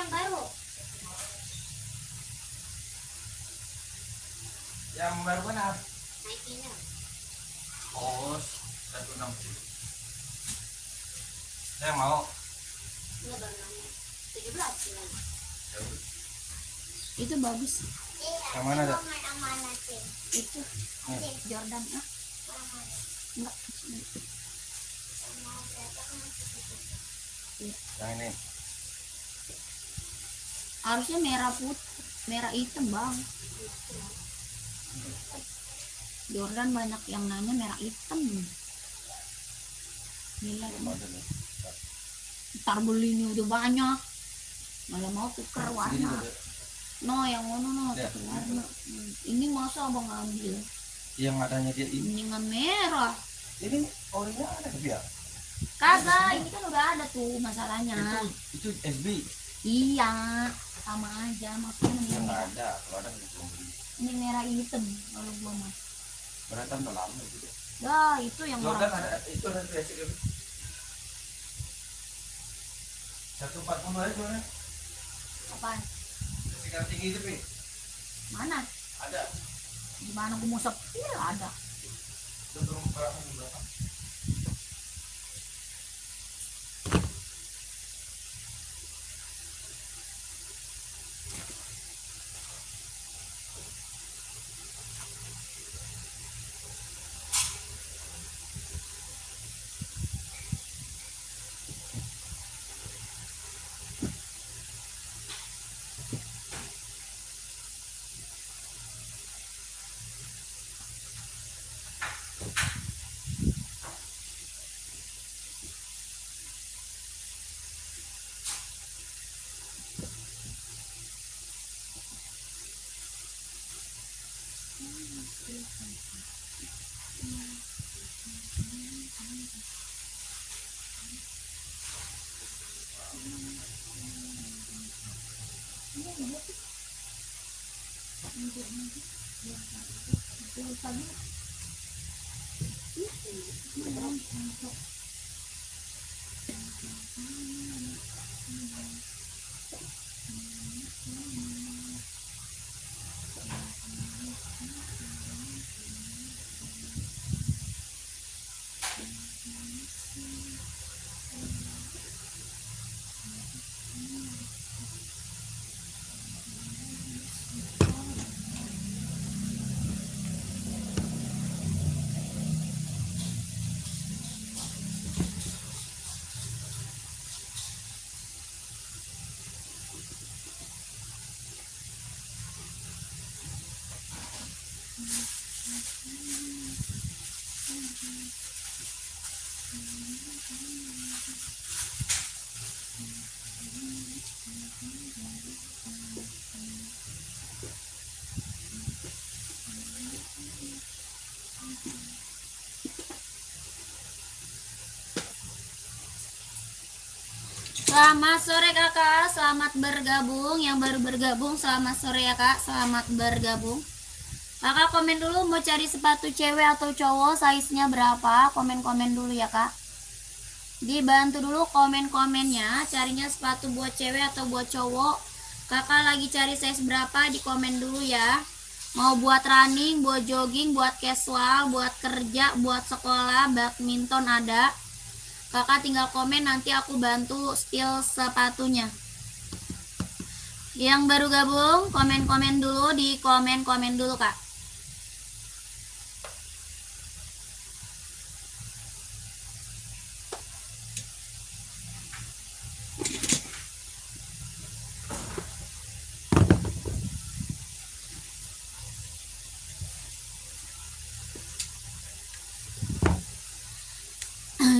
yang baru? Yang baru mana? Naikin ya. Oh, 160. Saya mau. Enggak baru nanya. 17 bulan. Itu bagus. Yang mana, Dak? Yang mana sih? Itu Jordan ah. Enggak. Yang ini. Harusnya merah putih, merah hitam bang. Jordan banyak yang nanya merah hitam. Gila, ntar beli ini udah banyak, malah mau tuker warna. No, yang mana no, tuker warna. Ini masa abang ambil? Yang matanya dia ini. Ini nggak merah. Ini orinya ada dia. Kagak, ini kan udah ada tuh masalahnya. Itu SB. Iya, sama aja maksudnya ini Yang nggak merah. ada, kalau ada nggak beli. Ini merah hitam kalau gua mah. Beratan udah lama juga. Dah, itu yang Jordan orang. ada, itu ada basic ini. 140 aja Jordan. Apaan? Sekarang tinggi itu Pi. Mana? Ada. Gimana gua mau sepil ada. Itu turun berapa? Selamat sore kakak, selamat bergabung. Yang baru bergabung, selamat sore ya kak, selamat bergabung. Kakak komen dulu mau cari sepatu cewek atau cowok, size-nya berapa? Komen-komen dulu ya kak. Dibantu dulu komen-komennya, carinya sepatu buat cewek atau buat cowok. Kakak lagi cari size berapa, di komen dulu ya. Mau buat running, buat jogging, buat casual, buat kerja, buat sekolah, badminton ada. Kakak tinggal komen, nanti aku bantu spill sepatunya. Yang baru gabung, komen-komen dulu, di komen-komen dulu kak.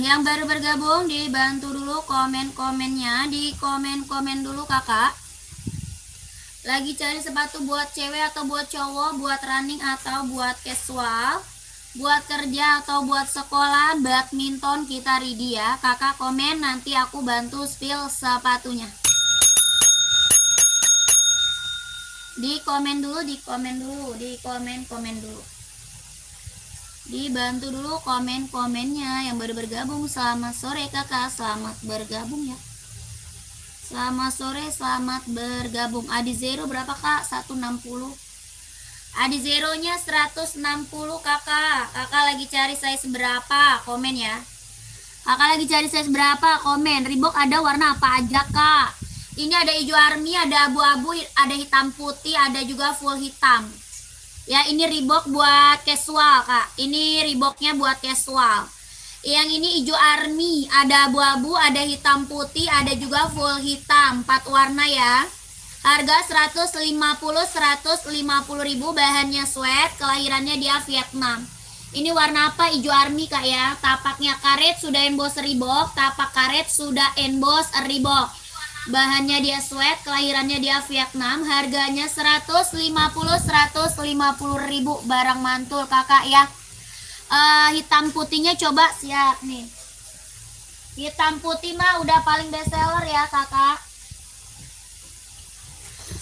Yang baru bergabung dibantu dulu komen-komennya, di komen-komen dulu kakak. Lagi cari sepatu buat cewek atau buat cowok, buat running atau buat casual, buat kerja atau buat sekolah, badminton kita ready ya. Kakak komen, nanti aku bantu spill sepatunya. Di komen dulu, di komen dulu, di komen-komen dulu. Dibantu dulu komen-komennya. Yang baru bergabung, selamat sore kakak, selamat bergabung ya. Selamat sore, selamat bergabung. Adi Zero berapa kak? 160. Adi Zeronya 160 kakak. Kakak lagi cari size berapa? Komen ya. Kakak lagi cari size berapa? Komen. Reebok ada warna apa aja kak? Ini ada hijau army, ada abu-abu, ada hitam putih, ada juga full hitam. Ya ini Reebok buat casual kak. Ini Reeboknya buat casual. Yang ini hijau army, ada abu-abu, ada hitam putih, ada juga full hitam, 4 warna ya. Harga 150 ribu, bahannya sweat, kelahirannya dia Vietnam. Ini warna apa? Hijau army kak ya. Tapaknya karet sudah emboss Reebok, tapak karet sudah emboss Reebok. Bahannya dia sweat, kelahirannya dia Vietnam, harganya 150 ribu, barang mantul kakak ya. Hitam putihnya coba siap nih. Hitam putih mah udah paling best seller ya kakak.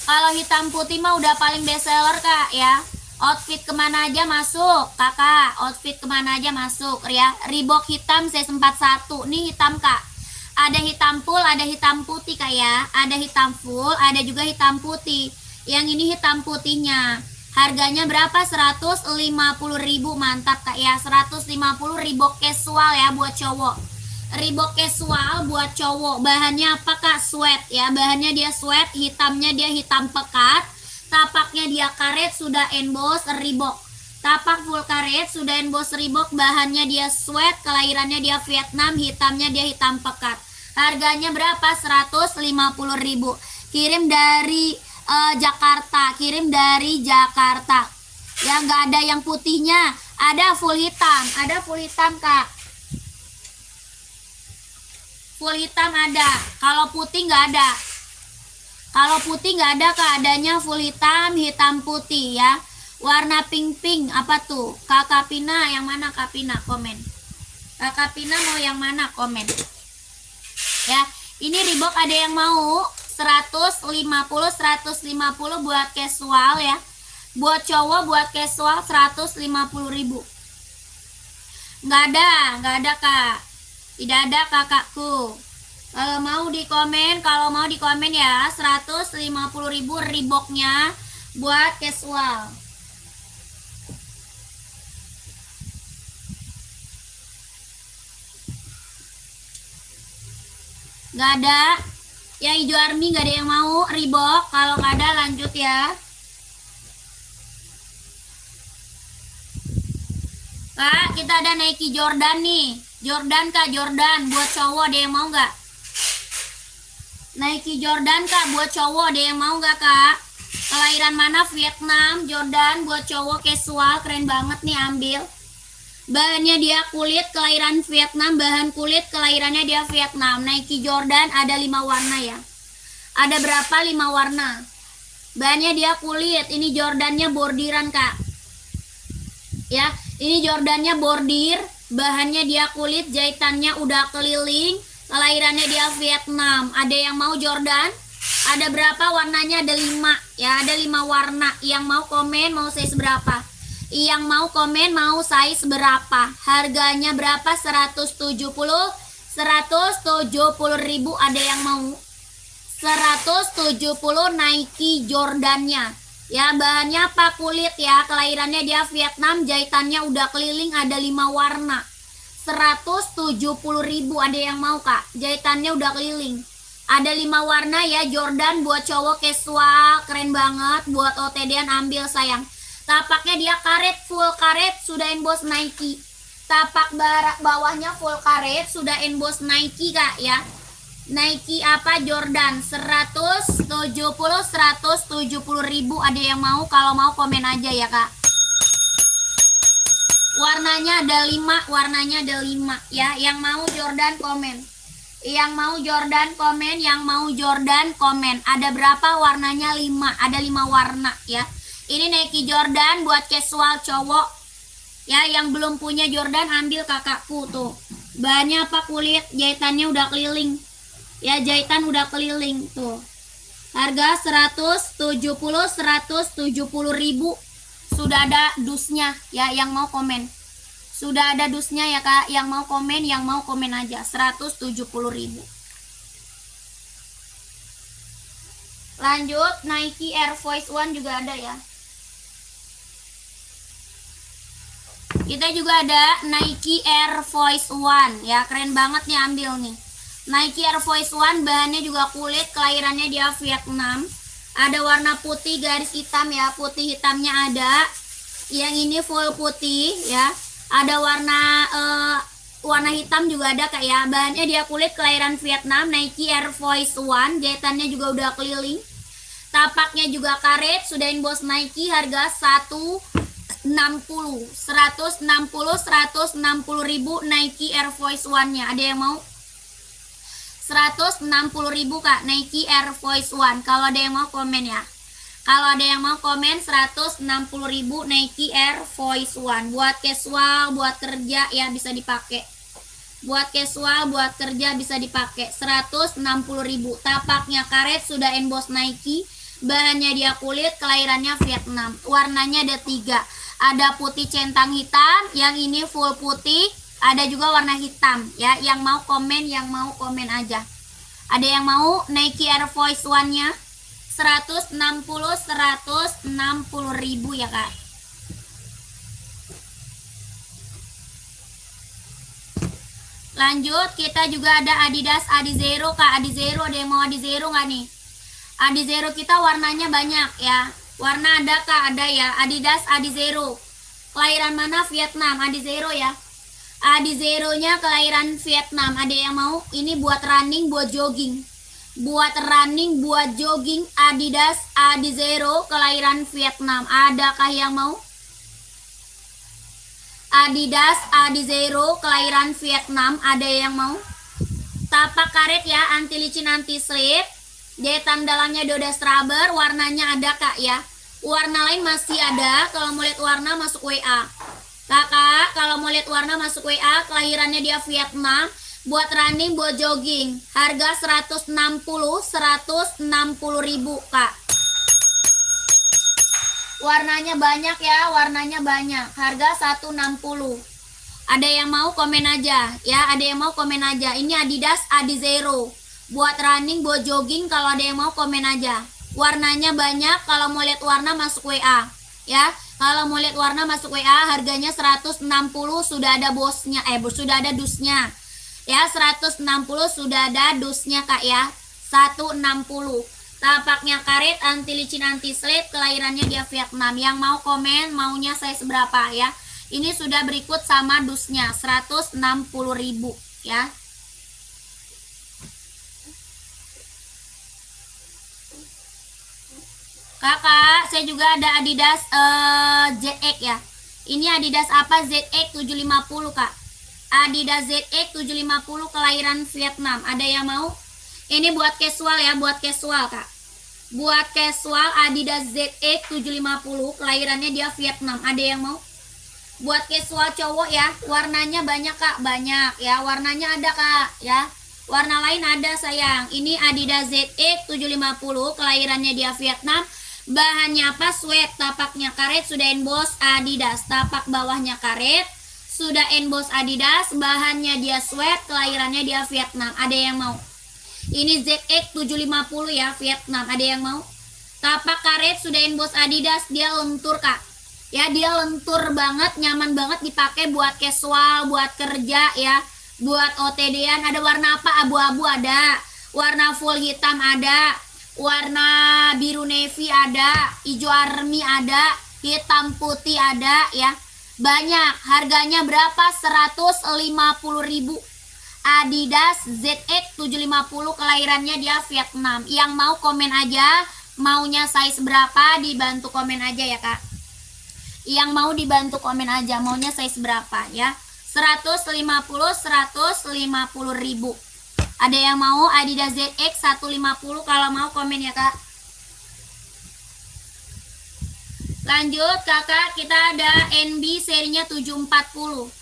Kalau hitam putih mah udah paling best seller kak ya. Outfit kemana aja masuk kakak, outfit kemana aja masuk ya. Reebok hitam size 41 nih hitam kak. Ada hitam full, ada hitam putih kak ya. Ada hitam full, ada juga hitam putih. Yang ini hitam putihnya. Harganya berapa? 150 ribu, mantap kak ya. 150 Reebok casual ya buat cowok. Reebok casual buat cowok. Bahannya apa kak? Sweat ya. Bahannya dia sweat, hitamnya dia hitam pekat. Tapaknya dia karet sudah emboss Reebok. Tapak full karet sudah emboss Reebok. Bahannya dia sweat, kelahirannya dia Vietnam, hitamnya dia hitam pekat. Harganya berapa? 150 ribu. Kirim dari Jakarta, kirim dari Jakarta. Ya nggak ada yang putihnya, ada full hitam kak. Full hitam ada, kalau putih nggak ada. Kalau putih nggak ada kak, adanya full hitam, hitam putih ya. Warna pink apa tuh? Kakak Pina yang mana kak Pina? Komen. Kakak Pina mau yang mana? Komen. Ya, ini Reebok ada yang mau 150 buat casual ya. Buat cowok buat casual 150 ribu. Nggak ada kak. Tidak ada kakakku. Kalau mau di komen ya 150 ribu Reeboknya buat casual. Nggak ada. Yang hijau army nggak ada yang mau Reebok. Kalau nggak ada lanjut ya. Kak, kita ada Nike Jordan nih. Jordan kak, Jordan buat cowok, ada yang mau nggak? Nike Jordan kak buat cowok, ada yang mau nggak kak? Kelahiran mana? Vietnam. Jordan buat cowok casual, keren banget nih, ambil. Bahannya dia kulit, kelahiran Vietnam, bahan kulit, kelahirannya dia Vietnam. Nike Jordan ada 5 warna ya. Ada berapa? 5 warna. Bahannya dia kulit, ini Jordannya bordiran kak. Ya, ini Jordannya bordir, bahannya dia kulit, jahitannya udah keliling, kelahirannya dia Vietnam. Ada yang mau Jordan? Ada berapa warnanya? Ada 5 ya, ada 5 warna. Yang mau komen mau size berapa? Yang mau komen mau size berapa? Harganya berapa? 170 ribu. Ada yang mau 170 Nike Jordannya ya. Bahannya apa? Kulit ya, kelahirannya dia Vietnam, jahitannya udah keliling, ada 5 warna. 170 ribu. Ada yang mau kak? Jahitannya udah keliling, ada 5 warna ya. Jordan buat cowok casual, keren banget. Buat OTD-an ambil sayang. Tapaknya dia karet, full karet, sudah emboss Nike. Tapak bawahnya full karet, sudah emboss Nike kak ya. Nike apa? Jordan. 170 ribu. Ada yang mau? Kalau mau komen aja ya kak. Warnanya ada 5, warnanya ada 5 ya. Yang mau Jordan komen. Yang mau Jordan komen, yang mau Jordan komen. Ada berapa warnanya? 5. Ada 5 warna ya. Ini Nike Jordan buat casual cowok ya. Yang belum punya Jordan ambil kakakku tuh. Bahannya apa? Kulit, jahitannya udah keliling ya, jahitan udah keliling tuh. Harga 170 ribu. Sudah ada dusnya ya. Yang mau komen sudah ada dusnya ya kak. Yang mau komen, yang mau komen aja. 170 ribu. Lanjut, Nike Air Force One juga ada ya. Kita juga ada Nike Air Force One ya, keren banget nih, ambil nih. Nike Air Force One bahannya juga kulit, kelahirannya dia Vietnam. Ada warna putih garis hitam ya, putih hitamnya ada. Yang ini full putih ya. Ada warna hitam juga ada Kak ya. Bahannya dia kulit, kelahiran Vietnam, Nike Air Force One. Jahitannya juga udah keliling. Tapaknya juga karet, sudah inbox Nike, harga 160 ribu Nike Air Force One-nya. Ada yang mau? 160 ribu Kak, Nike Air Force One. Kalau ada yang mau komen ya. Kalau ada yang mau komen 160 ribu Nike Air Force One. Buat casual, buat kerja ya bisa dipakai. Buat casual, buat kerja bisa dipakai. 160 ribu. Tapaknya karet, sudah inbox Nike. Bahannya dia kulit, kelahirannya Vietnam. Warnanya ada 3. Ada putih centang hitam, yang ini full putih. Ada juga warna hitam ya. Yang mau komen aja. Ada yang mau Nike Air Force One-nya? 160 ribu ya Kak. Lanjut, kita juga ada Adidas Adizero Kak. Adizero, ada yang mau Adizero nggak nih? Adizero kita warnanya banyak ya. Warna ada Kak, ada ya. Adidas Adizero. Kelahiran mana? Vietnam. Adizero ya. Adizero-nya kelahiran Vietnam. Ada yang mau? Ini buat running, buat jogging. Buat running, buat jogging, Adidas Adizero kelahiran Vietnam. Adakah yang mau? Adidas Adizero kelahiran Vietnam. Ada yang mau? Tapak karet ya, anti licin, anti slip. Jahitan dalamnya Dodas rubber. Warnanya ada Kak ya. Warna lain masih ada. Kalau mau lihat warna masuk WA. Kakak, kalau mau lihat warna masuk WA. Kelahirannya dia Vietnam. Buat running, buat jogging. Harga 160 ribu Kak. Warnanya banyak ya, warnanya banyak. Harga 160. Ada yang mau komen aja ya, ada yang mau komen aja. Ini Adidas Adizero. Buat running, buat jogging, kalau ada yang mau komen aja. Warnanya banyak, kalau mau lihat warna masuk WA ya. Kalau mau lihat warna masuk WA, harganya 160, sudah ada bosnya, sudah ada dusnya. Ya, 160 sudah ada dusnya Kak ya. 160. Tapaknya karet, anti licin, anti slip, kelahirannya dia Vietnam. Yang mau komen, maunya saya seberapa ya. Ini sudah berikut sama dusnya, 160 ribu ya. Kakak, saya juga ada Adidas ZX ya. Ini Adidas apa? ZX 750 Kak. Adidas ZX 750 kelahiran Vietnam. Ada yang mau? Ini buat casual ya, buat casual Kak. Buat casual Adidas ZX 750 kelahirannya dia Vietnam. Ada yang mau? Buat casual cowok ya, warnanya banyak Kak, banyak ya. Warnanya ada Kak ya. Warna lain ada sayang. Ini Adidas ZX 750 kelahirannya dia Vietnam. Bahannya apa? Sweat. Tapaknya karet, sudah emboss Adidas. Tapak bawahnya karet, sudah emboss Adidas. Bahannya dia sweat, kelahirannya dia Vietnam. Ada yang mau? Ini ZX 750 ya, Vietnam. Ada yang mau? Tapak karet, sudah emboss Adidas. Dia lentur Kak ya, dia lentur banget, nyaman banget dipakai buat casual, buat kerja ya, buat OTD-an. Ada warna apa? Abu-abu ada, warna full hitam ada, warna biru navy ada, hijau army ada, hitam putih ada ya. Banyak. Harganya berapa? 150 ribu. Adidas ZX 750 kelahirannya dia Vietnam. Yang mau komen aja, maunya size berapa, dibantu komen aja ya Kak. Yang mau dibantu komen aja, maunya size berapa ya. 150 ribu. Ada yang mau Adidas ZX 150? Kalau mau komen ya Kak. Lanjut Kakak, kita ada NB serinya 740.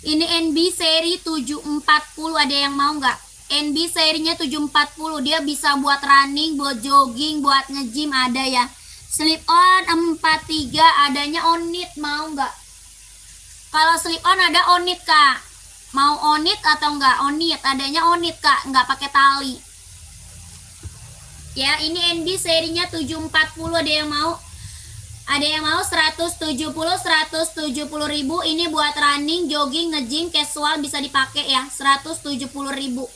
Ini NB seri 740, ada yang mau nggak? NB serinya 740, dia bisa buat running, buat jogging, buat nge-gym ada ya. Slip on 43, adanya onit, mau nggak? Kalau slip on ada onit Kak. Mau onit atau enggak? Onit, adanya onit Kak, nggak pakai tali. Ya, ini NB serinya 740, ada yang mau? Ada yang mau 170 ribu. Ini buat running, jogging, nge-gym, casual bisa dipakai ya. 170 ribu.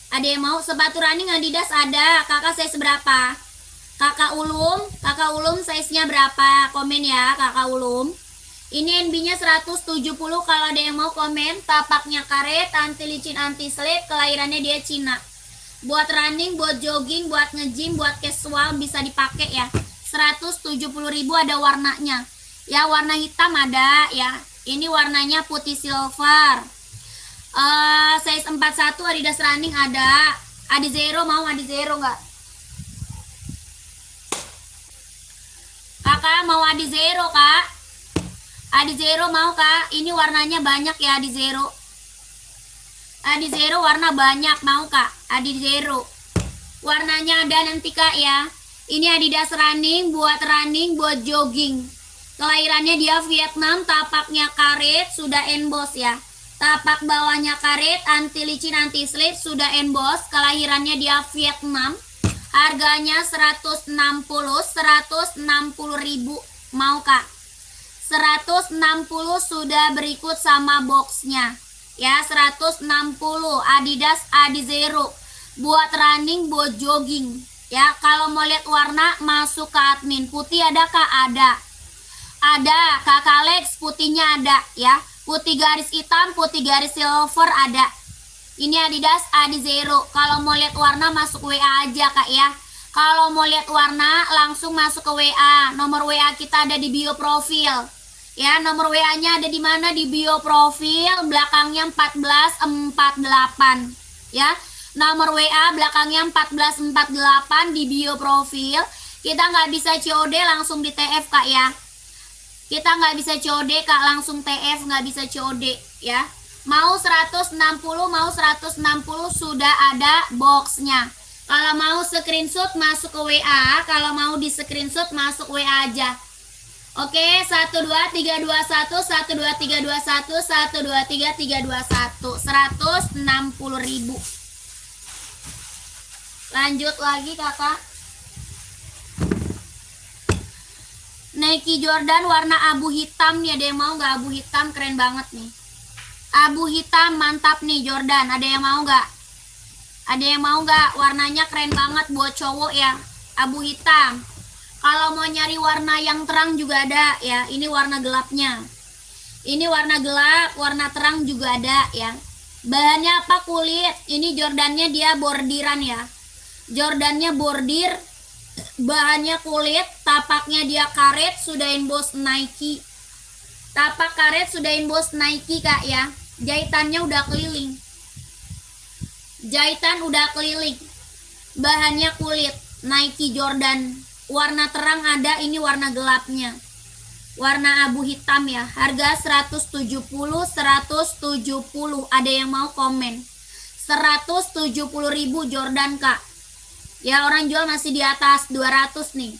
Ada yang mau sepatu running Adidas? Ada. Kakak size berapa? Kakak Ulum size-nya berapa? Komen ya Kakak Ulum. Ini NB-nya 170. Kalau ada yang mau komen. Tapaknya karet, anti licin, anti slip. Kelahirannya dia Cina. Buat running, buat jogging, buat nge-gym, buat casual bisa dipakai ya. 170 ribu, ada warnanya. Ya, warna hitam ada ya. Ini warnanya putih silver. Size 41 Adidas running ada. Adizero mau? Adizero nggak? Kakak mau Adizero kak? Adizero mau kak? Ini warnanya banyak ya Adizero. Adizero warna banyak, mau kak? Adizero warnanya ada nanti kak ya. Ini Adidas running, buat jogging. Kelahirannya dia Vietnam, tapaknya karet, sudah emboss ya. Tapak bawahnya karet, anti licin, anti slip, sudah emboss. Kelahirannya dia Vietnam. Harganya 160 ribu. Mau kak? 160 sudah berikut sama boxnya. Ya, 160 Adidas Adizero. Buat running, buat jogging. Ya, kalau mau lihat warna masuk ke admin. Putih ada kak? Ada. Ada, Kakak Alex putihnya ada ya. Putih garis hitam, putih garis silver ada. Ini Adidas Adizero. Kalau mau lihat warna masuk WA aja kak ya. Kalau mau lihat warna langsung masuk ke WA. Nomor WA kita ada di bio profil. Ya, nomor WA-nya ada di mana? Di bio profil, belakangnya 1448. Ya, nomor WA belakangnya 1448 di bio profil. Kita nggak bisa COD, langsung di TF kak ya. Kita nggak bisa COD kak, langsung TF, nggak bisa COD ya. Mau 160 sudah ada boxnya. Kalau mau screenshot masuk ke WA, kalau mau di screenshot masuk WA aja. Oke, 12321 12321 12321 160 ribu. Lanjut lagi kakak. Nike Jordan warna abu hitam nih, ada yang mau nggak? Abu hitam keren banget nih. Abu hitam mantap nih Jordan, ada yang mau nggak? Ada yang mau nggak? Warnanya keren banget buat cowok ya. Abu hitam. Kalau mau nyari warna yang terang juga ada ya. Ini warna gelapnya. Ini warna gelap, warna terang juga ada ya. Bahannya apa? Kulit. Ini Jordannya dia bordiran ya. Jordannya bordir. Bahannya kulit, tapaknya dia karet, sudah emboss Nike. Tapak karet sudah emboss Nike kak ya. Jahitannya udah keliling. Jahitan udah keliling. Bahannya kulit, Nike Jordan. Warna terang ada, ini warna gelapnya. Warna abu hitam ya. Harga 170. Ada yang mau komen? 170 ribu Jordan kak. Ya, orang jual masih di atas 200 nih.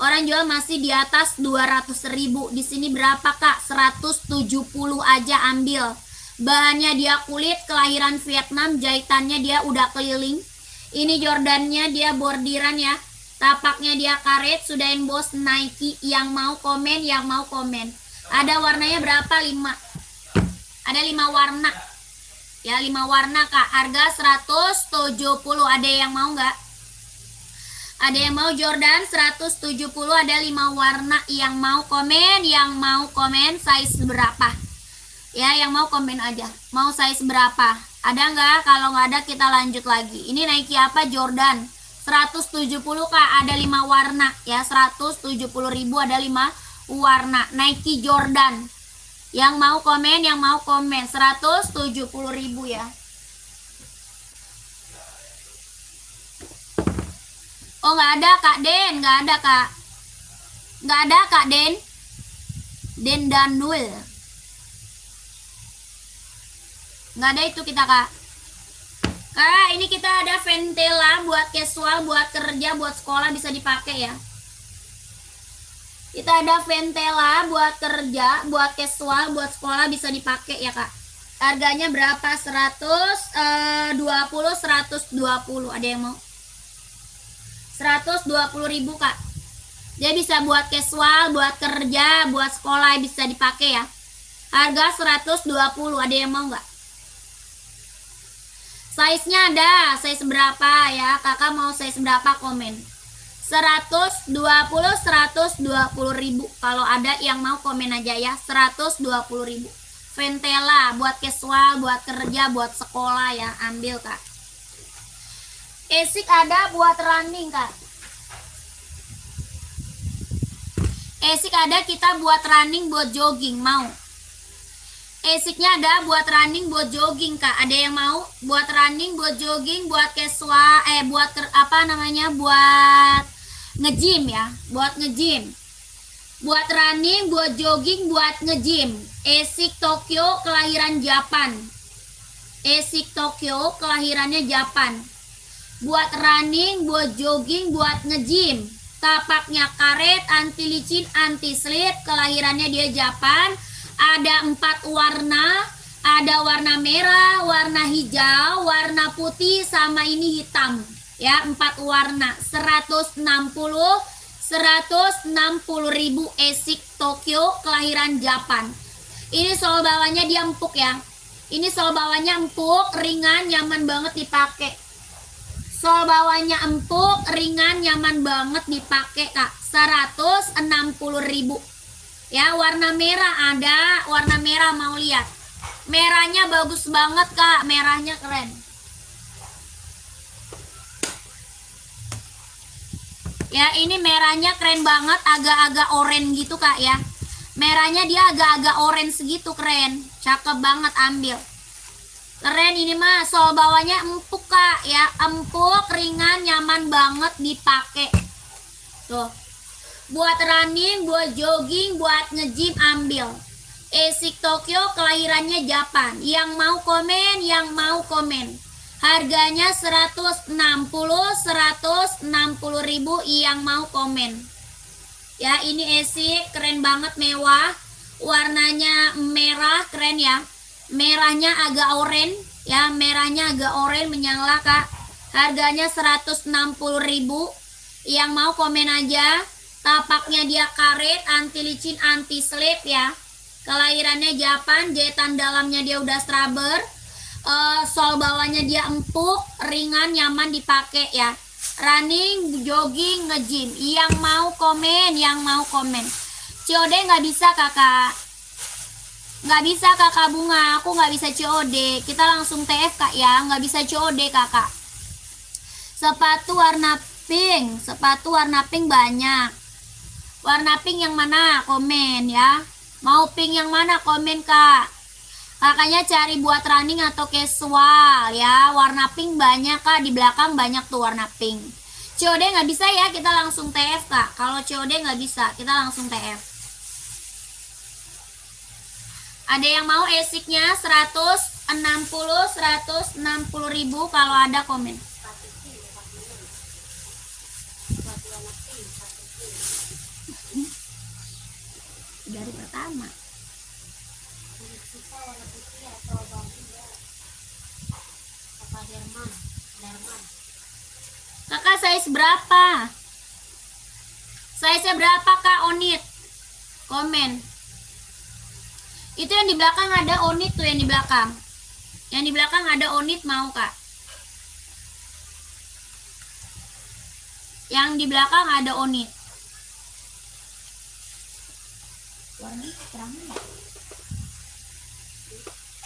Orang jual masih di atas 200 ribu. Di sini berapa kak? 170 aja ambil. Bahannya dia kulit, kelahiran Vietnam, jahitannya dia udah keliling. Ini Jordannya dia bordiran ya. Tapaknya dia karet, sudah emboss Nike. Yang mau komen, yang mau komen. Ada warnanya berapa? 5. Ada 5 warna. Ya, 5 warna kak. Harga 170. Ada yang mau nggak? Ada yang mau Jordan 170, ada 5 warna. Yang mau komen, yang mau komen size berapa? Ya, yang mau komen aja. Mau size berapa? Ada nggak? Kalau nggak ada kita lanjut lagi. Ini Nike apa? Jordan 170 kak, ada 5 warna ya. 170 ribu ada 5 warna Nike Jordan. Yang mau komen, yang mau komen 170 ribu ya. Oh, nggak ada kak Den, nggak ada kak. Nggak ada kak Den. Den Danul. Nggak ada itu kita kak. Kak, ini kita ada Ventela buat casual, buat kerja, buat sekolah bisa dipakai ya. Kita ada Ventela buat kerja, buat casual, buat sekolah bisa dipakai ya kak. Harganya berapa? 120. Ada yang mau? 120.000 kak. Dia bisa buat casual, buat kerja, buat sekolah bisa dipakai ya. Harga 120. Ada yang mau nggak? Size-nya ada, size berapa ya? Kakak mau size berapa komen? 120 120.000. Kalau ada yang mau komen aja ya. 120.000. Ventela buat casual, buat kerja, buat sekolah ya. Ambil kak. Esik ada buat running kak. Esik ada kita buat running, buat jogging, mau? Esiknya ada buat running, buat jogging kak. Ada yang mau? Buat running, buat jogging, buat casual, buat buat nge-gym ya, buat nge-gym. Buat running, buat jogging, buat nge-gym. Esik Tokyo, kelahiran Japan. Esik Tokyo, kelahirannya Japan. Buat running, buat jogging, buat nge-gym. Tapaknya karet, anti licin, anti slip, kelahirannya dia Japan. Ada 4 warna, ada warna merah, warna hijau, warna putih, sama ini hitam ya. 4 warna. 160.000 Esik Tokyo, kelahiran Japan. Ini sol bawahnya dia empuk ya. Ini sol bawahnya empuk, ringan, nyaman banget dipakai. Sol bawahnya empuk, ringan, nyaman banget dipakai kak. 160.000 ya. Warna merah ada, warna merah mau lihat? Merahnya bagus banget kak, merahnya keren. Ya ini merahnya keren banget, agak-agak oranye gitu kak ya. Merahnya dia agak-agak orange segitu, keren, cakep banget, ambil. Keren ini mah. Sol bawahnya empuk kak ya, empuk, ringan, nyaman banget dipakai. Tuh. Buat running, buat jogging, buat nge-gym, ambil. Esik Tokyo, kelahirannya Japan. Yang mau komen, yang mau komen. Harganya 160.000 yang mau komen. Ya ini Esik, keren banget, mewah. Warnanya merah, keren ya. Merahnya agak oranye ya, merahnya agak oranye menyala kak. Harganya 160.000. Yang mau komen aja. Tapaknya dia karet, anti licin, anti slip ya. Kelahirannya Japan, jahitan dalamnya dia udah strabber. Sol bawahnya dia empuk, ringan, nyaman dipakai ya. Running, jogging, nge-gym. Yang mau komen, yang mau komen. COD nggak bisa kakak. Nggak bisa kakak Bunga, aku nggak bisa COD. Kita langsung TF kak ya, nggak bisa COD kakak. Sepatu warna pink, sepatu warna pink banyak. Warna pink yang mana? Komen ya. Mau pink yang mana? Komen kak. Kakaknya cari buat running atau casual ya. Warna pink banyak kak, di belakang banyak tuh warna pink. COD nggak bisa ya, kita langsung TF kak. Kalau COD nggak bisa, kita langsung TF. Ada yang mau Esiknya 160.000 kalau ada komen. Dari pertama. Kakak size berapa? Size berapa kak Onit? Komen. Itu yang di belakang ada Onit tuh, yang di belakang. Yang di belakang ada Onit, mau kak? Yang di belakang ada Onit. Warnanya keterangan nggak?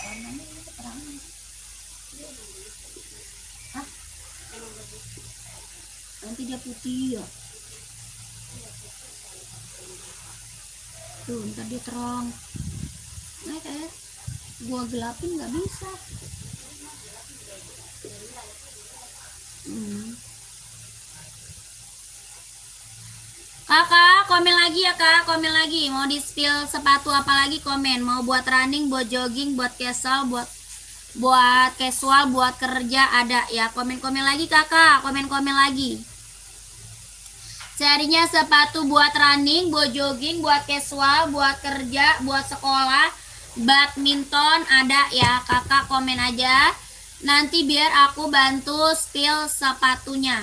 Warnanya ini keterangan. Hah? Nanti dia putih ya. Tuh, ntar dia terang. Nah, gua gelapin nggak bisa. Kakak komen lagi ya kak, komen lagi. Mau di spill sepatu apa lagi komen. Mau buat running, buat jogging, buat casual, buat casual, buat kerja ada ya. Komen-komen lagi kakak, komen-komen lagi. Carinya sepatu buat running, buat jogging, buat casual, buat kerja, buat sekolah, badminton ada ya. Kakak komen aja. Nanti biar aku bantu spill sepatunya.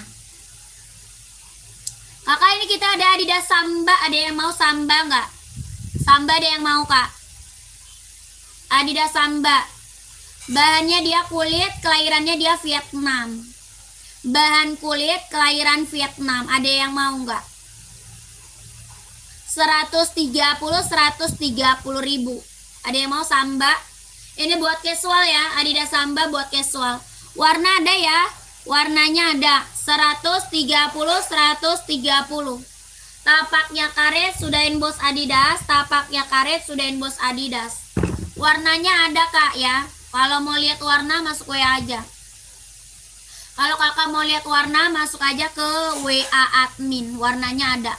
Kakak, ini kita ada Adidas Samba. Ada yang mau Samba nggak? Samba ada yang mau, Kak? Adidas Samba. Bahannya dia kulit, kelahirannya dia Vietnam. Bahan kulit, kelahiran Vietnam. Ada yang mau nggak? 130 ribu. Ada yang mau Samba? Ini buat casual ya, Adidas Samba buat casual. Warna ada ya, warnanya ada. 130. Tapaknya karet, sudah inbox Adidas. Tapaknya karet, sudah inbox Adidas. Warnanya ada, Kak ya. Kalau mau lihat warna, masuk WA aja. Kalau kakak mau lihat warna, masuk aja ke WA admin. Warnanya ada.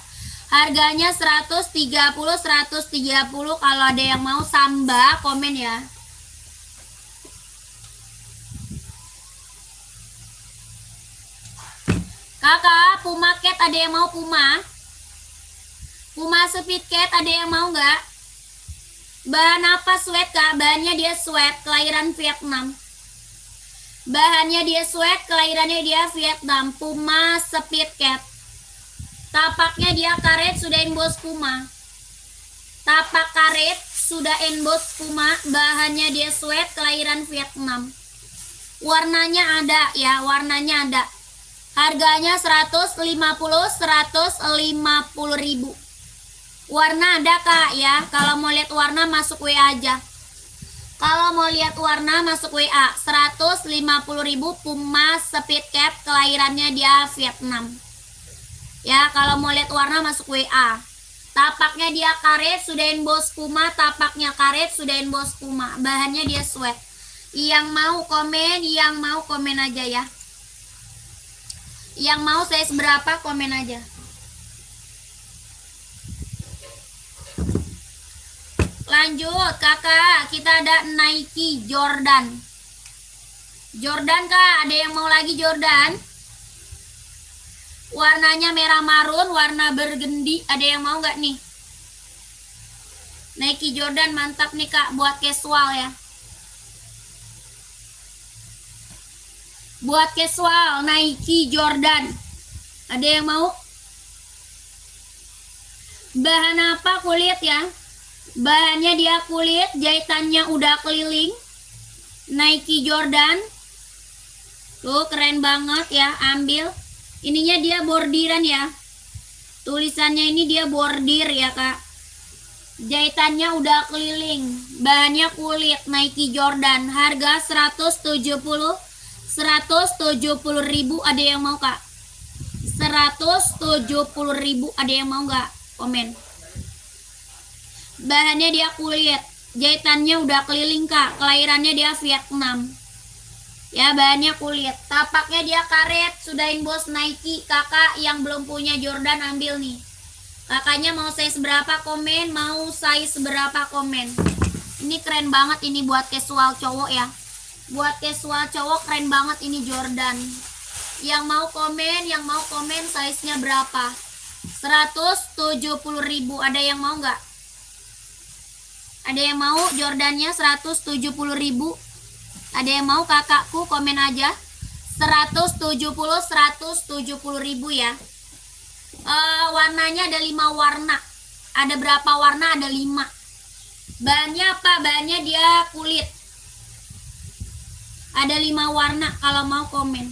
Harganya 130. Kalau ada yang mau Samba, komen ya. Kakak, Puma Cat ada yang mau Puma? Puma Speed Cat ada yang mau nggak? Bahan apa sweat, Kak? Bahannya dia sweat, kelahiran Vietnam. Bahannya dia sweat, kelahirannya dia Vietnam. Puma Speed Cat. Tapaknya dia karet, sudah inbox Puma. Tapak karet, sudah inbox Puma. Bahannya dia sweat, kelahiran Vietnam. Warnanya ada ya, warnanya ada. Harganya 150 ribu. Warna ada, Kak ya. Kalau mau lihat warna, masuk WA aja. Kalau mau lihat warna, masuk WA. 150 ribu Puma Speed Cap, kelahirannya dia Vietnam. Ya, kalau mau lihat warna, masuk WA. Tapaknya dia karet, sudah inbox Puma. Tapaknya karet, sudah inbox Puma. Bahannya dia sweat. Yang mau komen aja ya. Yang mau size berapa, komen aja. Lanjut, Kakak. Kita ada Nike Jordan. Jordan, Kak. Ada yang mau lagi Jordan? Warnanya merah marun, warna burgundy. Ada yang mau nggak nih? Nike Jordan mantap nih, Kak. Buat casual ya. Buat casual, Nike Jordan. Ada yang mau? Bahan apa? Kulit ya. Bahannya dia kulit, jahitannya udah keliling. Nike Jordan. Tuh keren banget ya, ambil. Ininya dia bordiran ya. Tulisannya ini dia bordir ya, Kak. Jahitannya udah keliling. Bahannya kulit, Nike Jordan. Harga 170 ribu. Ada yang mau, Kak? 170 ribu. Ada yang mau nggak? Komen. Bahannya dia kulit, jahitannya udah keliling, Kak. Kelahirannya dia Vietnam. Ya, bahannya kulit. Tapaknya dia karet, sudah inbox Nike. Kakak yang belum punya Jordan, ambil nih. Kakaknya mau size berapa, komen. Mau size berapa, komen. Ini keren banget, ini buat casual cowok ya. Buat casual cowok keren banget ini Jordan. Yang mau komen size-nya berapa? 170 ribu. Ada yang mau nggak? Ada yang mau Jordannya 170 ribu? Ada yang mau, kakakku komen aja. 170 ribu ya. Warnanya ada 5 warna. Ada berapa warna? Ada 5. Bahannya apa? Bahannya dia kulit. Ada 5 warna. Kalau mau komen.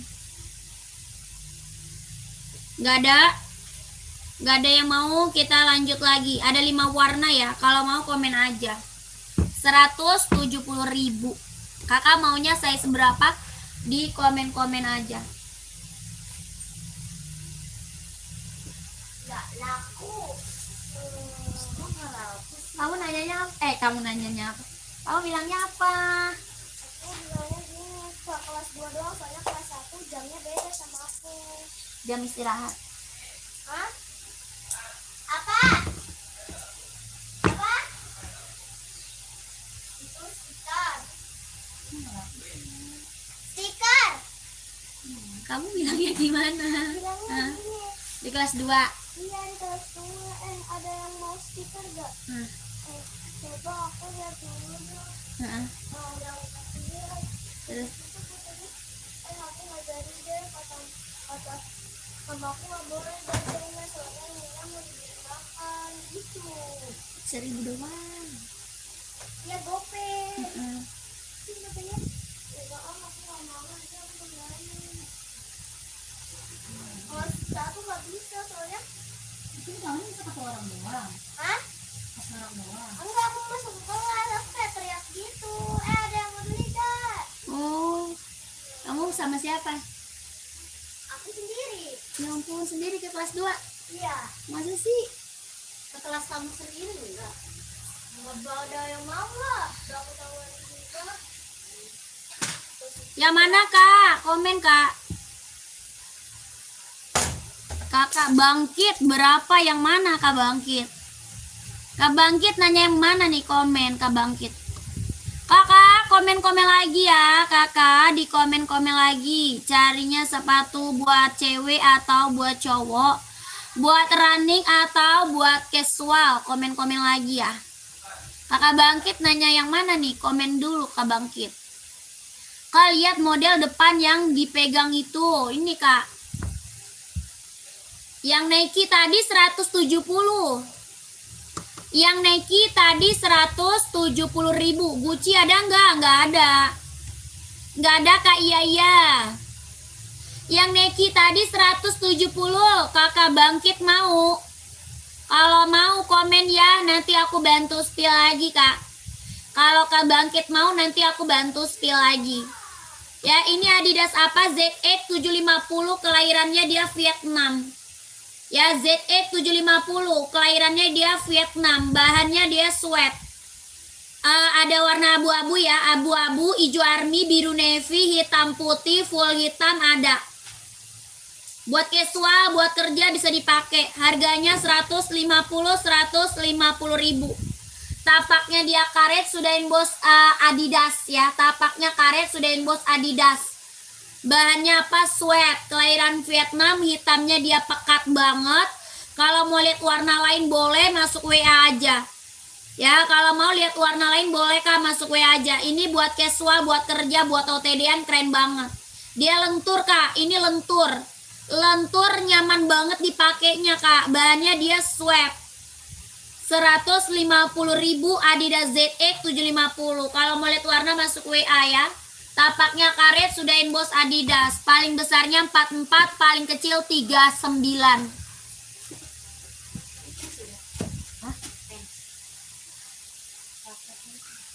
Gak ada yang mau, kita lanjut lagi. Ada 5 warna ya. Kalau mau komen aja. 170 ribu. Kakak maunya size berapa? Di komen-komen aja. Gak laku. Kamu nanyanya apa? Kamu bilangnya apa? Aku bilangnya gini, kelas 2 doang, soalnya kelas 1 jamnya beda sama aku. Jam istirahat. Hah? Apa? Apa? Itu stiker. Stiker. Kamu bilangnya gimana? Bilangnya Hah? gini. Di kelas 2. Iya, di kelas 2. Ada yang mau stiker gak? Coba aku lihat dulu dong. Mau yang kecil. Terus Aku ngajarin deh kata Sama aku nggak boleh bacanya soalnya Nina mau dibeli makan gitu. 1.000 doang. Ya gope. Heeh. Sih katanya. Ya nggak aku nggak mau aja aku kembali. Kalau satu nggak bisa soalnya. Itu kamu bisa ke orang doang. Hah? Ke orang doang. Enggak, aku masuk ke kelas, aku kayak teriak gitu. Ada yang mau beli gak? Oh. Kamu sama siapa? Aku sendiri. Ya ampun, sendiri ke kelas 2. Iya. Masa sih? Ke kelas kamu sendiri enggak? Enggak ada yang mau lah. Udah aku tawarin juga. Yang mana kak? Komen kak. Kakak Bangkit berapa? Yang mana kak Bangkit? Kak Bangkit nanya yang mana nih? Komen kak Bangkit. Kakak komen-komen lagi ya. Kakak di komen-komen lagi. Carinya sepatu buat cewek atau buat cowok, buat running atau buat casual. Komen-komen lagi ya. Kakak Bangkit nanya yang mana nih? Komen dulu kak Bangkit. Kak lihat model depan yang dipegang itu. Ini kak. Yang Nike tadi 170. Yang Nike tadi 170.000. Gucci ada nggak? Nggak ada. Nggak ada kak. Iya. Yang Nike tadi 170. Kakak Bangkit mau? Kalau mau komen ya. Nanti aku bantu spill lagi kak. Kalau kak Bangkit mau nanti aku bantu spill lagi. Ya ini Adidas apa? ZX 750. Kelahirannya dia Vietnam. Ya ZX 750. Kelahirannya dia Vietnam. Bahannya dia sweat. Ada warna abu-abu ya. Abu-abu, hijau army, biru navy, hitam putih, full hitam ada. Buat casual, buat kerja bisa dipakai. Harganya 150 ribu. Tapaknya dia karet sudah bos Adidas ya. Tapaknya karet sudah bos Adidas. Bahannya apa? Sweat. Kelahiran Vietnam. Hitamnya dia pekat banget. Kalau mau lihat warna lain boleh masuk WA aja. Ya kalau mau lihat warna lain boleh kak masuk WA aja. Ini buat casual, buat kerja, buat OTD-an keren banget. Dia lentur kak. Ini lentur. Lentur nyaman banget dipakainya kak. Bahannya dia sweat. 150 ribu Adidas ZX 750. Kalau mau lihat warna masuk WA ya. Tapaknya karet sudah bos Adidas. Paling besarnya 44, paling kecil 39.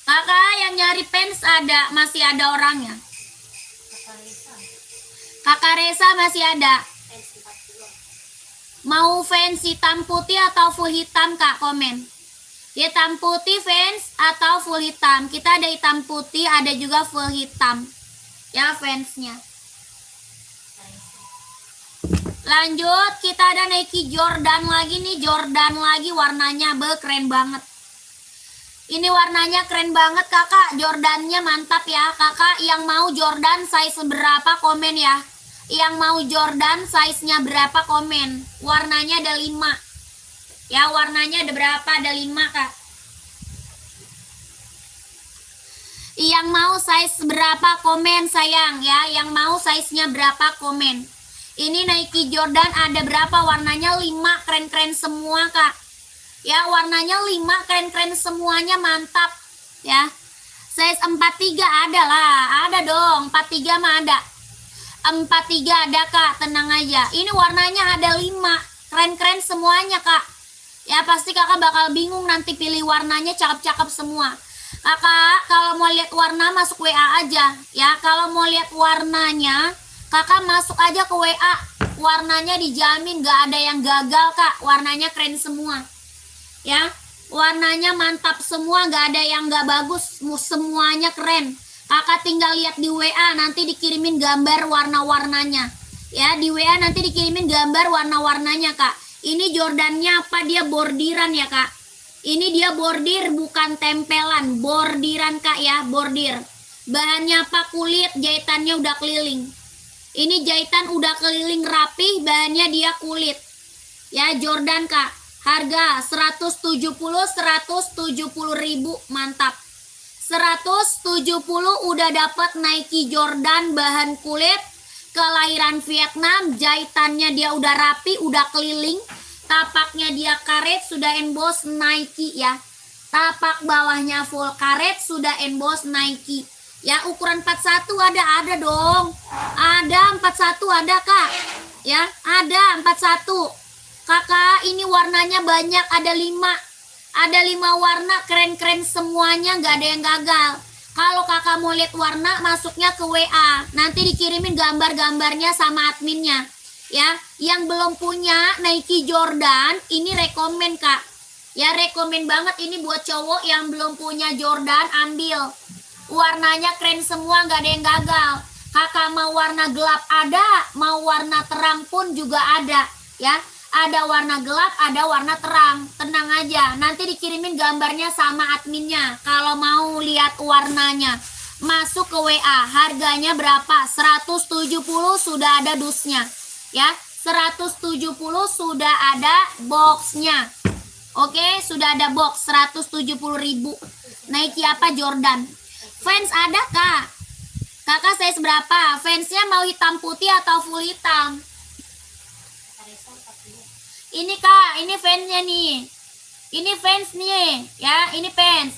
Kakak yang nyari pants ada, masih ada orangnya. Kakak Resa masih ada. Mau fans hitam putih atau full hitam kak? Komen. Hitam putih fans atau full hitam? Kita ada hitam putih, ada juga full hitam. Ya fansnya. Lanjut, kita ada Nike Jordan lagi nih. Jordan lagi warnanya keren banget. Ini warnanya keren banget kakak. Jordannya mantap ya. Kakak yang mau Jordan size berapa komen ya. Yang mau Jordan size-nya berapa komen. Warnanya ada 5. Ya warnanya ada berapa? Ada 5 kak. Yang mau size berapa komen sayang ya. Yang mau size-nya berapa komen. Ini Nike Jordan ada berapa? Warnanya 5. Keren-keren semua kak. Ya warnanya 5. Keren-keren semuanya mantap. Ya size 43 ada lah. Ada dong 43 mah ada. 43 ada kak. Tenang aja. Ini warnanya ada 5. Keren-keren semuanya kak. Ya pasti kakak bakal bingung nanti pilih warnanya. Cakep-cakep semua. Kakak kalau mau lihat warna masuk WA aja. Ya kalau mau lihat warnanya kakak masuk aja ke WA. Warnanya dijamin gak ada yang gagal kak. Warnanya keren semua. Ya warnanya mantap semua. Gak ada yang gak bagus. Semuanya keren. Kakak tinggal lihat di WA. Nanti dikirimin gambar warna-warnanya. Ya di WA nanti dikirimin gambar warna-warnanya kak. Ini Jordannya apa? Dia bordiran ya kak. Ini dia bordir bukan tempelan. Bordiran kak ya. Bordir. Bahannya apa? Kulit. Jahitannya udah keliling. Ini jahitan udah keliling rapih. Bahannya dia kulit. Ya Jordan kak. Harga 170 ribu. Mantap. 170 udah dapat Nike Jordan bahan kulit. kelahiran Vietnam, jahitannya dia udah rapi, udah keliling, tapaknya dia karet, sudah emboss Nike ya. Tapak bawahnya full karet, sudah emboss Nike. Ya, ukuran 41 ada dong. Ada 41 ada, Kak. Ya, ada 41. Kakak, ini warnanya banyak, ada 5. Ada 5 warna, keren-keren semuanya, nggak ada yang gagal. Kalau kakak mau lihat warna, masuknya ke WA. Nanti dikirimin gambar-gambarnya sama adminnya. Ya, yang belum punya Nike Jordan, ini rekomen, Kak. Ya, rekomen banget ini buat cowok yang belum punya Jordan, ambil. Warnanya keren semua, nggak ada yang gagal. Kakak mau warna gelap ada, mau warna terang pun juga ada. Ya, ada warna gelap, ada warna terang. Tenang aja, nanti dikirimin gambarnya sama adminnya. Kalau mau lihat warnanya, masuk ke WA. Harganya berapa? 170 sudah ada dusnya. Ya, 170 sudah ada boxnya. Oke, sudah ada box 170.000. Nike apa? Jordan. Fans ada, Kak? Kakak size berapa? Fansnya mau hitam putih atau full hitam? Ini, Kak, ini fansnya nih. Ini fans nih, ya, ini fans.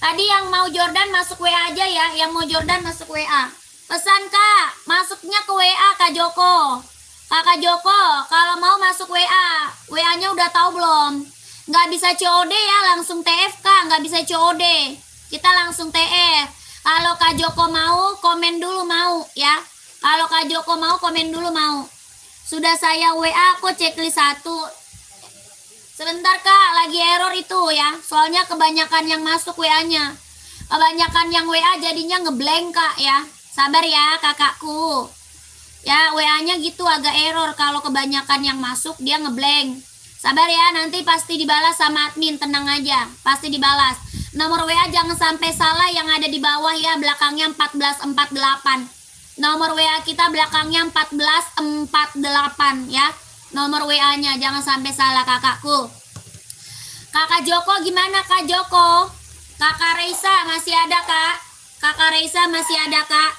Tadi yang mau Jordan masuk WA aja ya, yang mau Jordan masuk WA. Pesan, Kak, masuknya ke WA Kak Joko. Kakak Joko, kalau mau masuk WA, WA-nya udah tahu belum? Nggak bisa COD ya, langsung TF, Kak, nggak bisa COD. Kita langsung TF. Kalau Kak Joko mau, komen dulu mau ya. Kalau Kak Joko mau, komen dulu mau. Sudah saya WA kok checklist 1. Sebentar, Kak, lagi error itu ya. Soalnya kebanyakan yang masuk WA-nya. Kebanyakan yang WA jadinya ngeblank, Kak ya. Sabar ya, kakakku. Ya, WA-nya gitu agak error kalau kebanyakan yang masuk dia ngeblank. Sabar ya, nanti pasti dibalas sama admin, tenang aja. Pasti dibalas. Nomor WA jangan sampai salah yang ada di bawah ya, belakangnya 1448. Nomor WA kita belakangnya 1448 ya. Nomor WA-nya jangan sampai salah, kakakku. Kakak Joko gimana, Kak Joko? Kakak Reisa masih ada, Kak? Kakak Reisa masih ada, Kak?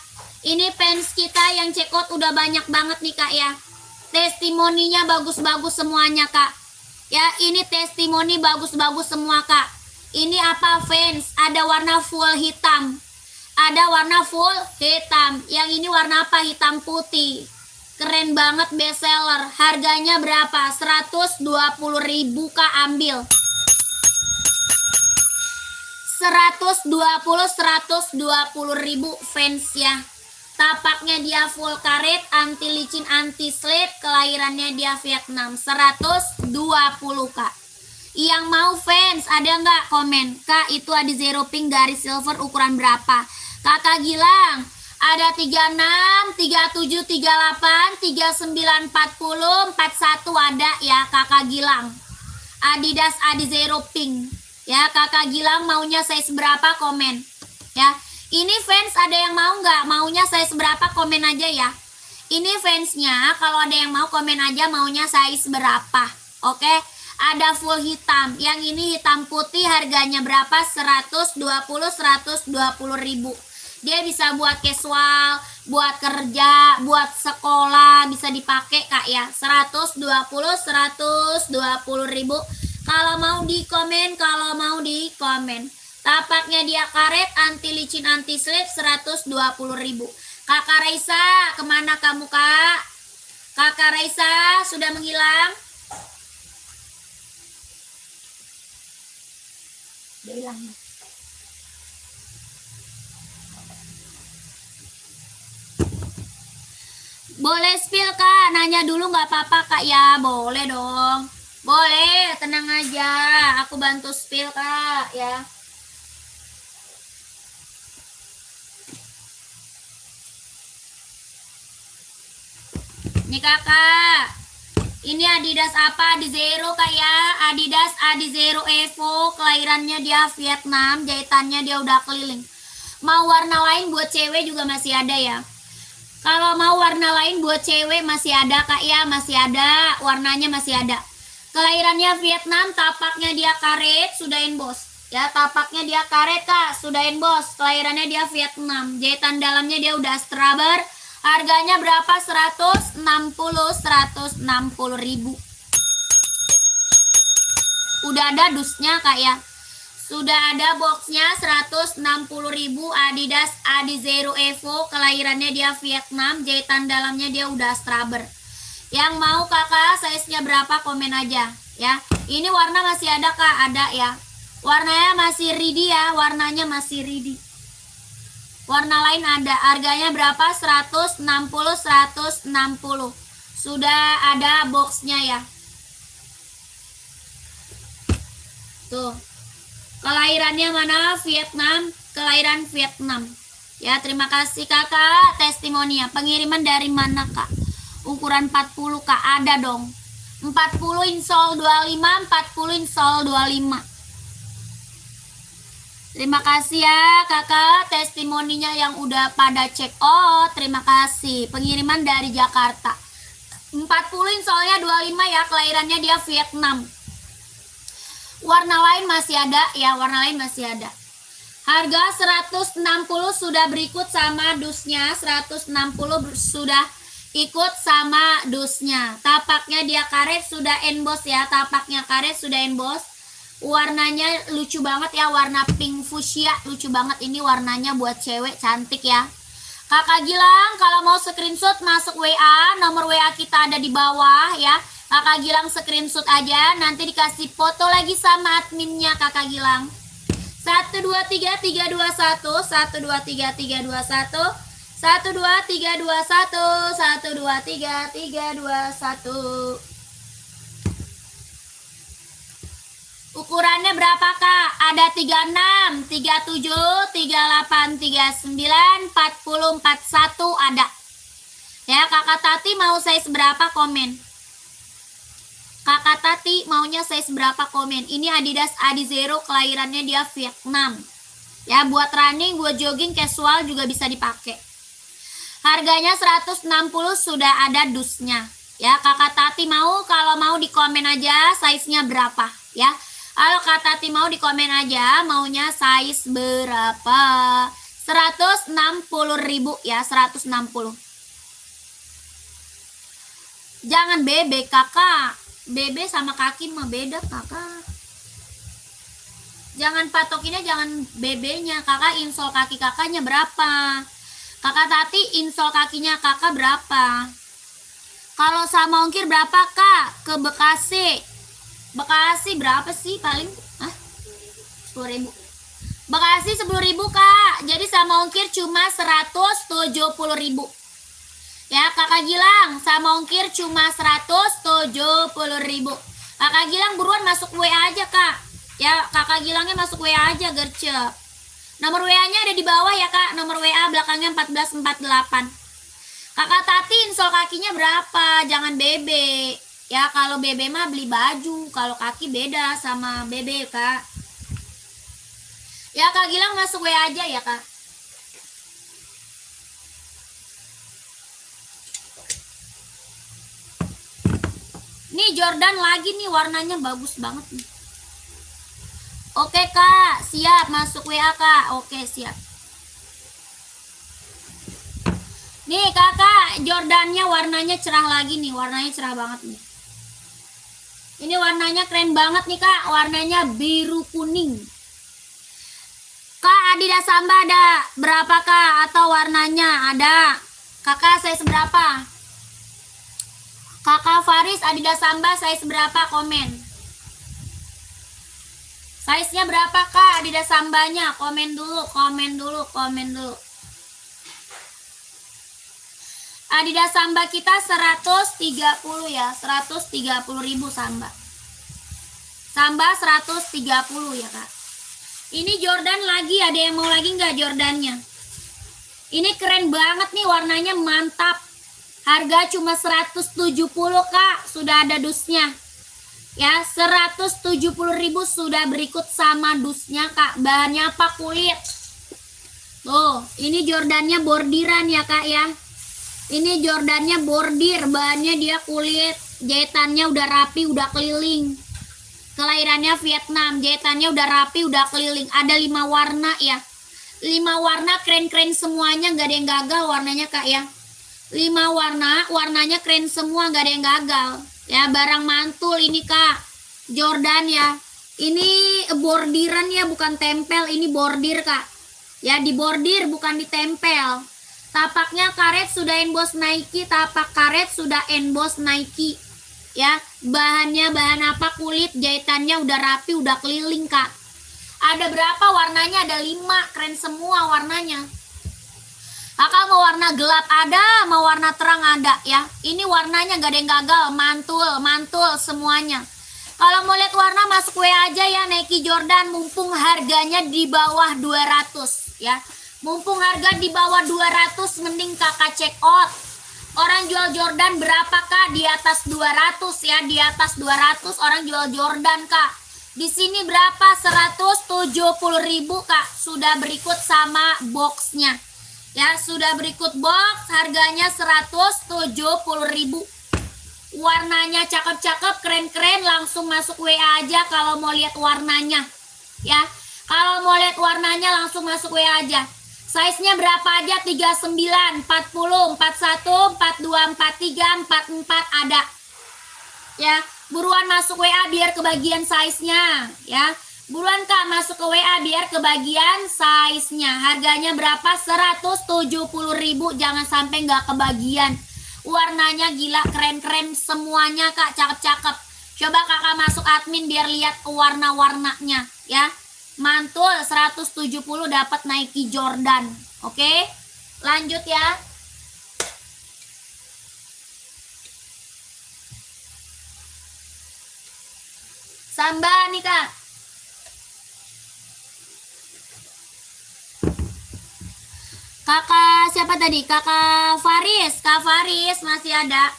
Ini fans kita yang check out udah banyak banget nih, Kak ya. Testimoninya bagus-bagus semuanya, Kak. Ya, ini testimoni bagus-bagus semua, Kak. Ini apa, fans? Ada warna full hitam. Ada warna full hitam. Yang ini warna apa? Hitam putih. Keren banget, best seller. Harganya berapa? 120.000, Kak, ambil. 120.000 fans ya. Tapaknya dia full karet, anti licin, anti slip, kelahirannya dia Vietnam. 120, Kak. Yang mau fans ada nggak? Komen, Kak, itu ada zero pink garis silver ukuran berapa? Kakak Gilang, ada 36, 37, 38, 39, 40, 41 ada ya, Kakak Gilang. Adidas Adi zero pink. Ya, Kakak Gilang maunya size berapa? Komen. Ya. Ini fans ada yang mau nggak? Maunya size berapa? Komen aja ya. Ini fansnya kalau ada yang mau komen aja maunya size berapa. Oke. Ada full hitam. Yang ini hitam putih harganya berapa? 120.000. Dia bisa buat casual, buat kerja, buat sekolah, bisa dipakai, Kak ya. 120.000. Kalau mau di komen, Tapaknya dia karet, anti licin, anti slip, 120.000. Kakak Raisa, kemana kamu, Kak? Kakak Raisa sudah menghilang? Dia hilang. Boleh spill, Kak? Nanya dulu nggak apa-apa, Kak ya? Boleh dong. Boleh, tenang aja. Aku bantu spill, Kak ya. Nih kakak, ini Adidas apa? Adi Zero, Kak ya. Adidas Adi Zero Evo, kelahirannya dia Vietnam, jahitannya dia udah keliling. Mau warna lain buat cewek juga masih ada ya. Kalau mau warna lain buat cewek masih ada, Kak ya, masih ada, warnanya masih ada. Kelahirannya Vietnam, tapaknya dia karet, sudah emboss. Ya, tapaknya dia karet, Kak, sudah emboss. Kelahirannya dia Vietnam, jahitan dalamnya dia udah straber. Harganya berapa? 160 ribu. Udah ada dusnya Kak ya. Sudah ada boxnya 160 ribu. Adidas Adizero Evo. Kelahirannya dia Vietnam. Jahitan dalamnya dia udah straber. Yang mau kakak size-nya berapa komen aja ya. Ini warna masih ada Kak, ada ya. Warnanya masih ready ya, warnanya masih ready. Warna lain ada. Harganya berapa? 160. Sudah ada boxnya ya. Tuh. Kelahirannya mana? Vietnam. Kelahiran Vietnam. Ya, terima kasih kakak testimoninya. Pengiriman dari mana Kak? Ukuran 40 Kak, ada dong. 40 insole 25, 40 insole 25. Terima kasih ya kakak testimoninya yang udah pada check out. Terima kasih. Pengiriman dari Jakarta. 40 insole-nya 25 ya. Kelahirannya dia Vietnam. Warna lain masih ada ya. Warna lain masih ada. Harga 160 sudah berikut sama dusnya. 160 sudah ikut sama dusnya. Tapaknya dia karet sudah emboss ya. Tapaknya karet sudah emboss. Warnanya lucu banget ya, warna pink fuchsia, lucu banget ini warnanya buat cewek cantik ya. Kakak Gilang kalau mau screenshot masuk WA, nomor WA kita ada di bawah ya. Kakak Gilang screenshot aja, nanti dikasih foto lagi sama adminnya Kakak Gilang. 123321 123321 123321 123321. Ukurannya berapa Kak? Ada 36, 37, 38, 39, 40, 41 ada. Ya, Kakak Tati mau size berapa komen? Kakak Tati maunya size berapa komen? Ini Adidas Adizero, kelahirannya dia Vietnam. Ya, buat running, buat jogging, casual juga bisa dipakai. Harganya 160 sudah ada dusnya. Ya, Kakak Tati mau, kalau mau di komen aja size-nya berapa ya. Kalau Kak Tati mau di komen aja maunya size berapa. 160 ribu ya, 160. Jangan bebek kakak. Bebek sama kaki mah beda kakak. Jangan patokinnya, jangan bebeknya. Kakak insole kaki kakaknya berapa? Kakak Tati insole kakinya kakak berapa? Kalau sama ongkir berapa Kak? Ke Bekasi. Bekasi berapa sih paling? 10.000. Bekasi 10.000 Kak. Jadi sama ongkir cuma 170.000. Ya Kakak Gilang, sama ongkir cuma 170.000. Kakak Gilang buruan masuk WA aja Kak. Ya Kakak Gilangnya masuk WA aja gercep. Nomor WA-nya ada di bawah ya Kak. Nomor WA belakangnya 1448. Kakak Tati insole kakinya berapa? Jangan bebek. Ya kalau bebe mah beli baju, kalau kaki beda sama bebe Kak. Ya Kak Gilang masuk WA aja ya Kak. Nih Jordan lagi nih, warnanya bagus banget nih. Oke Kak, siap masuk WA Kak. Oke siap. Nih kakak, Jordannya warnanya cerah lagi nih, warnanya cerah banget nih. Ini warnanya keren banget nih Kak, warnanya biru kuning. Kak Adidas Samba ada berapa Kak? Atau warnanya ada? Kakak size berapa? Kakak Faris Adidas Samba size berapa komen? Size-nya berapa Kak Adidas Sambanya? Komen dulu, komen dulu, komen dulu. Adidas Samba kita 130 ya, 130.000 Samba. Samba 130 ya Kak. Ini Jordan lagi, ada yang mau lagi nggak Jordannya? Ini keren banget nih, warnanya mantap. Harga cuma 170 Kak, sudah ada dusnya. Ya, 170.000 sudah berikut sama dusnya Kak. Bahannya apa? Kulit. Tuh, ini Jordannya bordiran ya Kak ya. Ini Jordannya bordir, bahannya dia kulit, jahitannya udah rapi, udah keliling. Kelahirannya Vietnam, jahitannya udah rapi, udah keliling. Ada 5 warna ya. 5 warna keren-keren semuanya, nggak ada yang gagal warnanya Kak ya. 5 warna, warnanya keren semua, nggak ada yang gagal. Ya, barang mantul ini Kak. Jordan ya. Ini bordiran ya, bukan tempel, ini bordir Kak. Ya, dibordir bukan ditempel. Tapaknya karet sudah emboss Nike, tapak karet sudah emboss Nike. Ya, bahannya bahan apa? Kulit, jahitannya udah rapi, udah keliling Kak. Ada berapa warnanya? Ada 5, keren semua warnanya. Kakak mau warna gelap ada, mau warna terang ada ya. Ini warnanya gak ada yang gagal, mantul semuanya. Kalau mau lihat warna masuk WA aja ya, Nike Jordan, mumpung harganya di bawah 200 ya. Mumpung harga di bawah 200 mending kakak check out. Orang jual Jordan berapa Kak? Di atas 200 ya, di atas 200 orang jual Jordan Kak. Di sini berapa? 170.000 Kak. Sudah berikut sama boxnya. Ya, sudah berikut box, harganya 170.000. Warnanya cakep-cakep, keren-keren, langsung masuk WA aja kalau mau lihat warnanya. Ya, kalau mau lihat warnanya langsung masuk WA aja. Size-nya berapa aja? 39, 40, 41, 42, 43, 44 ada. Ya, buruan masuk WA biar kebagian size-nya ya. Buruan Kak masuk ke WA biar kebagian size-nya. Harganya berapa? 170.000, jangan sampai nggak kebagian. Warnanya gila, keren-keren semuanya Kak, cakep-cakep. Coba Kakak masuk admin biar lihat warna-warnanya ya. Mantul 170 dapat Nike Jordan. Oke? Lanjut ya. Samba nih Kak. Kakak siapa tadi? Kakak Faris. Kak Faris masih ada.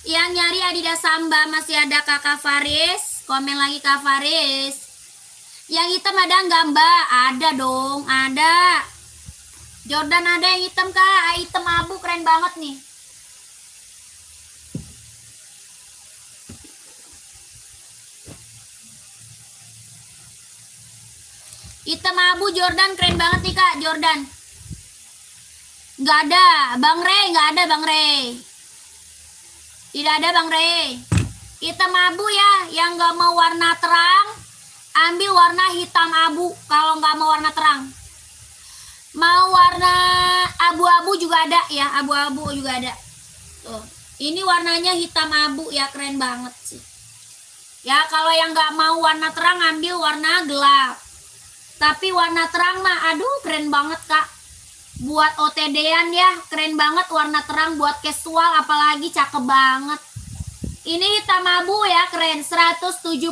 Yang nyari Adidas Samba masih ada Kakak Faris. Komen lagi Kak Faris. Yang hitam ada nggak Mbak? Ada dong, ada. Jordan ada yang hitam Kak. Hitam abu keren banget nih. Hitam abu Jordan keren banget nih Kak, Jordan. Nggak ada, Bang Rey, nggak ada Bang Rey. Tidak ada Bang Rey. Hitam abu ya, yang nggak mau warna terang, ambil warna hitam abu. Kalau nggak mau warna terang, mau warna abu-abu juga ada ya, abu-abu juga ada. Tuh, ini warnanya hitam abu ya, keren banget sih. Ya, kalau yang nggak mau warna terang, ambil warna gelap. Tapi warna terang mah, aduh keren banget Kak. Buat OTD-an ya, keren banget warna terang. Buat casual apalagi cakep banget. Ini hitam abu ya, keren. 170.000.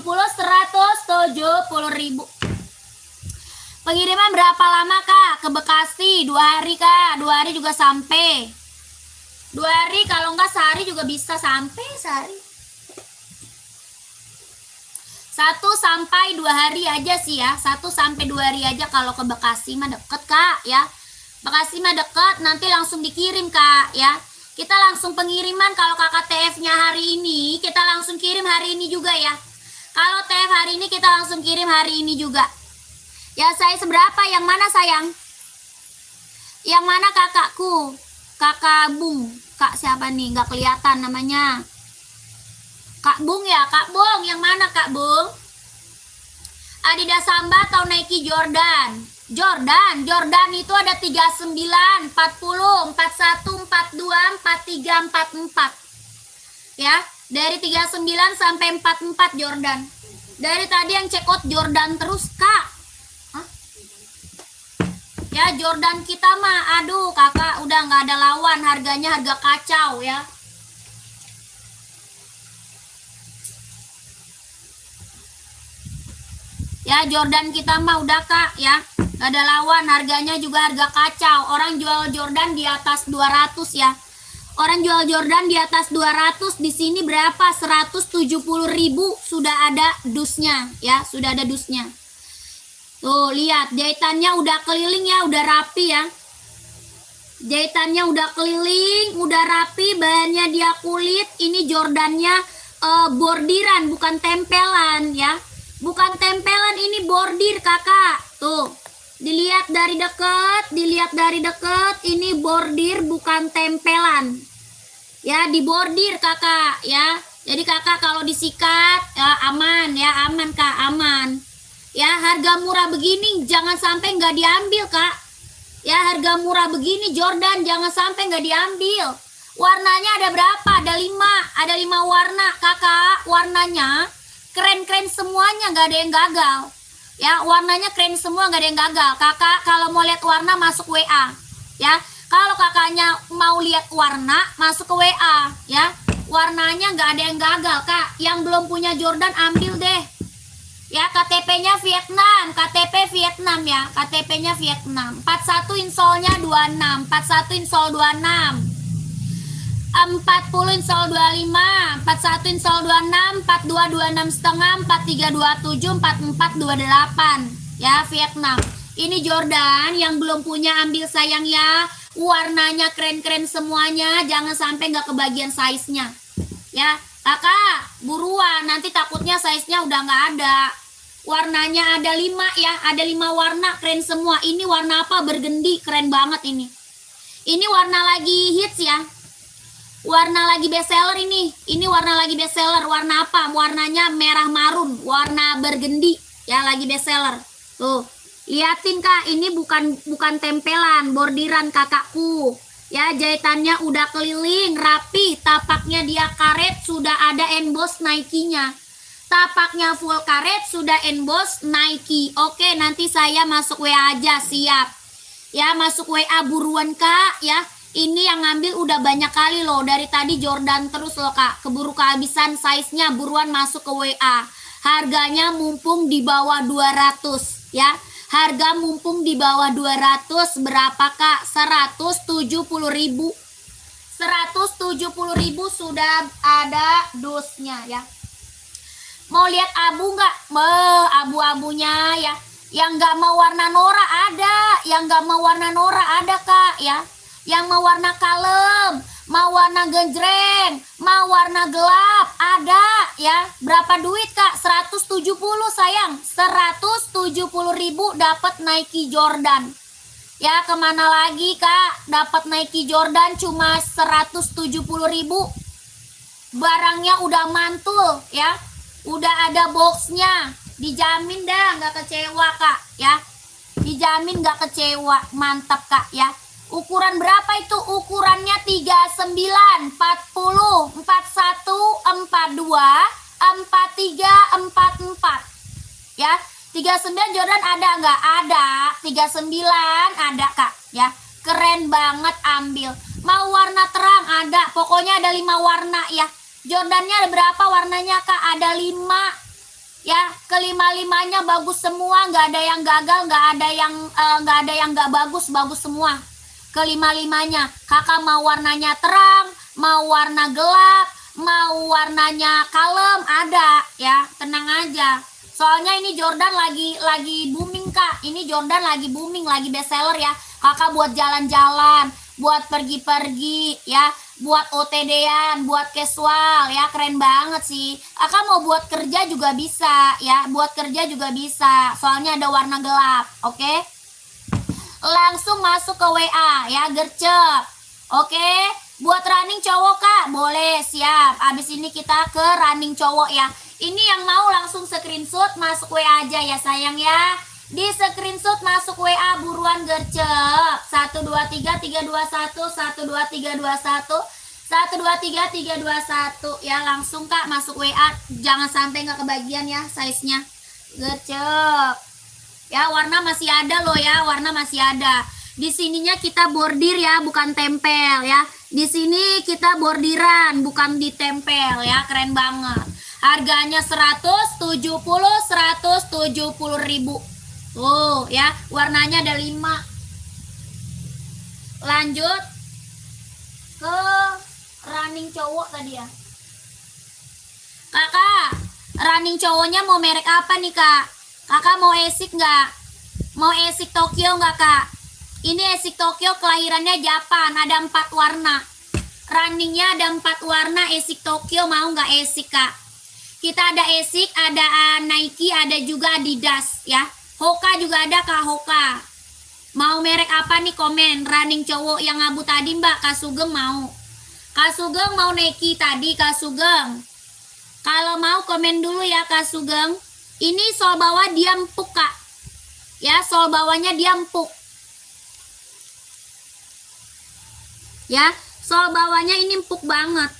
Pengiriman berapa lama Kak? Ke Bekasi 2 hari Kak. 2 hari juga sampai. 2 hari, kalau enggak sehari juga bisa sampai sehari. 1 sampai 2 hari aja sih ya. 1 sampai 2 hari aja kalau ke Bekasi mah deket Kak ya. Bekasi mah deket, nanti langsung dikirim Kak ya. Kita langsung pengiriman. Kalau Kakak TF-nya hari ini, kita langsung kirim hari ini juga ya. Kalau TF hari ini, kita langsung kirim hari ini juga. Ya, saya seberapa? Yang mana sayang? Yang mana kakakku? Kakak Bung. Kak siapa nih? Nggak kelihatan namanya. Kak Bung ya? Kak Bung, yang mana Kak Bung? Adidas Samba atau Nike Jordan? Jordan itu ada 39, 40, 41, 42, 43, 44. Ya, dari 39 sampai 44 Jordan. Dari tadi yang check out Jordan terus Kak. Hah? Ya, Jordan kita mah aduh Kakak udah nggak ada lawan, harganya harga kacau ya. Ya, Jordan kita mah udah Kak ya. Gak ada lawan, harganya juga harga kacau. Orang jual Jordan di atas 200 ya. Orang jual Jordan di atas 200. Di sini berapa? 170.000 sudah ada dusnya ya, sudah ada dusnya. Tuh, lihat jahitannya udah keliling ya, udah rapi ya. Jahitannya udah keliling, udah rapi, bahannya dia kulit. Ini Jordannya bordiran, bukan tempelan ya. Bukan tempelan, ini bordir Kakak. Tuh. Dilihat dari deket, ini bordir bukan tempelan. Ya, dibordir kakak ya. Jadi kakak kalau disikat ya aman ya, aman kak, aman. Ya, harga murah begini jangan sampai nggak diambil kak. Ya, harga murah begini Jordan jangan sampai nggak diambil. Warnanya ada berapa? Ada 5 warna kakak. Warnanya keren-keren semuanya, nggak ada yang gagal. Ya, warnanya keren semua, nggak ada yang gagal. Kakak kalau mau lihat warna masuk WA. Ya, kalau kakaknya mau lihat warna masuk ke WA. Ya, warnanya nggak ada yang gagal kak. Yang belum punya Jordan ambil deh. Ya, KTP-nya Vietnam, KTP Vietnam ya, KTP-nya Vietnam. 41 insolnya 26, 41 insol 26. 40 insol 25, 41 insol 26, 42 26 setengah, 43 27, 44 28 ya, Vietnam. Ini Jordan, yang belum punya ambil sayang ya. Warnanya keren-keren semuanya, jangan sampai nggak kebagian size-nya ya. Kakak buruan, nanti takutnya size-nya udah nggak ada. Warnanya ada 5 ya, ada 5 warna keren semua. Ini warna apa? Burgundy, keren banget ini. Ini warna lagi hits ya. Warna lagi bestseller ini. Ini warna lagi bestseller. Warna apa? Warnanya merah marun, warna burgundy ya, lagi bestseller. Tuh, liatin kak, ini bukan tempelan, bordiran kakakku. Ya, jahitannya udah keliling, rapi, tapaknya dia karet, sudah ada emboss Nike-nya. Tapaknya full karet, sudah emboss Nike. Oke, nanti saya masuk WA aja, siap. Ya, masuk WA buruan kak ya. Ini yang ngambil udah banyak kali loh. Dari tadi Jordan terus loh kak. Keburu kehabisan size-nya, buruan masuk ke WA. Harganya mumpung di bawah 200 ya. Harga mumpung di bawah 200 berapa kak? 170.000. 170.000 sudah ada dosnya ya. Mau lihat abu nggak? Abu-abunya ya. Yang nggak mau warna Nora ada. Yang nggak mau warna Nora ada kak ya. Yang mau warna kalem, mau warna genjreng, mau warna gelap, ada ya. Berapa duit kak? 170 sayang. 170.000 dapat Nike Jordan. Ya, kemana lagi kak? Dapat Nike Jordan cuma 170.000. Barangnya udah mantul ya. Udah ada boxnya. Dijamin dah nggak kecewa kak ya. Dijamin nggak kecewa. Mantap kak ya. Ukuran berapa itu? Ukurannya 39, 40, 41, 42, 43, 44. Ya, 39 Jordan ada nggak? Ada. 39 ada kak ya. Keren banget, ambil. Mau warna terang ada. Pokoknya ada 5 warna ya. Jordannya ada berapa warnanya kak? Ada 5. Ya, kelima-limanya bagus semua, nggak ada yang gagal, nggak ada yang nggak bagus, bagus semua. Kelima-limanya. Kakak mau warnanya terang, mau warna gelap, mau warnanya kalem, ada ya. Tenang aja. Soalnya ini Jordan lagi booming kak. Ini Jordan lagi booming, lagi bestseller ya. Kakak buat jalan-jalan, buat pergi-pergi ya, buat OTD-an, buat casual ya, keren banget sih. Kakak mau buat kerja juga bisa ya, buat kerja juga bisa. Soalnya ada warna gelap, oke? Langsung masuk ke WA ya, gercep. Oke, buat running cowok kak, boleh, siap. Abis ini kita ke running cowok ya. Ini yang mau langsung screenshot masuk WA aja ya sayang ya. Di screenshot masuk WA buruan gercep. 123 321 123 321 123 321 ya, langsung kak masuk WA. Jangan sampai nggak kebagian ya size-nya. Gercep. Ya, warna masih ada loh ya, warna masih ada. Di sininya kita bordir ya, bukan tempel ya. Di sini kita bordiran, bukan ditempel ya, keren banget. Harganya 170.000. Tuh ya, warnanya ada 5. Lanjut ke running cowok tadi ya. Kakak, running cowoknya mau merek apa nih kak? Kakak mau Asics nggak? Mau Asics Tokyo nggak kak? Ini Asics Tokyo kelahirannya Japan, ada 4 warna. Runningnya ada 4 warna. Asics Tokyo mau nggak Asics kak? Kita ada Asics, ada Nike, ada juga Adidas ya. Hoka juga ada Kak, Hoka. Mau merek apa nih, komen. Running cowok yang abu tadi Mbak, Kak Sugeng mau. Kak Sugeng mau Nike tadi, Kak Sugeng. Kalau mau komen dulu ya Kak Sugeng. Ini sol bawah dia empuk Kak. Ya, sol bawahnya dia empuk. Ya, sol bawahnya ini empuk banget.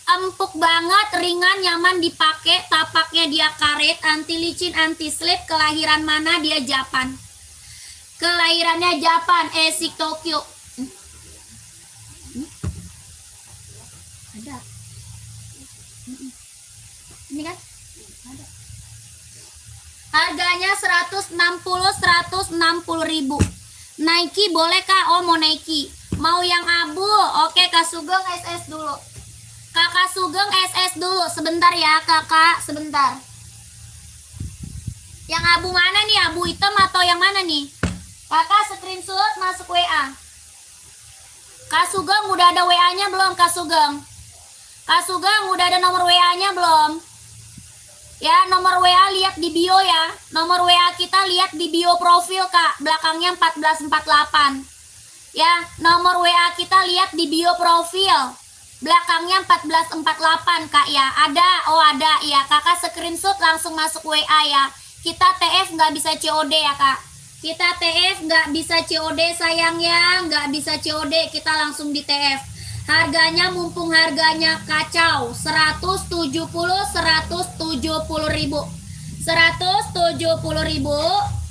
Empuk banget, ringan, nyaman dipakai, tapaknya dia karet, anti licin, anti slip. Kelahiran mana? Dia Japan. Kelahirannya Japan, Esik Tokyo. Ada. Ini kan? Ada. Harganya 160 ribu. Nike boleh Kak? Oh mau Nike. Mau yang abu? Oke Kak Sugeng SS dulu. Kakak Sugeng SS dulu. Sebentar ya Kakak, sebentar. Yang abu mana nih? Abu hitam atau yang mana nih? Kakak screenshot masuk WA. Kak Sugeng udah ada WA-nya belum Kak Sugeng? Kak Sugeng udah ada nomor WA-nya belum? Ya, nomor WA lihat di bio ya. Nomor WA kita lihat di bio profil Kak. Belakangnya 1448. Ya, nomor WA kita lihat di bio profil. Belakangnya 1448 Kak ya. Ada, oh ada ya. Kakak screenshot langsung masuk WA ya. Kita TF nggak bisa COD ya Kak. Kita TF nggak bisa COD sayang ya. Nggak bisa COD, kita langsung di TF. Harganya mumpung harganya kacau. 170 ribu. 170 ribu.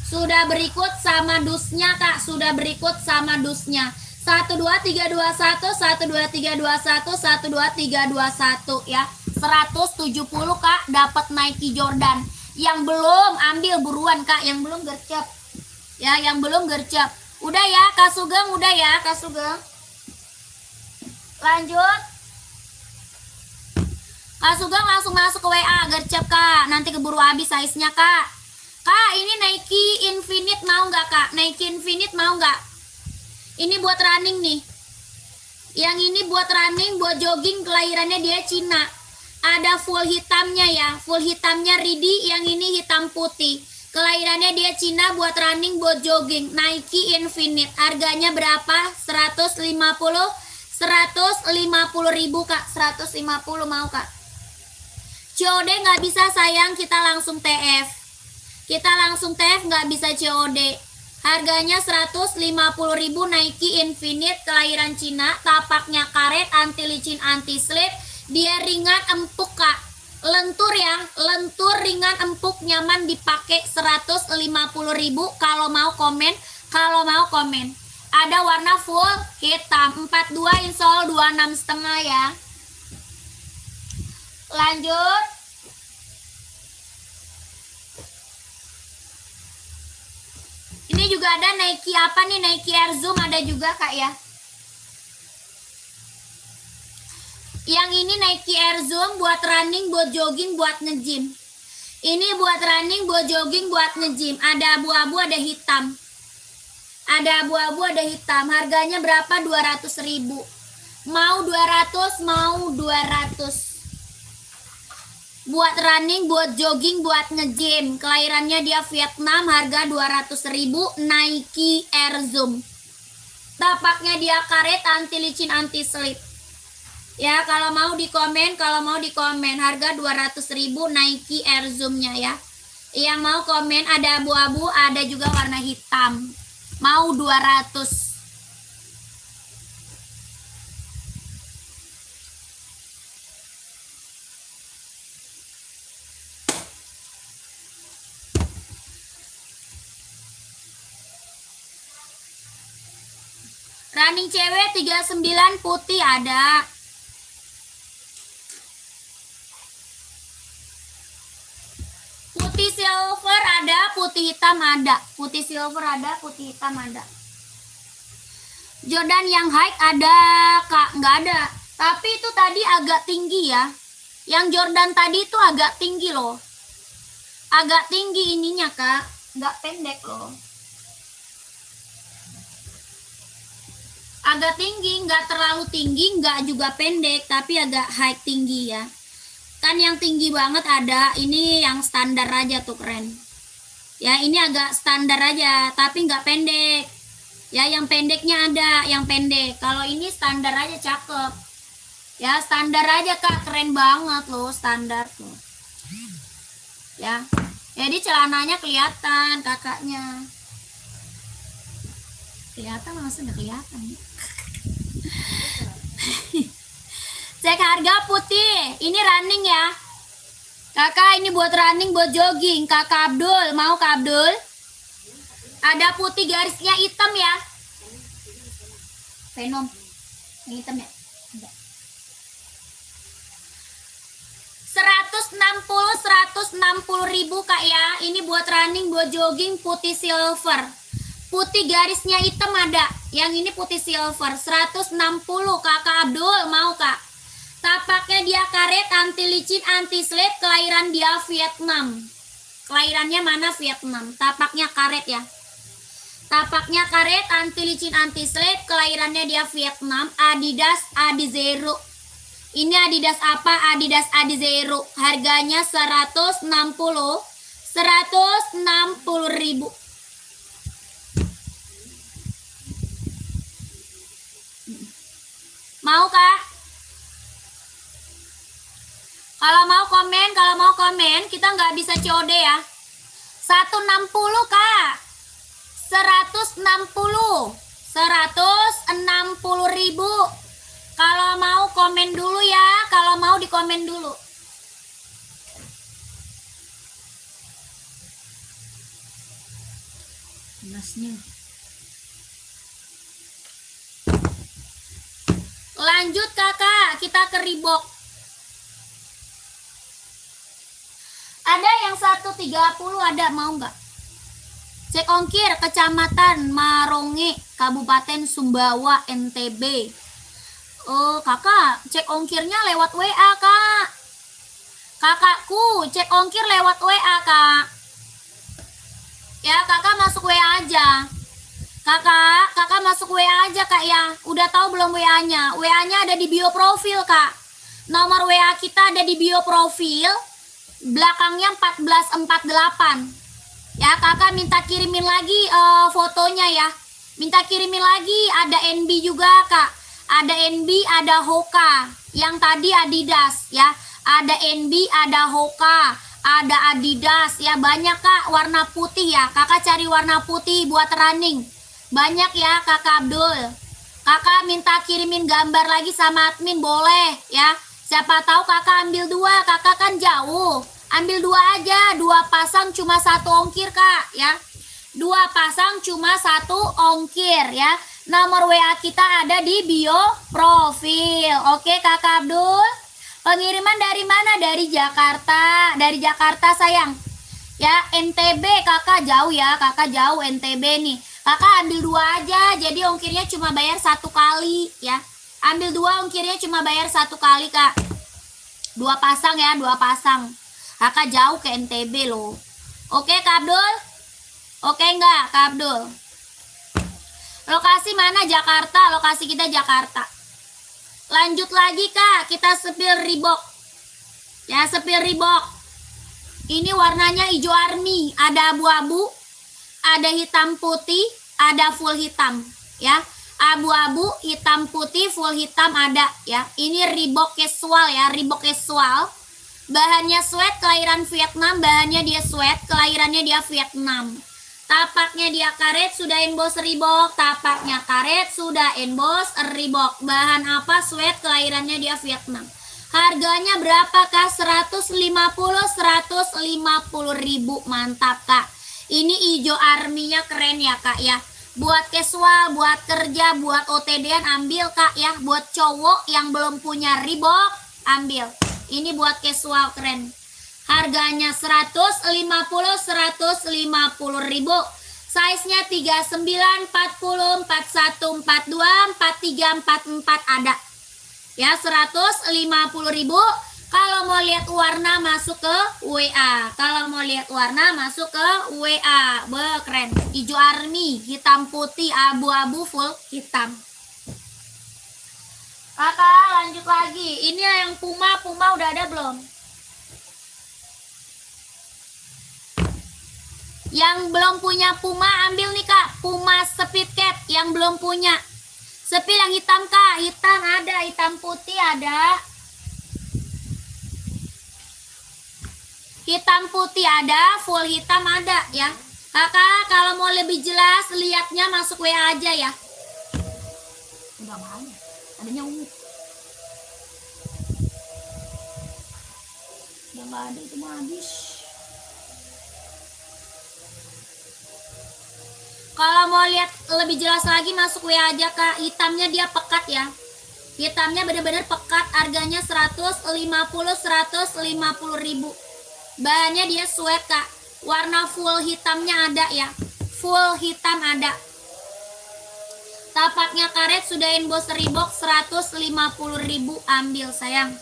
Sudah berikut sama dusnya Kak. Sudah berikut sama dusnya. 12321 12321 12321 ya. 170 Kak dapat Nike Jordan. Yang belum ambil buruan Kak, yang belum gercep. Ya, yang belum gercep. Udah ya Kak Sugeng, udah ya Kak Sugeng. Lanjut. Kak Sugeng langsung masuk ke WA, gercep Kak. Nanti keburu habis size-nya Kak. Kak, ini Nike Infinite mau nggak Kak? Nike Infinite mau nggak? Ini buat running nih. Yang ini buat running, buat jogging, kelahirannya dia Cina. Ada full hitamnya ya, full hitamnya Ridi, yang ini hitam putih. Kelahirannya dia Cina, buat running, buat jogging. Nike Infinite. Harganya berapa? 150 ribu Kak. 150 mau Kak? COD nggak bisa sayang, kita langsung TF. Kita langsung TF, nggak bisa COD. Harganya 150 ribu Nike Infinite, kelahiran Cina. Tapaknya karet, anti licin, anti slip. Dia ringan, empuk Kak. Lentur ya, lentur, ringan, empuk, nyaman dipakai. 150 ribu. Kalau mau komen, kalau mau komen. Ada warna full hitam 42 insol 26,5 ya. Lanjut. Ini juga ada Nike apa nih? Nike Air Zoom ada juga Kak ya. Yang ini Nike Air Zoom buat running, buat jogging, buat nge-gym. Ini buat running, buat jogging, buat nge-gym. Ada abu-abu, ada hitam. Ada abu-abu, ada hitam. Harganya berapa? 200 ribu. Mau 200, mau 200. Buat running, buat jogging, buat nge-gym. Kelahirannya dia Vietnam, harga 200 ribu. Nike Air Zoom. Tapaknya dia karet, anti licin, anti slip. Ya, kalau mau di komen, kalau mau di komen. Harga 200 ribu Nike Air Zoom-nya ya. Yang mau komen ada abu-abu, ada juga warna hitam. Mau 200. Running cewek 39 putih ada. Putih silver ada, putih hitam ada. Putih silver ada, putih hitam ada. Jordan yang high ada Kak, nggak ada. Tapi itu tadi agak tinggi ya. Yang Jordan tadi itu agak tinggi loh. Agak tinggi ininya Kak, nggak pendek loh. Agak tinggi, nggak terlalu tinggi, nggak juga pendek, tapi agak high tinggi ya. Kan yang tinggi banget ada, ini yang standar aja tuh keren. Ya, ini agak standar aja, tapi nggak pendek. Ya, yang pendeknya ada, yang pendek. Kalau ini standar aja cakep. Ya, standar aja Kak, keren banget loh, standar tuh. Ya. Jadi celananya kelihatan kakaknya. Kelihatan langsung nggak kelihatan. Cek harga putih. Ini running ya. Kakak ini buat running, buat jogging. Kakak Abdul, mau Kak Abdul? Ada putih garisnya hitam ya. Venom. Yang hitam ya. 160 ribu Kak ya. Ini buat running, buat jogging, putih silver. Putih garisnya hitam ada. Yang ini putih silver. 160 Kakak Abdul, mau Kak? Tapaknya dia karet, anti licin, anti slip, kelahiran dia Vietnam. Kelahirannya mana? Vietnam. Tapaknya karet ya. Tapaknya karet, anti licin, anti slip, kelahirannya dia Vietnam. Adidas Adizero. Ini Adidas apa? Adidas Adizero. Harganya 160 ribu. Mau Kak? Kalau mau komen, kita nggak bisa COD ya. 160 Kak. 160 ribu. Kalau mau komen dulu ya. Kalau mau dikomen dulu. Nasnya. Lanjut kakak, kita ke Reebok. Ada yang 130, ada, mau nggak? Cek ongkir Kecamatan Maronge, Kabupaten Sumbawa, NTB. Oh kakak, cek ongkirnya lewat WA kak. Kakakku, cek ongkir lewat WA kak. Ya kakak masuk WA aja. Kakak masuk WA aja kak ya. Udah tahu belum WA-nya? WA-nya ada di bio profil kak. Nomor WA kita ada di bio profil. Belakangnya 1448. Ya kakak minta kirimin lagi fotonya ya. Minta kirimin lagi. Ada NB juga kak. Ada NB, ada Hoka. Yang tadi Adidas ya. Ada NB, ada Hoka, ada Adidas ya. Banyak kak warna putih ya. Kakak cari warna putih buat running. Banyak ya kakak Abdul. Kakak minta kirimin gambar lagi sama admin boleh ya. Siapa tahu kakak ambil 2. Kakak kan jauh. Ambil 2 aja. 2 pasang cuma 1 ongkir kak ya. 2 pasang cuma 1 ongkir ya. Nomor WA kita ada di bio profil. Oke kakak Abdul. Pengiriman dari mana? Dari Jakarta. Dari Jakarta sayang. Ya NTB kakak jauh ya. Kakak jauh NTB nih. Kakak ambil 2 aja. Jadi ongkirnya cuma bayar 1 kali ya. Ambil 2 ongkirnya cuma bayar 1 kali kak. 2 pasang ya. 2 pasang. Kakak jauh ke NTB loh. Oke kak Abdul? Oke enggak kak Abdul? Lokasi mana? Jakarta. Lokasi kita Jakarta. Lanjut lagi kak. Kita sepil Reebok. Ya sepil Reebok. Ini warnanya hijau army. Ada abu-abu. Ada hitam putih. Ada full hitam. Ya. Abu-abu, hitam putih, full hitam ada ya. Ini Reebok casual ya. Reebok casual. Bahannya sweat. Kelahiran Vietnam. Bahannya dia sweat. Kelahirannya dia Vietnam. Tapaknya dia karet, sudah emboss Reebok. Tapaknya karet, sudah emboss Reebok. Bahan apa? Sweat, kelahirannya dia Vietnam. Harganya berapa kak? 150 ribu. Mantap kak. Ini hijau arminya keren ya kak ya. Buat casual, buat kerja, buat OTD-an ambil kak ya. Buat cowok yang belum punya Reebok, ambil. Ini buat casual keren. Harganya 150 ribu. Size-nya 39, 40, 41, 42, 43, 44 ada. Ya 150 ribu. Kalau mau lihat warna masuk ke WA. Kalau mau lihat warna masuk ke WA. Keren. Hijau army, hitam putih, abu-abu, full hitam. Kakak lanjut lagi. Ini yang Puma udah ada belum? Yang belum punya Puma ambil nih kak, Puma Speed Cat yang belum punya. Sepil yang hitam kak, hitam ada, hitam putih ada. Hitam putih ada, full hitam ada ya. Kakak kalau mau lebih jelas lihatnya masuk WA aja ya. Udah nggak ada, adanya ungu. Udah nggak ada, itu mah habis. Kalau mau lihat lebih jelas lagi masuk WA aja kak. Hitamnya dia pekat ya. Hitamnya bener-bener pekat. Harganya 150 ribu. Bahannya dia sweat kak. Warna full hitamnya ada ya. Full hitam ada. Tapaknya karet sudah inbox Reebok 150 ribu. Ambil sayang.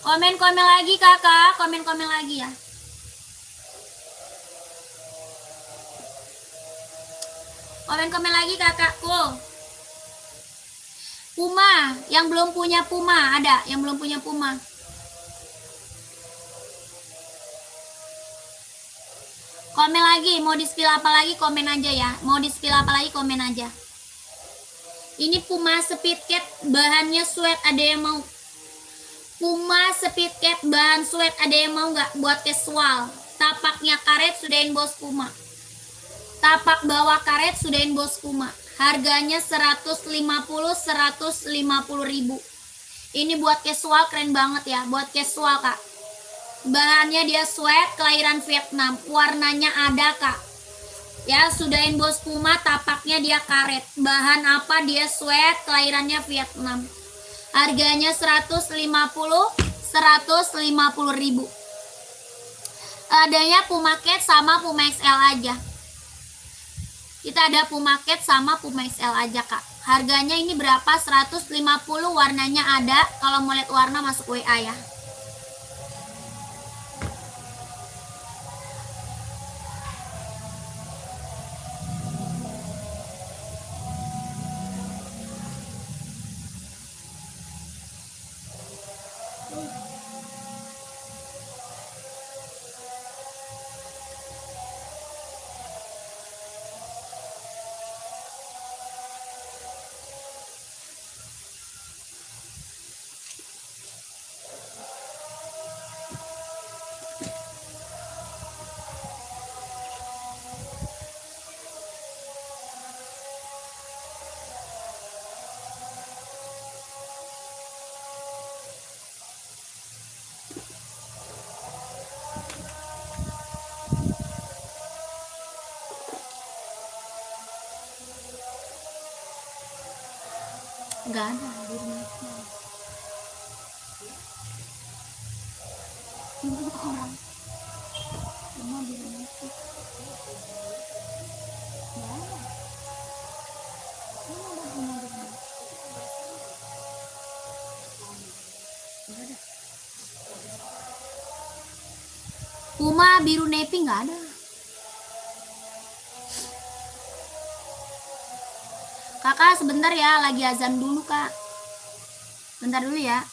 Komen-komen lagi kakak, komen-komen lagi ya. Komen-komen lagi kakakku. Puma, yang belum punya Puma ada, yang belum punya Puma. Komen lagi, mau di-spill apa lagi komen aja ya. Mau di-spill apa lagi komen aja. Ini Puma Speed Cat, bahannya sweat, ada yang mau? Puma Speed Cat bahan sweat, ada yang mau nggak buat casual? Tapaknya karet sudah inbox Puma. Tapak bawah karet sudah inbox Puma. Harganya 150 ribu. Ini buat casual keren banget ya, buat casual kak. Bahannya dia sweat, kelahiran Vietnam. Warnanya ada kak. Ya sudah inbox Puma, tapaknya dia karet. Bahan apa? Dia sweat, kelahirannya Vietnam. Harganya 150 ribu. Adanya Puma Cat sama Puma XL aja. Kita ada Puma Cat sama Puma XL aja kak. Harganya ini berapa? 150, warnanya ada. Kalau mau lihat warna masuk WA ya. Gak ada di rumah. Ini orang. Rumah di rumah itu. Gak ada. Ini ada rumah di rumah. Gak ada. Puma biru navy gak ada. Kakak sebentar ya, lagi azan dulu kak. Bentar dulu ya.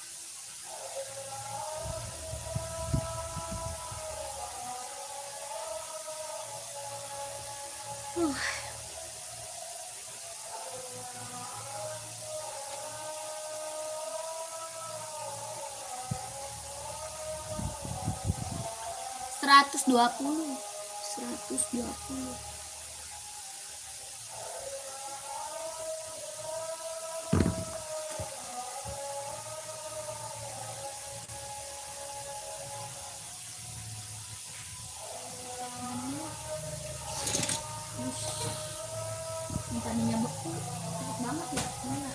Seratus dua puluh. Tadinya beku, cepet banget ya, mana?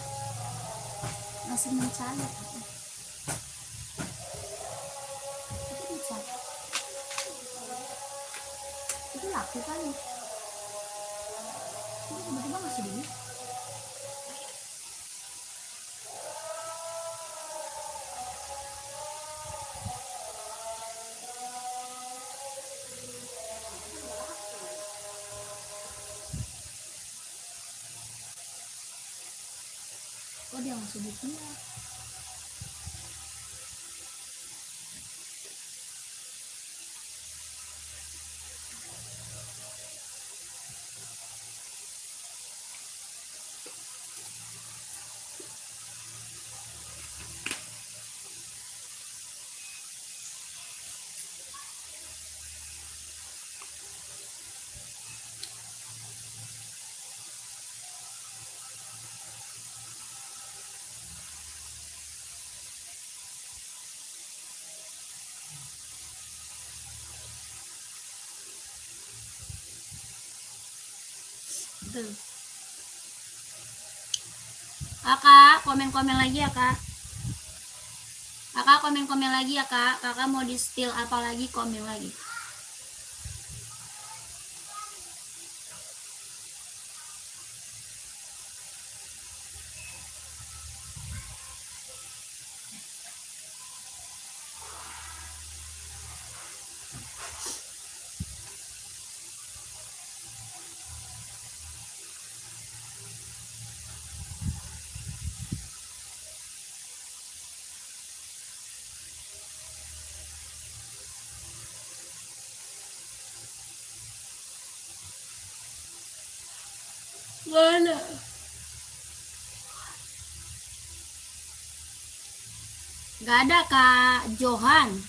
Masih mencair. Itu bisa. Itu laku kan? Itu tiba-tiba masih dingin. jangan sebutnya. Tuh. Kakak komen-komen lagi ya kak. Kakak komen-komen lagi ya kak. Kakak mau di steal apa lagi, komen lagi. Mana? Gak ada kak Johan.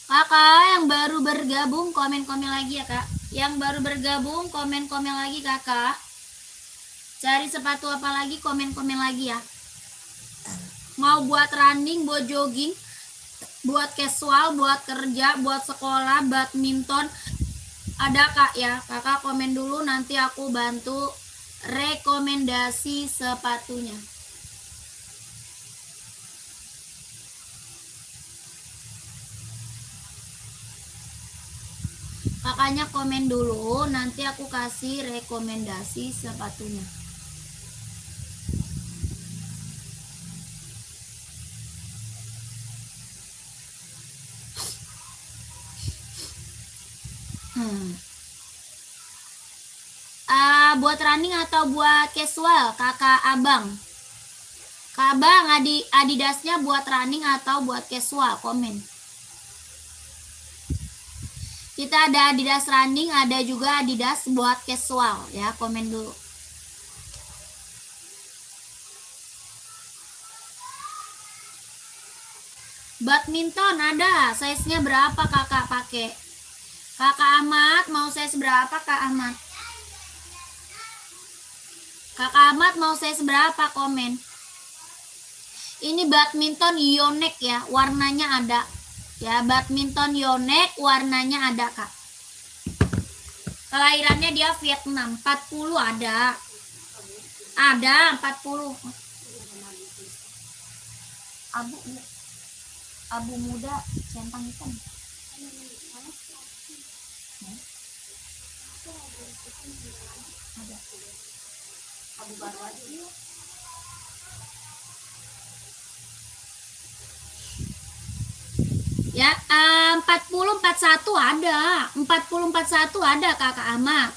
Kakak yang baru bergabung komen-komen lagi ya kak. Yang baru bergabung komen-komen lagi kakak. Cari sepatu apa lagi, komen-komen lagi ya. Mau buat running, buat jogging, buat casual, buat kerja, buat sekolah, badminton, ada kak ya. Kakak komen dulu, nanti aku bantu rekomendasi sepatunya. Kakaknya komen dulu, nanti aku kasih rekomendasi sepatunya. Buat running atau buat casual, kakak abang? Kak abang, adidasnya buat running atau buat casual, komen. Kita ada adidas running, ada juga adidas buat casual ya, komen dulu. Badminton ada, size-nya berapa kakak pakai? Kakak Ahmad mau size berapa kak Ahmad? Kakak Ahmad mau size berapa, komen. Ini badminton Yonex ya, warnanya ada. Ya, badminton Yonex warnanya ada kak. Kelahirannya dia Vietnam, 40 ada. Ada 40. Abu muda centang hitam. Ada. Abu baru aja. Ya, 40 41 ada. 40 41 ada kakak Ahmad.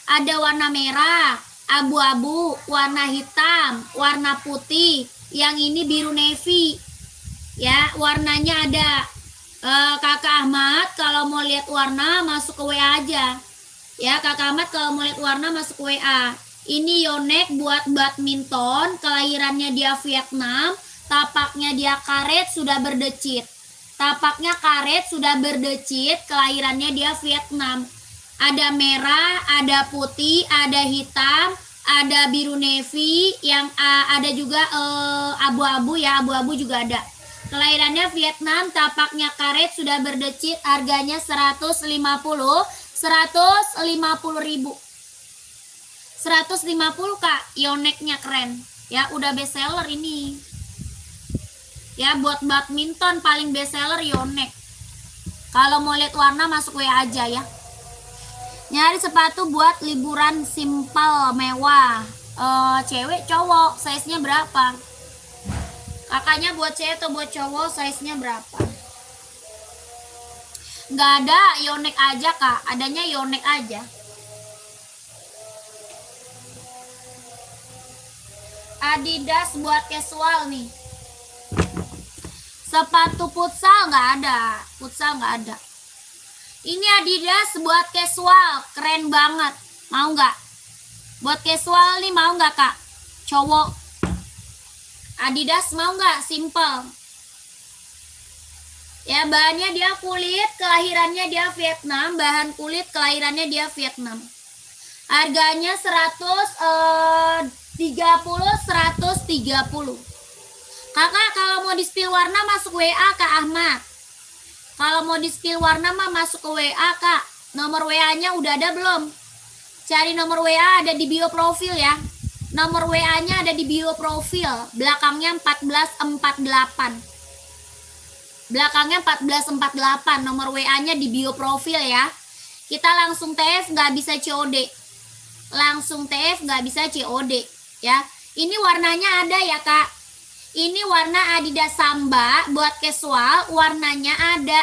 Ada warna merah, abu-abu, warna hitam, warna putih. Yang ini biru navy. Ya, warnanya ada. Kakak Ahmad kalau mau lihat warna masuk ke WA aja. Ya, kakak Ahmad kalau mau lihat warna masuk ke WA. Ini Yonex buat badminton, kelahirannya dia Vietnam, tapaknya dia karet sudah berdecit. Tapaknya karet sudah berdecit, kelahirannya dia Vietnam. Ada merah, ada putih, ada hitam, ada biru navy, yang ada juga abu-abu ya, abu-abu juga ada. Kelahirannya Vietnam, tapaknya karet sudah berdecit, harganya 150 ribu. 150 kak, Yonex-nya keren. Ya, udah best seller ini. Ya, buat badminton paling best seller Yonex. Kalau mau lihat warna masuk WA aja ya. Nyari sepatu buat liburan simpel mewah. Cewek cowok size-nya berapa? Kakaknya buat cewek atau buat cowok size-nya berapa? Nggak ada, Yonex aja kak. Adanya Yonex aja. Adidas buat casual nih. Sepatu futsal nggak ada. Futsal nggak ada. Ini Adidas buat casual, keren banget. Mau nggak? Buat casual nih mau nggak kak? Cowok. Adidas mau nggak? Simple. Ya bahannya dia kulit, kelahirannya dia Vietnam. Bahan kulit, kelahirannya dia Vietnam. Harganya 130. Kakak kalau mau di spill warna masuk WA Kak Ahmad. Kalau mau di spill warna mah masuk ke WA Kak. Nomor WA-nya udah ada belum? Cari nomor WA ada di bio profil ya. Nomor WA-nya ada di bio profil. Belakangnya 1448. Belakangnya 1448. Nomor WA-nya di bio profil ya. Kita langsung TF nggak bisa COD. Langsung TF nggak bisa COD ya. Ini warnanya ada ya kak. Ini warna Adidas Samba buat casual, warnanya ada.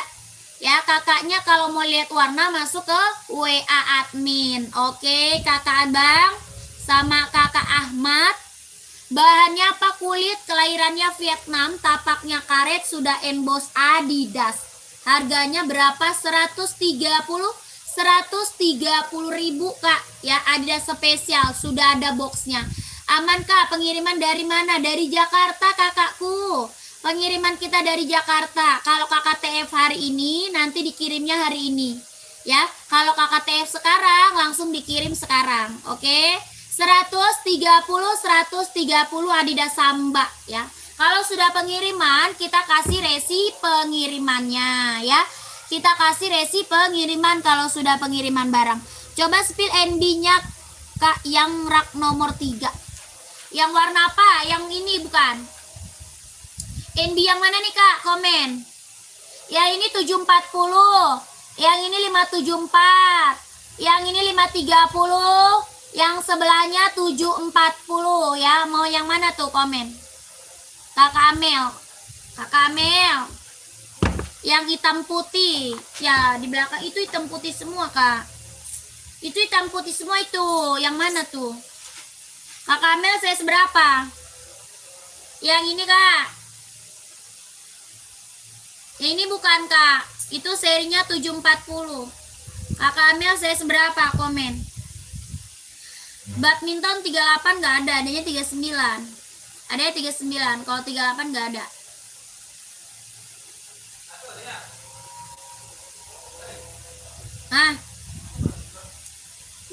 Ya, kakaknya kalau mau lihat warna masuk ke WA admin. Oke, kakak Abang sama kakak Ahmad. Bahannya apa? Kulit, kelahirannya Vietnam, tapaknya karet, sudah emboss Adidas. Harganya berapa? 130.000 kak. Ya, Adidas spesial, sudah ada boxnya. Aman kak, pengiriman dari mana? Dari Jakarta kakakku. Pengiriman kita dari Jakarta. Kalau kakak TF hari ini, nanti dikirimnya hari ini. Ya, kalau kakak TF sekarang, langsung dikirim sekarang. Oke, 130 Adidas Samba ya. Kalau sudah pengiriman, kita kasih resi pengirimannya ya. Kita kasih resi pengiriman kalau sudah pengiriman barang. Coba spill NB-nya kak, yang rak nomor 3. Yang warna apa? Yang ini bukan? NB yang mana nih kak? Komen. Yang ini 740. Yang ini 574. Yang ini 530. Yang sebelahnya 740 ya. Mau yang mana tuh? Komen. Kakak Amel. Kakak Amel. Yang hitam putih. Ya di belakang itu hitam putih semua kak. Itu hitam putih semua itu. Yang mana tuh? Kakak Amel size berapa? Yang ini kak. Yang ini bukan kak. Itu serinya 740. Kakak Amel size berapa? Komen. Badminton 38 nggak ada. Adanya 39. Adanya 39. Kalau 38 nggak ada. Hah?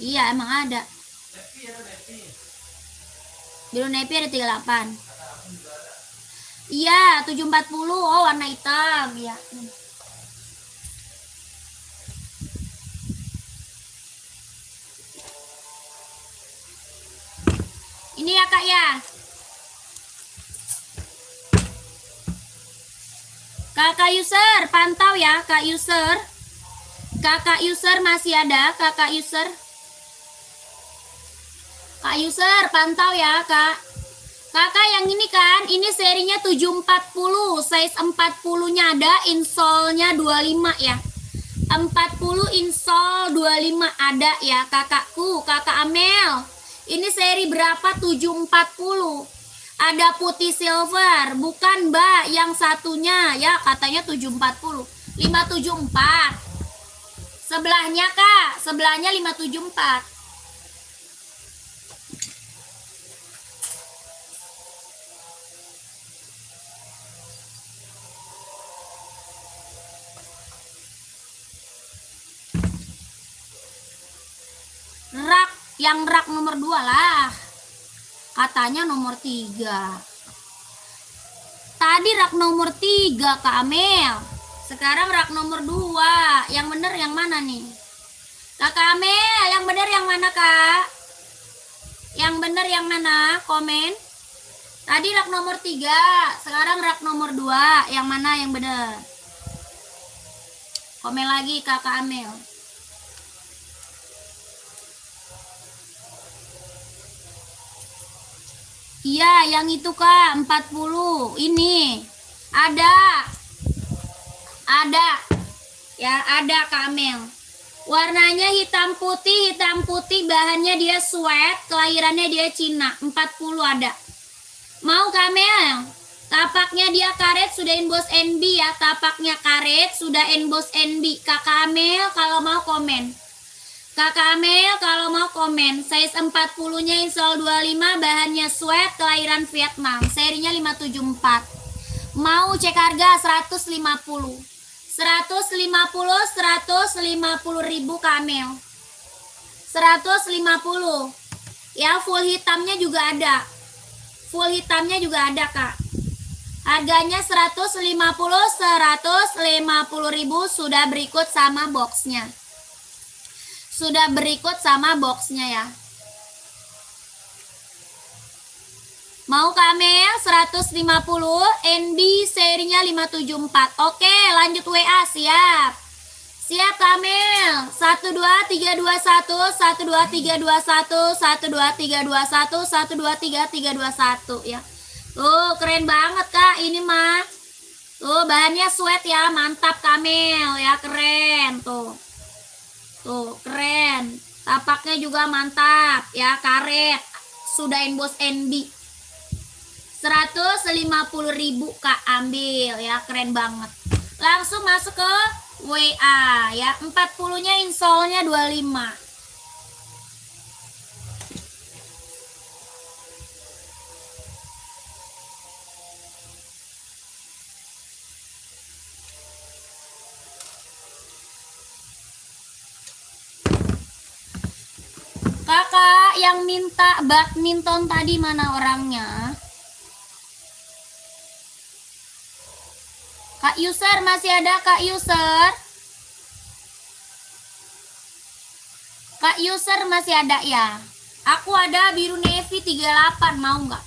Iya emang ada. Biru nepi ada 38. Iya 740. Oh warna hitam ya. Ini ya kak ya. Kakak user pantau ya kak user. Kakak user masih ada kakak user. Kak user pantau ya kak. Kakak yang ini kan, ini serinya 740, size 40 nya ada, insole-nya 25 ya. 40 insole 25 ada ya kakakku, kakak Amel. Ini seri berapa? 740. Ada putih silver, bukan mbak, yang satunya ya katanya 740. 574. Sebelahnya kak, sebelahnya 574. Rak, yang rak nomor 2 lah. Katanya nomor 3. Tadi rak nomor 3 Kak Amel. Sekarang rak nomor 2. Yang bener yang mana nih? Kakak Amel, yang bener yang mana kak? Yang bener yang mana? Komen. Tadi rak nomor 3. Sekarang rak nomor 2. Yang mana yang bener? Komen lagi kakak Amel. Iya, yang itu Kak, 40. Ini. Ada. Ya, ada Kamel. Warnanya hitam putih, bahannya dia sweat, kelahirannya dia Cina. 40 ada. Mau Kamel? Tapaknya dia karet, sudah emboss NB ya. Tapaknya karet, sudah emboss NB. Kakak Amel kalau mau komen. Kakak Amel kalau mau komen. Size 40-nya insole 25, bahannya sweat, kelahiran Vietnam. Serinya 574. Mau cek harga 150. 150 ribu Kamel. 150. Ya, full hitamnya juga ada. Full hitamnya juga ada, Kak. Harganya 150 ribu sudah berikut sama boxnya. Sudah berikut sama boxnya ya. Mau Kamel 150, NB serinya 574. Oke, lanjut WA, siap. Siap Kamel. 12321, 12321, 12321, 12321 ya. Tuh, keren banget Kak ini mah. Tuh, bahannya sweat ya, mantap Kamel ya, keren tuh. Tuh, keren. Tapaknya juga mantap ya, karet. Sudah emboss NB. 150 ribu Kak, ambil ya, keren banget. Langsung masuk ke WA ya. 40-nya insole-nya 25. Kakak yang minta badminton tadi mana orangnya? Kak user masih ada Kak user? Kak user masih ada ya? Aku ada biru navy 38, mau nggak?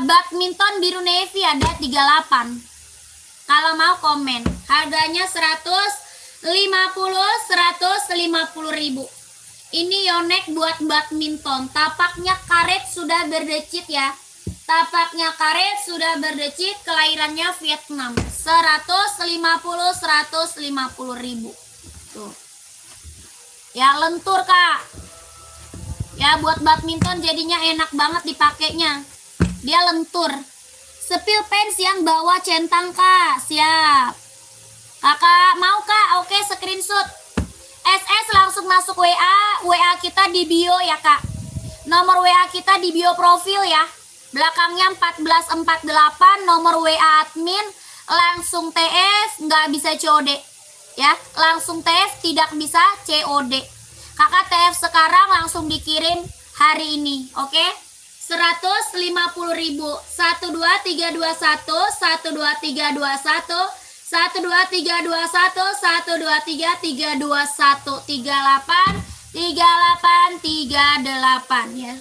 Badminton biru navy ada 38. Kalau mau komen. Harganya 150 ribu. Ini yonek buat badminton. Tapaknya karet sudah berdecit ya. Tapaknya karet sudah berdecit, kelahirannya Vietnam. 150 ribu. Tuh. Ya lentur Kak. Ya buat badminton jadinya enak banget dipakainya. Dia lentur. Sepil pants yang bawah centang Kak. Siap. Kakak mau Kak? Oke, screenshot. SS langsung masuk WA. WA kita di bio ya Kak. Nomor WA kita di bio profil ya. Belakangnya 1448, nomor WA admin. Langsung TF, nggak bisa COD ya. Langsung TF, tidak bisa COD. Kakak TF sekarang langsung dikirim hari ini. Oke, 150 ribu. 12321, 12321, 12321, 12321, 38 38 ya.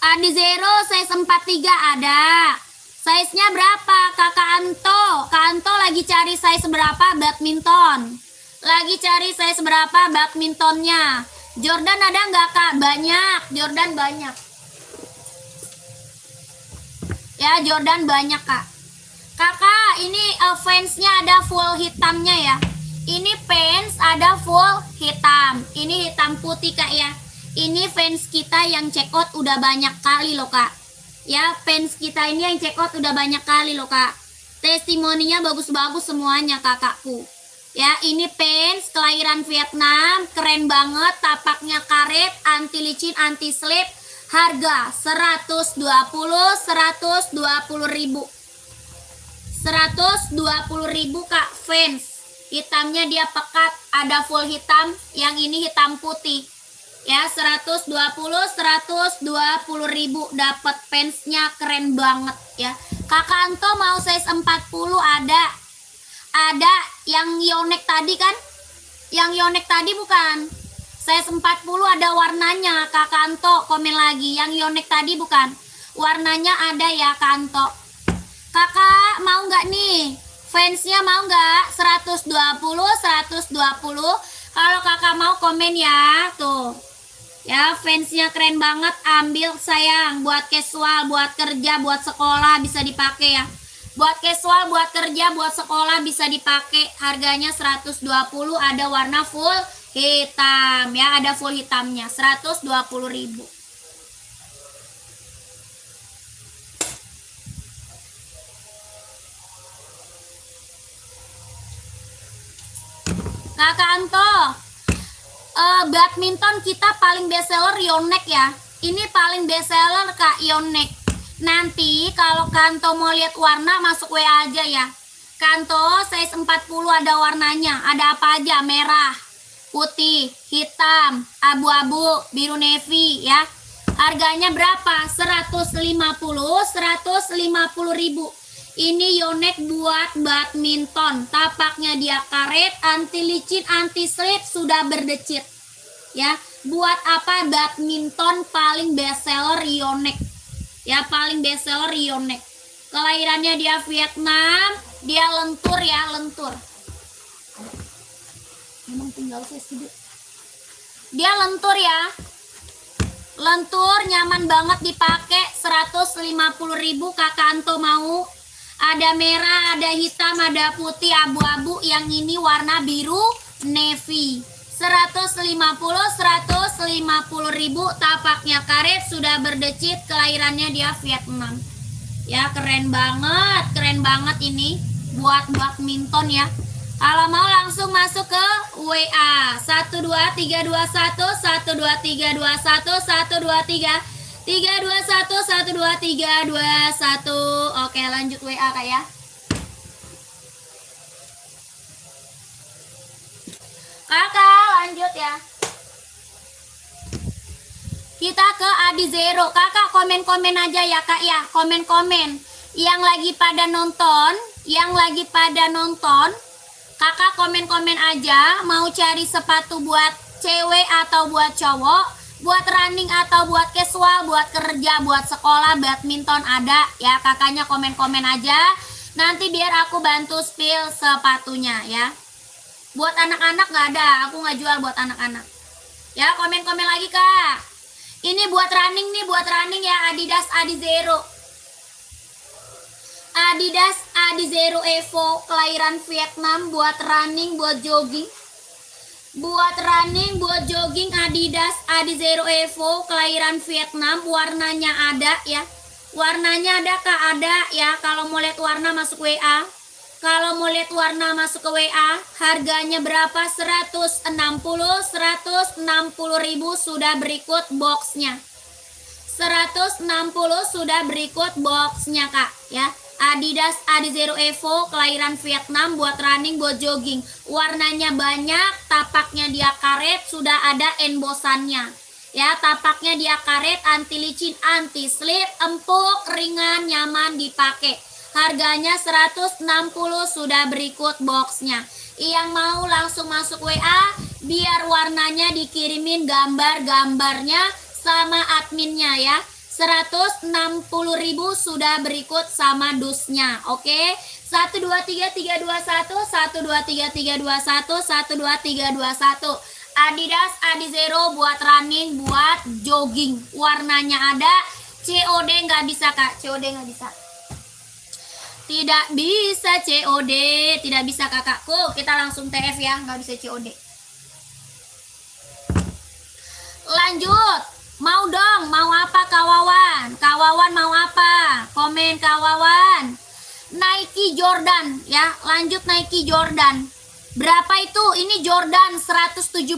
Adi Zero size 43 ada. Size-nya berapa Kakak Anto? Kak Anto lagi cari size berapa badminton? Lagi cari size berapa badmintonnya? Jordan ada nggak Kak? Banyak. Jordan banyak. Ya, Jordan banyak Kak. Kakak, ini fansnya ada full hitamnya ya. Ini fans ada full hitam. Ini hitam putih Kak ya. Ini fans kita yang check out udah banyak kali loh Kak. Ya, fans kita ini yang check out udah banyak kali loh Kak. Testimoninya bagus-bagus semuanya kakakku. Ya, ini fans kelahiran Vietnam, keren banget. Tapaknya karet, anti licin, anti slip. Harga 120 ribu. 120 ribu Kak, fans. Hitamnya dia pekat, ada full hitam, yang ini hitam putih. Ya, 120 ribu dapat fansnya, keren banget ya. Kakak Anto mau size 40 ada. Ada yang yonek tadi kan? Yang yonek tadi bukan? Size 40 ada warnanya. Kakak Anto komen lagi. Yang yonek tadi bukan? Warnanya ada ya Kak Anto. Kakak mau nggak nih? Fansnya mau nggak? 120. Kalau kakak mau komen ya, tuh. Ya, fansnya keren banget, ambil sayang. Buat casual, buat kerja, buat sekolah bisa dipakai ya. Buat casual, buat kerja, buat sekolah bisa dipakai. Harganya 120, ada warna full hitam ya, ada full hitamnya 120.000. Kakak Anto, badminton kita paling bestseller Yonex ya. Ini paling bestseller Kak Yonex. Nanti kalau Kanto mau lihat warna masuk WA aja ya. Kanto size 40 ada warnanya. Ada apa aja? Merah, putih, hitam, abu-abu, biru navy ya. Harganya berapa? 150.000. Ini Yonex buat badminton. Tapaknya dia karet, anti licin, anti slip, sudah berdecit. Ya, buat apa badminton paling bestseller Yonex. Ya, paling bestseller Yonex. Kelahirannya dia Vietnam, dia lentur ya, lentur. Emang tinggal saya. Dia lentur ya. Lentur, nyaman banget dipakai. 150.000 Kakak Anto mau. Ada merah, ada hitam, ada putih, abu-abu. Yang ini warna biru navy. 150.000. Tapaknya karet, sudah berdecit. Kelahirannya dia Vietnam. Ya, keren banget ini buat badminton ya. Kalau mau langsung masuk ke WA 12321 12321 123 321 12321. Oke, lanjut WA Kak ya. Kakak lanjut ya. Kita ke Adi Zero. Kakak komen-komen aja ya Kak ya. Komen-komen. Yang lagi pada nonton, Kakak komen-komen aja. Mau cari sepatu buat cewek atau buat cowok, buat running atau buat casual, buat kerja, buat sekolah, badminton ada ya. Kakaknya komen-komen aja. Nanti biar aku bantu spill sepatunya ya. Buat anak-anak nggak ada, aku nggak jual buat anak-anak. Ya, komen-komen lagi Kak. Ini buat running nih, buat running ya, Adidas Adi Zero. Adidas Adi Zero Evo, kelahiran Vietnam, buat running, buat jogging. Buat running, buat jogging, Adidas Adi Zero Evo, kelahiran Vietnam, warnanya ada ya. Warnanya ada Kak, ada ya. Kalau mau lihat warna masuk WA. Kalau mau lihat warna masuk ke WA, harganya berapa? 160.000 sudah berikut boxnya. 160 sudah berikut boxnya Kak ya. Adidas Adi Zero Evo, kelahiran Vietnam, buat running, buat jogging. Warnanya banyak, tapaknya dia karet, sudah ada embosannya. Ya, tapaknya dia karet, anti licin, anti slip, empuk, ringan, nyaman dipakai. Harganya 160 sudah berikut boxnya. Yang mau langsung masuk WA, biar warnanya dikirimin gambar-gambarnya sama adminnya ya. 160.000 sudah berikut sama dusnya. Oke. 123.321 123.321 123.321. Adidas Adi Zero buat running, buat jogging. Warnanya ada. COD nggak bisa Kak, COD nggak bisa. Tidak bisa COD, tidak bisa kakakku. Kita langsung TF ya, nggak bisa COD. Lanjut, mau dong, mau apa kawawan? Kawawan mau apa? Komen kawawan. Nike Jordan ya, lanjut Nike Jordan. Berapa itu? Ini Jordan 170.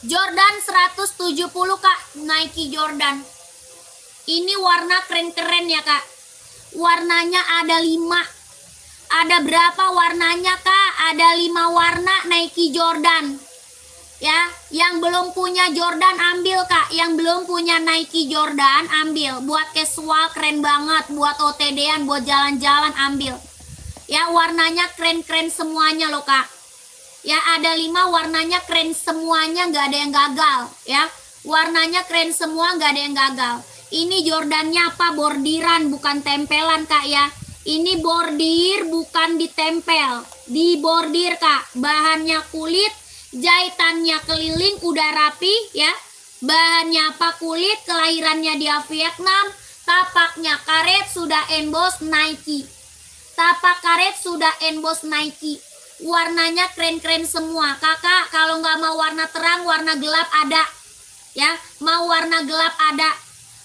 Jordan 170 Kak, Nike Jordan. Ini warna keren-keren ya Kak. Warnanya ada 5. Ada berapa warnanya Kak? Ada 5 warna Nike Jordan. Ya, yang belum punya Jordan ambil Kak. Yang belum punya Nike Jordan ambil. Buat casual keren banget, buat OTD-an, buat jalan-jalan ambil. Ya, warnanya keren-keren semuanya loh Kak. Ya, ada 5 warnanya keren semuanya, nggak ada yang gagal ya. Warnanya keren semua, nggak ada yang gagal. Ini Jordannya apa? Bordiran, bukan tempelan Kak ya. Ini bordir, bukan ditempel. Dibordir Kak. Bahannya kulit, jahitannya keliling udah rapi ya. Bahannya apa? Kulit, kelahirannya dia Vietnam, tapaknya karet, sudah emboss Nike. Tapak karet sudah emboss Nike. Warnanya keren-keren semua. Kakak kalau nggak mau warna terang, warna gelap ada. Ya, mau warna gelap ada.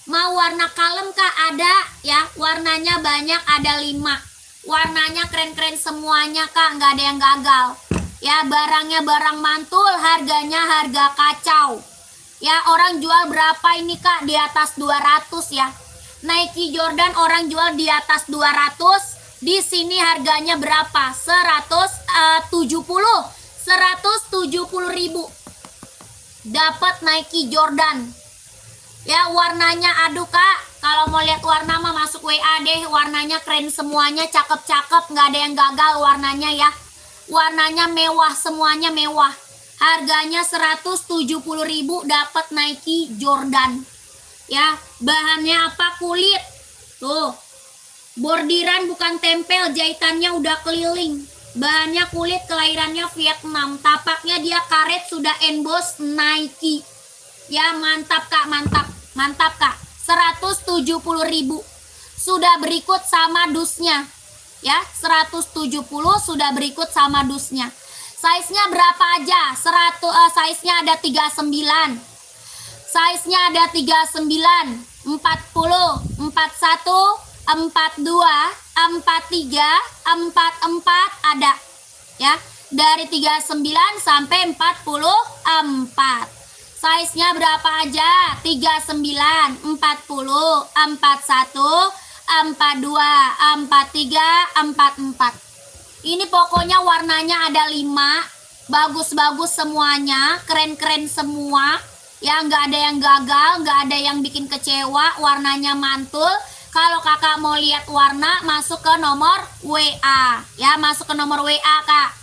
Mau warna kalem kak ada ya. Warnanya banyak, ada 5. Warnanya keren-keren semuanya kak, nggak ada yang gagal. Ya, barangnya barang mantul, harganya harga kacau. Ya, orang jual berapa ini kak? Di atas 200 ya. Nike Jordan orang jual di atas 200. Di sini harganya berapa? 170.000. Dapat Nike Jordan. Ya, warnanya aduh kak. Kalau mau lihat warna mah masuk WA deh. Warnanya keren semuanya, cakep-cakep, nggak ada yang gagal warnanya ya. Warnanya mewah, semuanya mewah. Harganya 170.000 dapat Nike Jordan. Ya, bahannya apa? Kulit. Tuh. Bordiran bukan tempel, jahitannya udah keliling. Bahannya kulit, kelahirannya Vietnam. Tapaknya dia karet, sudah emboss Nike. Ya, mantap kak, mantap. Mantap kak. 170.000. Sudah berikut sama dusnya. Ya, 170 sudah berikut sama dusnya. Size-nya berapa aja? Size-nya ada 39. Size-nya ada 39, 40, 41, 42, 43, 44 ada. Ya, dari 39 sampai 44. Size-nya berapa aja? 39, 40, 41, 42, 43, 44. Ini pokoknya warnanya ada 5. Bagus-bagus semuanya, keren-keren semua. Ya, nggak ada yang gagal, nggak ada yang bikin kecewa. Warnanya mantul. Kalau kakak mau lihat warna, masuk ke nomor WA. Ya, masuk ke nomor WA kak.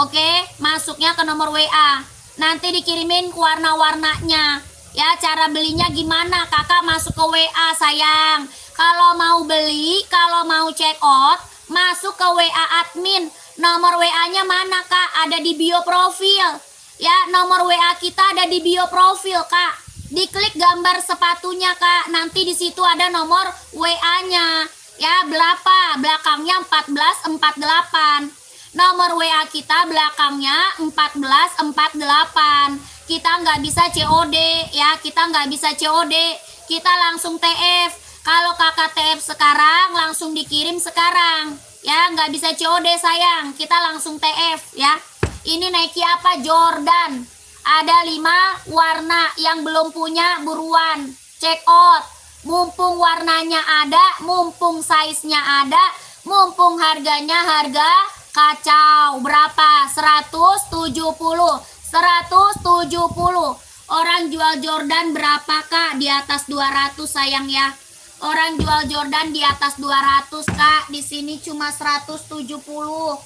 Oke, masuknya ke nomor WA. Nanti dikirimin warna-warnanya. Ya, cara belinya gimana? Kakak masuk ke WA sayang. Kalau mau beli, kalau mau check out, masuk ke WA admin. Nomor WA-nya mana kak? Ada di bio profil. Ya, nomor WA kita ada di bio profil kak. Diklik gambar sepatunya kak. Nanti di situ ada nomor WA-nya. Ya, berapa? Belakangnya 1448. Nomor WA kita belakangnya 1448. Kita nggak bisa COD ya. Kita nggak bisa COD. Kita langsung TF. Kalau kakak TF sekarang, langsung dikirim sekarang. Ya, nggak bisa COD sayang. Kita langsung TF ya. Ini Nike apa? Jordan. Ada 5 warna. Yang belum punya buruan. Check out. Mumpung warnanya ada, mumpung size-nya ada, mumpung harganya harga kacau. Berapa? 170. 170. Orang jual Jordan berapa kak? Di atas 200 sayang ya. Orang jual Jordan di atas 200 kak. Di sini cuma 170.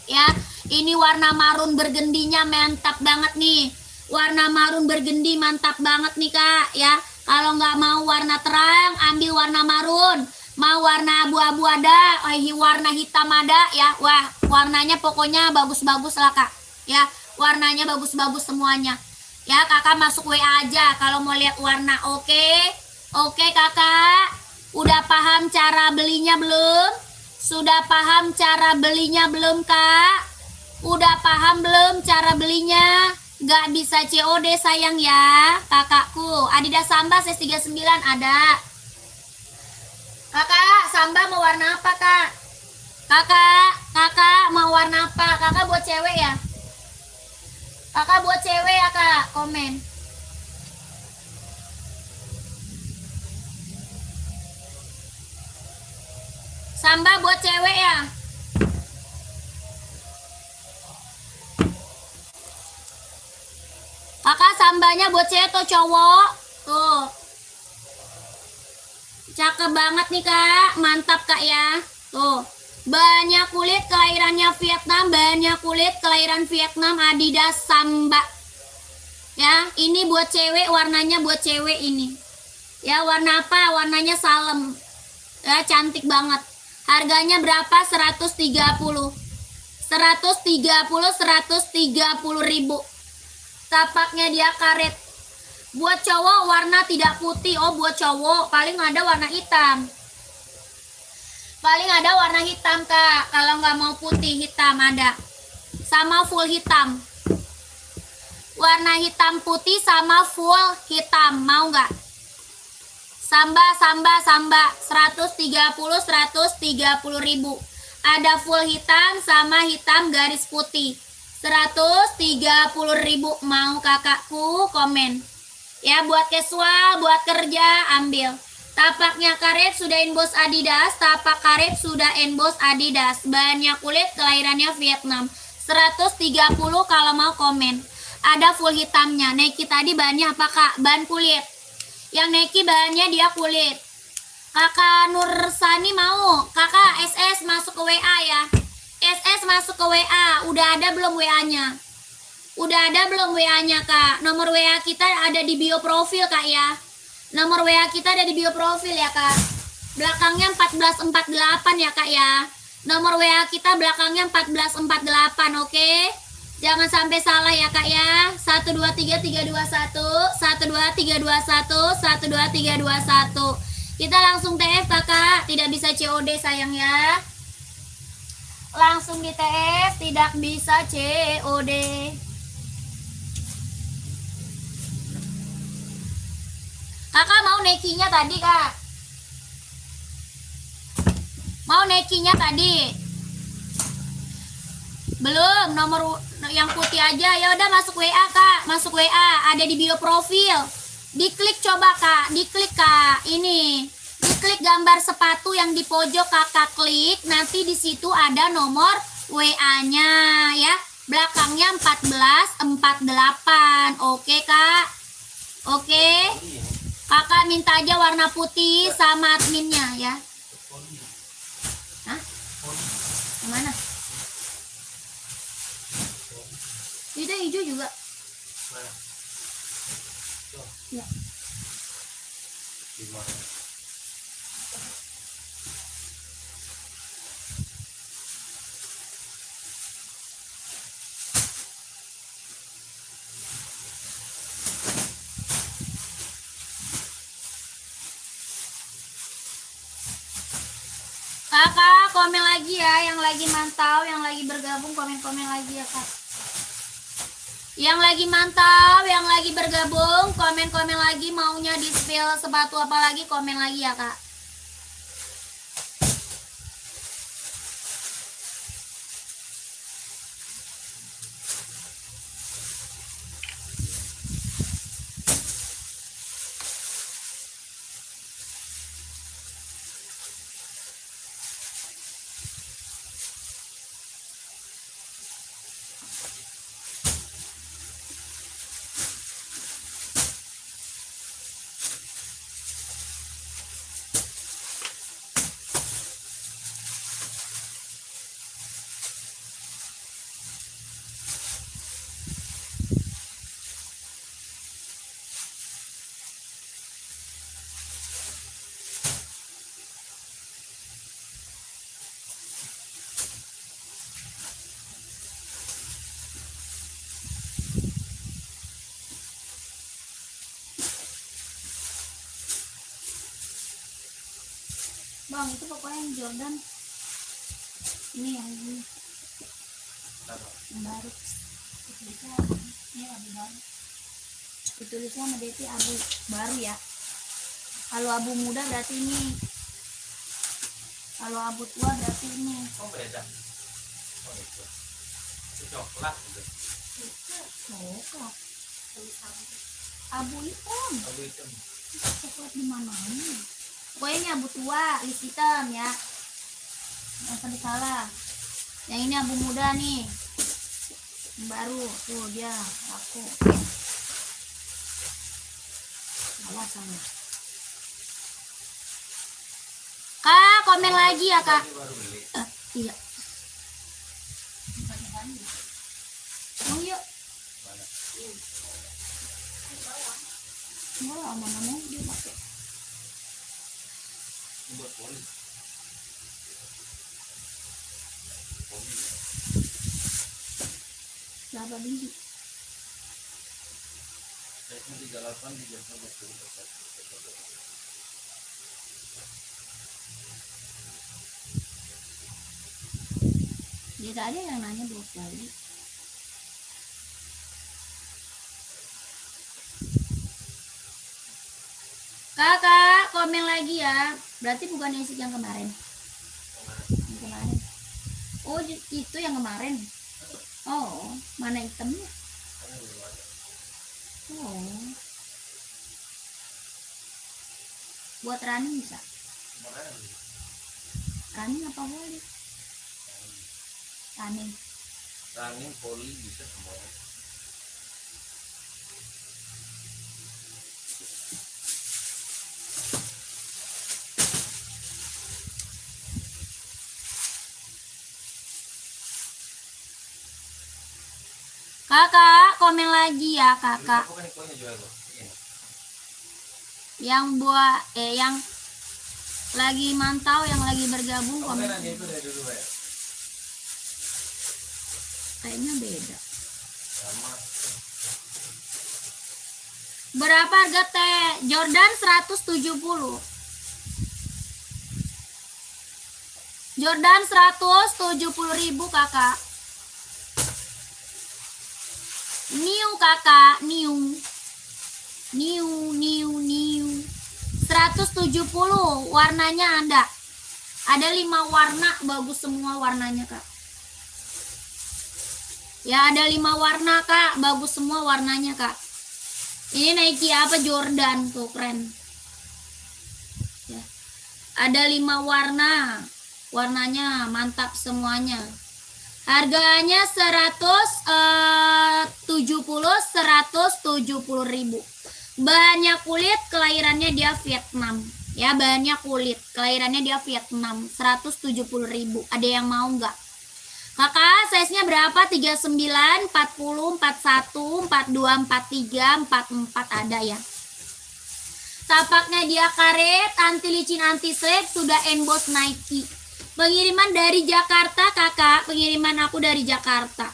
Ya, ini warna marun bergendinya mantap banget nih. Warna marun bergendi mantap banget nih kak ya. Kalau nggak mau warna terang, ambil warna marun. Mau warna abu-abu ada, warna hitam ada ya. Wah, warnanya pokoknya bagus-bagus lah kak. Ya, warnanya bagus-bagus semuanya. Ya, kakak masuk WA aja kalau mau lihat warna. Oke. Oke kakak. Udah paham cara belinya belum? Sudah paham cara belinya belum kak? Udah paham belum cara belinya? Gak bisa COD sayang ya kakakku. Adidas Samba size 39 ada. Kakak, Samba mau warna apa kak? Kakak mau warna apa? Kakak buat cewek ya? Kakak buat cewek ya kak? Komen. Samba buat cewek ya? Kakak sambanya buat cewek atau cowok? Tuh. Cakep banget nih kak. Mantap kak ya. Tuh. Banyak kulit kelahirannya Vietnam. Banyak kulit kelahiran Vietnam. Adidas Samba. Ya, ini buat cewek. Warnanya buat cewek ini. Ya, warna apa? Warnanya salem. Ya, cantik banget. Harganya berapa? 130. 130 ribu. Tapaknya dia karet. Buat cowok warna tidak putih. Oh, buat cowok paling ada warna hitam. Paling ada warna hitam, Kak. Kalau nggak mau putih, hitam ada. Sama full hitam. Warna hitam putih sama full hitam. Mau nggak? Samba 130 ribu. Ada full hitam sama hitam garis putih. 130 ribu. Mau kakakku komen. Ya, buat casual, buat kerja, ambil. Tapaknya karet sudah emboss Adidas. Tapak karet sudah emboss Adidas. Bahannya kulit, kelahirannya Vietnam. 130 kalau mau komen. Ada full hitamnya. Nike tadi bahannya apa, Kak? Bahan kulit. Yang Nike bahannya dia kulit. Kakak Nursani mau? Kakak SS masuk ke WA ya. SS masuk ke WA. Udah ada belum WA-nya? Udah ada belum WA-nya, Kak? Nomor WA kita ada di bio profil, Kak ya. Nomor WA kita ada di bio profil ya, Kak. Belakangnya 1448 ya, Kak ya. Nomor WA kita belakangnya 1448, oke? Jangan sampai salah ya, Kak ya. 123321, 12321, 12321. Kita langsung TF, Kakak. Tidak bisa COD sayang ya. Langsung di TF, tidak bisa COD. Kakak mau Nike-nya tadi, Kak? Mau Nike-nya tadi? Belum, nomor yang putih aja. Ya udah masuk WA, Kak. Masuk WA, ada di bio profil. Diklik coba, Kak. Diklik, Kak. Ini. Diklik gambar sepatu yang di pojok, Kakak klik. Nanti di situ ada nomor WA-nya ya. Belakangnya 1448. Oke, Kak? Oke? Kakak minta aja warna putih sama adminnya ya. Hah? Kemana? Itu hijau juga. Ya. Kakak komen lagi ya, yang lagi mantau, yang lagi bergabung komen-komen lagi ya, Kak. Yang lagi mantau, yang lagi bergabung komen-komen lagi, maunya di spill sepatu apa lagi komen lagi ya, Kak. Bang, itu pokoknya yang Jordan. Ini yang ini. Yang baru. Tulisnya ini abu baru. Tulisnya sama Devi abu baru ya. Kalau abu muda berarti ini. Kalau abu tua berarti ini. Oh, beda. Oh, itu. Itu coklat gitu. Coklat. Abu hitam. Abu hitam. Coklat di mana ini? Pokoknya ini abu tua, list hitam ya. Yang tadi salah. Yang ini abu muda nih. Yang baru tuh dia laku. Awas sama. Kak, komen lagi ya, Kak. Baru beli. Iya. Oh iya. Enggak lah, mana-mana dia pakai. Buat poli. Berapa biji? Size 38 dijasa 20%. Tidak ada yang nanya 2 kali. Kakak, komen lagi ya. Berarti bukan yang yang kemarin. Yang kemarin. Oh, itu yang kemarin. Oh, mana itemnya? Oh. Buat running bisa? Running apa boleh? Running Poli bisa semuanya. Kakak, komen lagi ya kakak. Bukan ikonnya jual tuh. Yang buat yang lagi mantau, yang lagi bergabung komen. Komen itu dari dulu ya. Kayaknya beda. Sama. Berapa harga teh Jordan? 170. Jordan 170.000 kakak. New kakak, new 170 warnanya ada 5 warna, bagus semua warnanya kak. Ya ada 5 warna kak, bagus semua warnanya kak. Ini Nike apa Jordan tuh keren ya. Ada 5 warna, warnanya mantap semuanya. Harganya 170.000. Bahannya kulit, kelahirannya dia Vietnam. Ya, bahannya kulit, kelahirannya dia Vietnam. 170.000. Ada yang mau nggak? Kakak, size-nya berapa? 39, 40, 41, 42, 43, 44 ada ya. Tapaknya dia karet, anti licin, anti slip, sudah emboss Nike. Pengiriman dari Jakarta kakak, pengiriman aku dari Jakarta.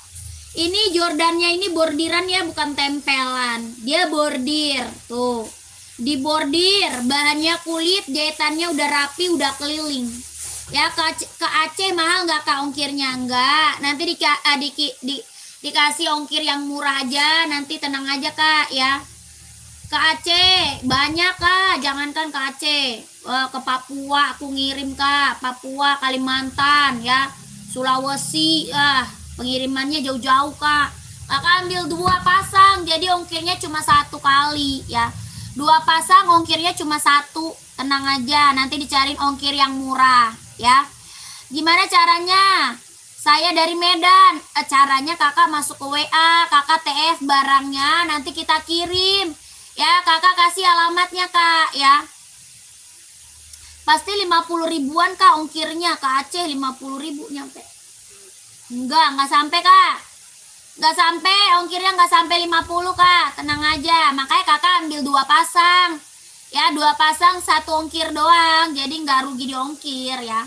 Ini Jordannya ini bordiran ya, bukan tempelan. Dia bordir, tuh. Di bordir, bahannya kulit, jahitannya udah rapi, udah keliling. Ya ke Aceh mahal nggak kak ongkirnya? Enggak, nanti dikasih ongkir yang murah aja, nanti tenang aja kak ya. Ke Aceh banyak kak, jangankan ke Aceh, ke Papua aku ngirim kak, Papua, Kalimantan ya, Sulawesi, pengirimannya jauh-jauh kak. Kakak ambil 2 pasang, jadi ongkirnya cuma 1 kali ya. 2 pasang ongkirnya cuma 1, tenang aja, nanti dicariin ongkir yang murah ya. Gimana caranya? Saya dari Medan, caranya kakak masuk ke WA, kakak TF barangnya, nanti kita kirim. Ya, kakak kasih alamatnya kak ya. Pasti 50 ribuan kak ongkirnya ke Aceh, 50 ribu nyampe. Enggak sampai kak. Enggak sampai, ongkirnya enggak sampai 50 kak. Tenang aja, makanya kakak ambil 2 pasang. Ya, 2 pasang 1 ongkir doang. Jadi enggak rugi di ongkir ya.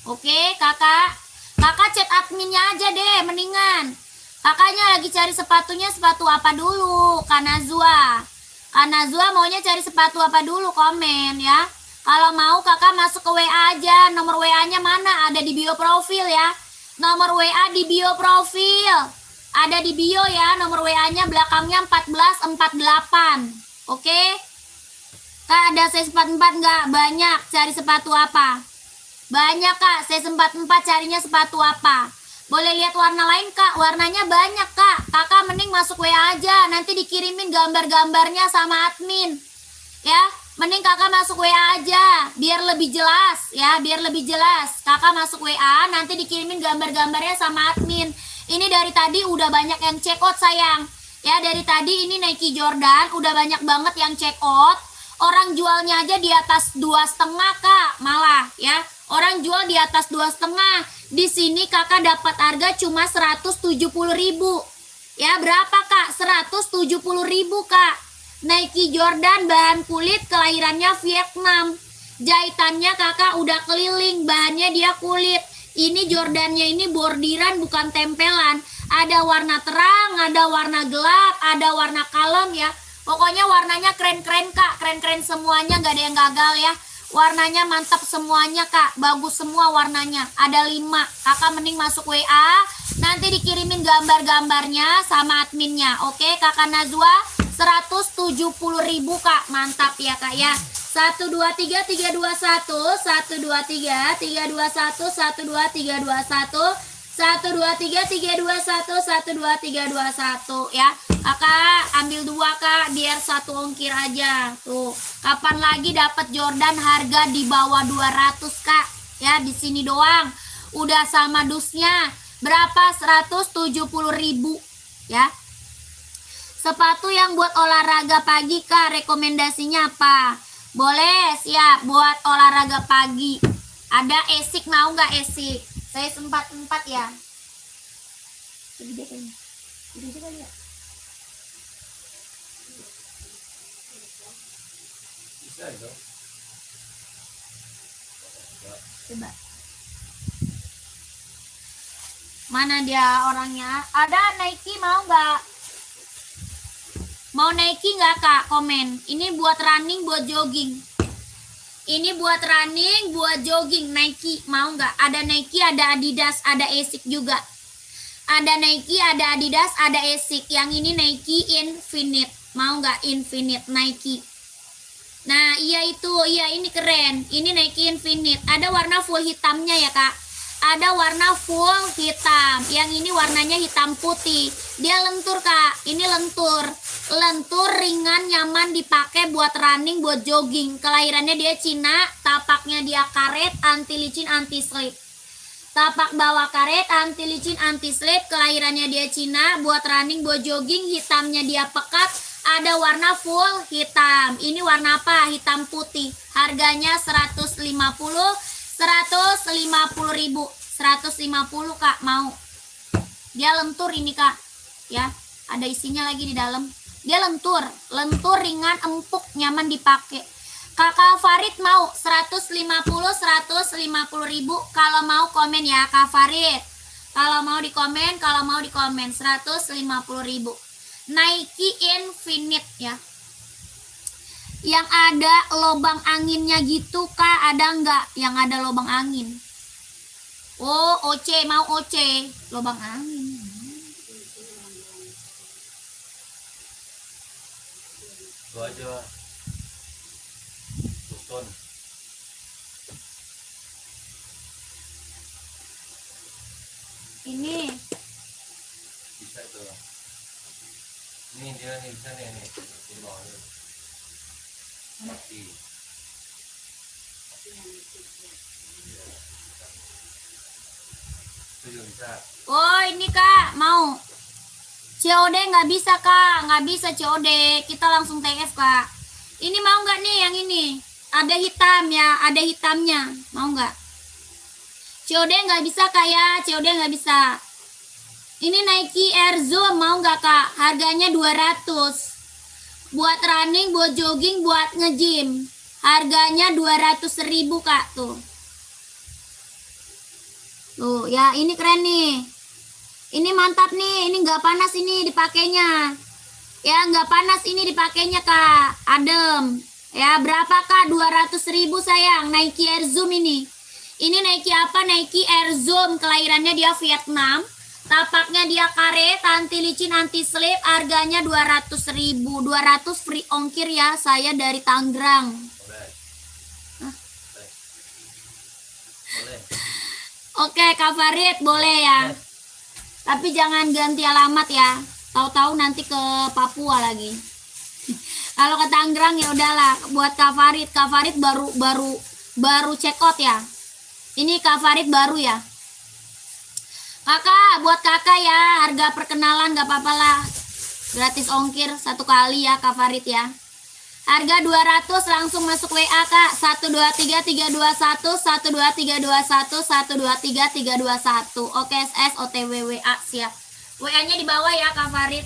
Oke kakak. Kakak chat adminnya aja deh, mendingan. Kakaknya lagi cari sepatunya, sepatu apa dulu? Kanazua. Kanazua maunya cari sepatu apa dulu, komen ya. Kalau mau kakak masuk ke WA aja. Nomor WA-nya mana? Ada di bio profil ya. Nomor WA di bio profil. Ada di bio ya. Nomor WA-nya belakangnya 1448. Oke? Kak ada size 44 nggak? Banyak. Cari sepatu apa? Banyak kak. Size 44 carinya sepatu apa? Boleh lihat warna lain kak, warnanya banyak kak. Kakak mending masuk WA aja, nanti dikirimin gambar-gambarnya sama admin. Ya, mending kakak masuk WA aja, biar lebih jelas ya, biar lebih jelas. Kakak masuk WA, nanti dikirimin gambar-gambarnya sama admin. Ini dari tadi udah banyak yang check out sayang. Ya, dari tadi ini Nike Jordan, udah banyak banget yang check out. Orang jualnya aja di atas 2,5 kak, malah ya. Orang jual di atas 2,5. Di sini kakak dapat harga cuma 170.000. Ya berapa kak? 170.000 kak. Nike Jordan bahan kulit, kelahirannya Vietnam. Jahitannya kakak udah keliling, bahannya dia kulit. Ini Jordannya ini bordiran bukan tempelan. Ada warna terang, ada warna gelap, ada warna kalem ya. Pokoknya warnanya keren-keren Kak, keren-keren semuanya, gak ada yang gagal ya. Warnanya mantap semuanya Kak, bagus semua warnanya. Ada 5. Kakak mending masuk WA, nanti dikirimin gambar-gambarnya sama adminnya. Oke Kakak Najwa, 170.000 Kak, mantap ya Kak ya. 1 2 3 3 2 1 1 2 3 3 2 1 1 2 3 2 1 1 2 3 2 1 1 2 3 3 2 1 ya. Kakak ambil 2 Kak, biar 1 ongkir aja. Tuh, kapan lagi dapat Jordan harga di bawah 200 Kak? Ya, di sini doang. Udah sama dusnya. Berapa? 170.000 ya. Sepatu yang buat olahraga pagi Kak, rekomendasinya apa? Boleh, siap buat olahraga pagi. Ada Esik, mau nggak Esik? Saya sempat ya. Gede kayaknya. Gede kali ya. Bisa itu. Coba. Mana dia orangnya? Ada Nike, mau nggak? Mau Nike nggak Kak? Komen. Ini buat running, buat jogging. Ini buat running, buat jogging. Nike, mau nggak? Ada Nike, ada Adidas, ada Asics juga. Ada Nike, ada Adidas, ada Asics. Yang ini Nike Infinite. Mau nggak Infinite Nike? Nah, iya itu. Iya, ini keren. Ini Nike Infinite. Ada warna full hitamnya ya Kak. Ada warna full hitam. Yang ini warnanya hitam putih. Dia lentur Kak. Ini lentur. Lentur, ringan, nyaman dipakai buat running, buat jogging. Kelahirannya dia Cina, tapaknya dia karet, anti licin, anti slip. Tapak bawah karet, anti licin, anti slip. Kelahirannya dia Cina, buat running, buat jogging. Hitamnya dia pekat, ada warna full hitam. Ini warna apa? Hitam putih. Harganya 150.000. 150.000 Kak, mau. Dia lentur ini Kak. Ya, ada isinya lagi di dalam. Dia lentur, ringan, empuk, nyaman dipakai. Kakak Farid mau 150.000. Kalau mau komen ya Kak Farid. Kalau mau di komen 150.000. Nike Infinite ya. Yang ada lubang anginnya gitu Kak, ada nggak yang ada lubang angin? Oh, OC, mau OC, lubang angin. Itu aja. Boston. Ini Bisa itu. Ini dia nih, bisa nih. Ini mau nih. Mati. Itu juga bisa. oh ini Kak, mau COD nggak bisa Kak, nggak bisa COD, kita langsung TF Kak. Ini mau nggak nih yang ini? Ada hitam ya, ada hitamnya, mau nggak? COD nggak bisa Kak ya, COD nggak bisa. Ini Nike Air Zoom, mau nggak Kak? Harganya 200. Buat running, buat jogging, buat nge-gym. Harganya 200.000 Kak, tuh. Tuh, ya ini keren nih. Ini mantap nih, ini nggak panas ini dipakainya. Ya, nggak panas ini dipakainya Kak, adem. Ya, berapa Kak? 200.000 sayang, Nike Air Zoom ini. Ini Nike apa? Nike Air Zoom, kelahirannya dia Vietnam. Tapaknya dia karet, anti licin, anti slip. Harganya 200.000. 200 free ongkir ya, saya dari Tangerang. Boleh. Hah? Boleh. Oke, Kak Farid, boleh ya. Tapi jangan ganti alamat ya. Tahu-tahu nanti ke Papua lagi. Kalau ke Tangerang ya udahlah. Buat Kak Farid baru check out ya. Ini Kak Farid baru ya. Kakak, buat kakak ya, harga perkenalan gak apa-apa lah. Gratis ongkir 1 kali ya Kak Farid ya. Harga 200, langsung masuk WA Kak. 123 321 123 321 123 321. OKSS OTW WA siap. WA-nya di bawah ya Kak Farid.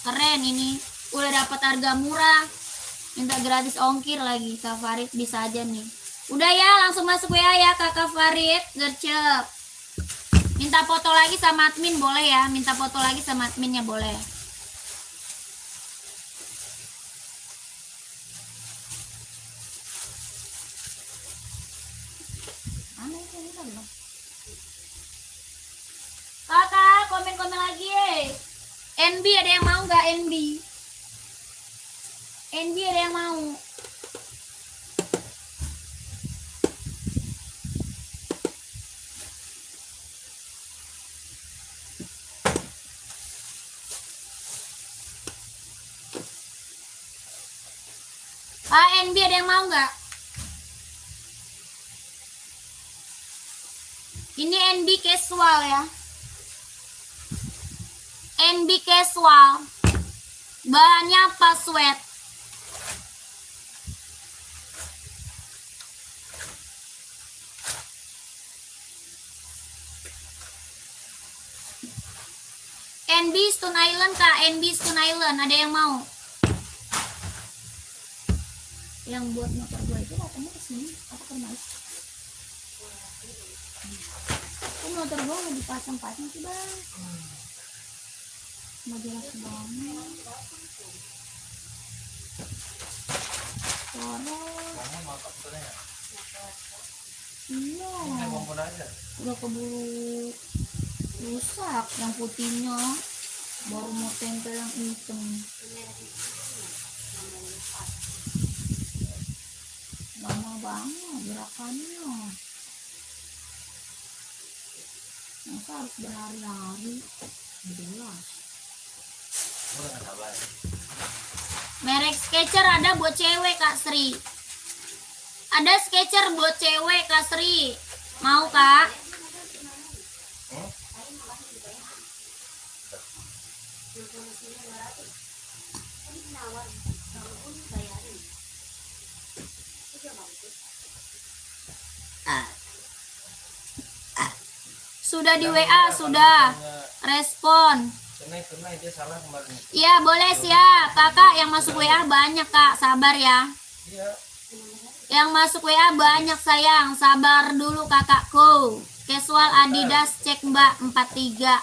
Keren ini. Udah dapat harga murah. Minta gratis ongkir lagi Kak Farid, bisa aja nih. Udah ya, langsung masuk WA ya Kakak Farid, gercep. Minta foto lagi sama admin boleh ya. Minta foto lagi sama adminnya boleh. Kakak, komen-komen lagi. NB ada yang mau nggak NB? NB ada yang mau? NB ada yang mau nggak? Ini NB casual ya. NB casual. Bahannya apa sweat? NB Stone Island kak, NB Stone Island ada yang mau? Yang buat motor gue itu katanya kesini apa kemana? Kok motor gue mau dipasang-pasang sih bang? Mau jelas banget. Kamu mantap sebenarnya. Iya. Kompon aja. Udah keburu rusak yang putihnya, baru mau tempel yang hitam. Lama banget gerakannya. Masa harus berhari-hari? Jelas. Udah nggak sabar. Merek Skechers ada buat cewek Kak Sri. Ada Skechers buat cewek Kak Sri. Mau Kak? Sudah di WA, sudah. Respon. Kena dia salah kemarin. Iya boleh siap. Kakak yang masuk WA banyak Kak, sabar ya. Iya. Yang masuk WA banyak sayang, sabar dulu kakakku. Casual Adidas cek Mbak 43.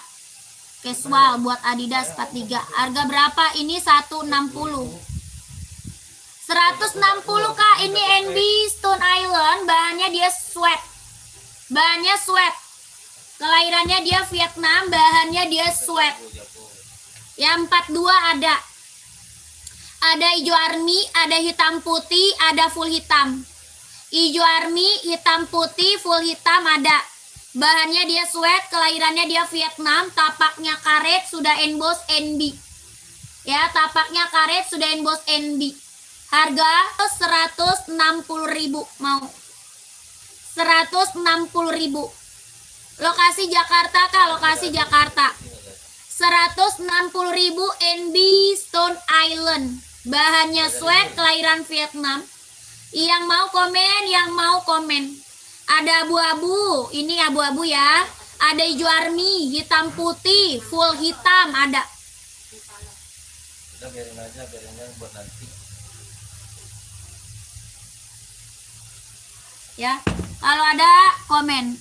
Casual buat Adidas 43. Harga berapa? Ini 160. 160 Kak, ini NB Stone Island, bahannya dia sweat. Bahannya sweat. Kelahirannya dia Vietnam, bahannya dia sweat. Yang 42 ada. Ada hijau army, ada hitam putih, ada full hitam. Hijau army, hitam putih, full hitam ada. Bahannya dia sweat, kelahirannya dia Vietnam, tapaknya karet, sudah emboss NB. Ya, tapaknya karet, sudah emboss NB. Harga 160.000 mau. 160.000. Lokasi Jakarta Kak, lokasi Jakarta. 160.000 NB Stone Island. Bahannya sweat, kelahiran Vietnam. Yang mau komen, yang mau komen. Ada abu-abu, ini abu-abu ya. Ada hijau army, hitam putih, full hitam ada. Udah biarin aja buat nanti. Ya, kalau ada komen.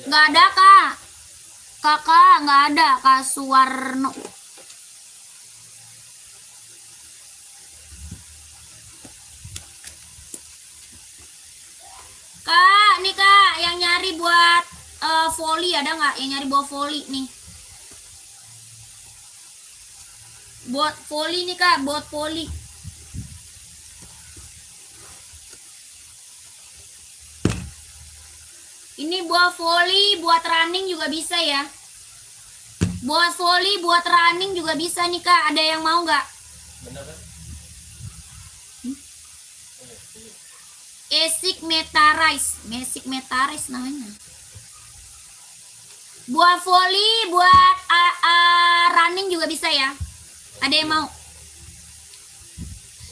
Nggak ada Kak. Kakak nggak ada Kak Suwarno. Kak, nih Kak yang nyari buat volley ada nggak? Yang nyari buat volley nih. Buat volley nih Kak, buat volley. Ini buat volley, buat running juga bisa ya. Buat volley, buat running juga bisa nih Kak. Ada yang mau nggak? Bener kan? Esic Metarise. Esic Metarise namanya. Buat volley, buat running juga bisa ya. Ada yang mau?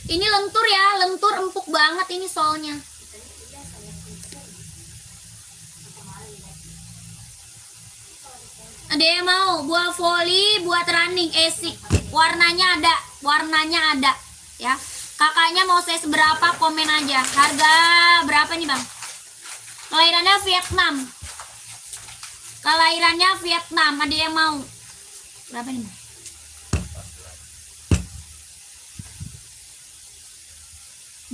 Ini lentur ya, lentur empuk banget ini soalnya. Ada yang mau buat volley, buat running Esic. Warnanya ada ya. Kakaknya mau size berapa, komen aja. Harga berapa nih bang? Kelahirannya Vietnam. Kelahirannya Vietnam. Ada yang mau? Berapa nih bang?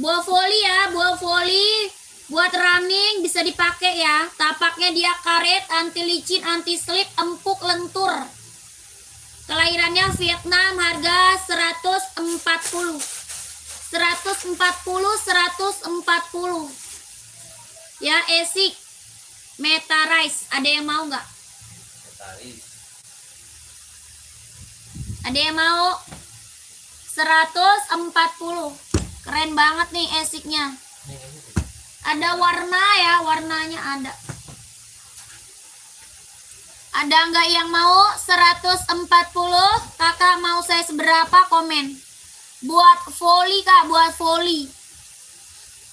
Bola voli ya, bola voli buat running bisa dipakai ya. Tapaknya dia karet, anti licin, anti slip, empuk, lentur. Kelahirannya Vietnam, harga 140. 140. Ya, Esik Metarise, ada yang mau nggak? Ada yang mau? 140. Keren banget nih Esiknya. Ada warna ya, warnanya ada. Ada nggak yang mau 140? Kakak mau saya seberapa, komen. Buat volley kak, buat volley.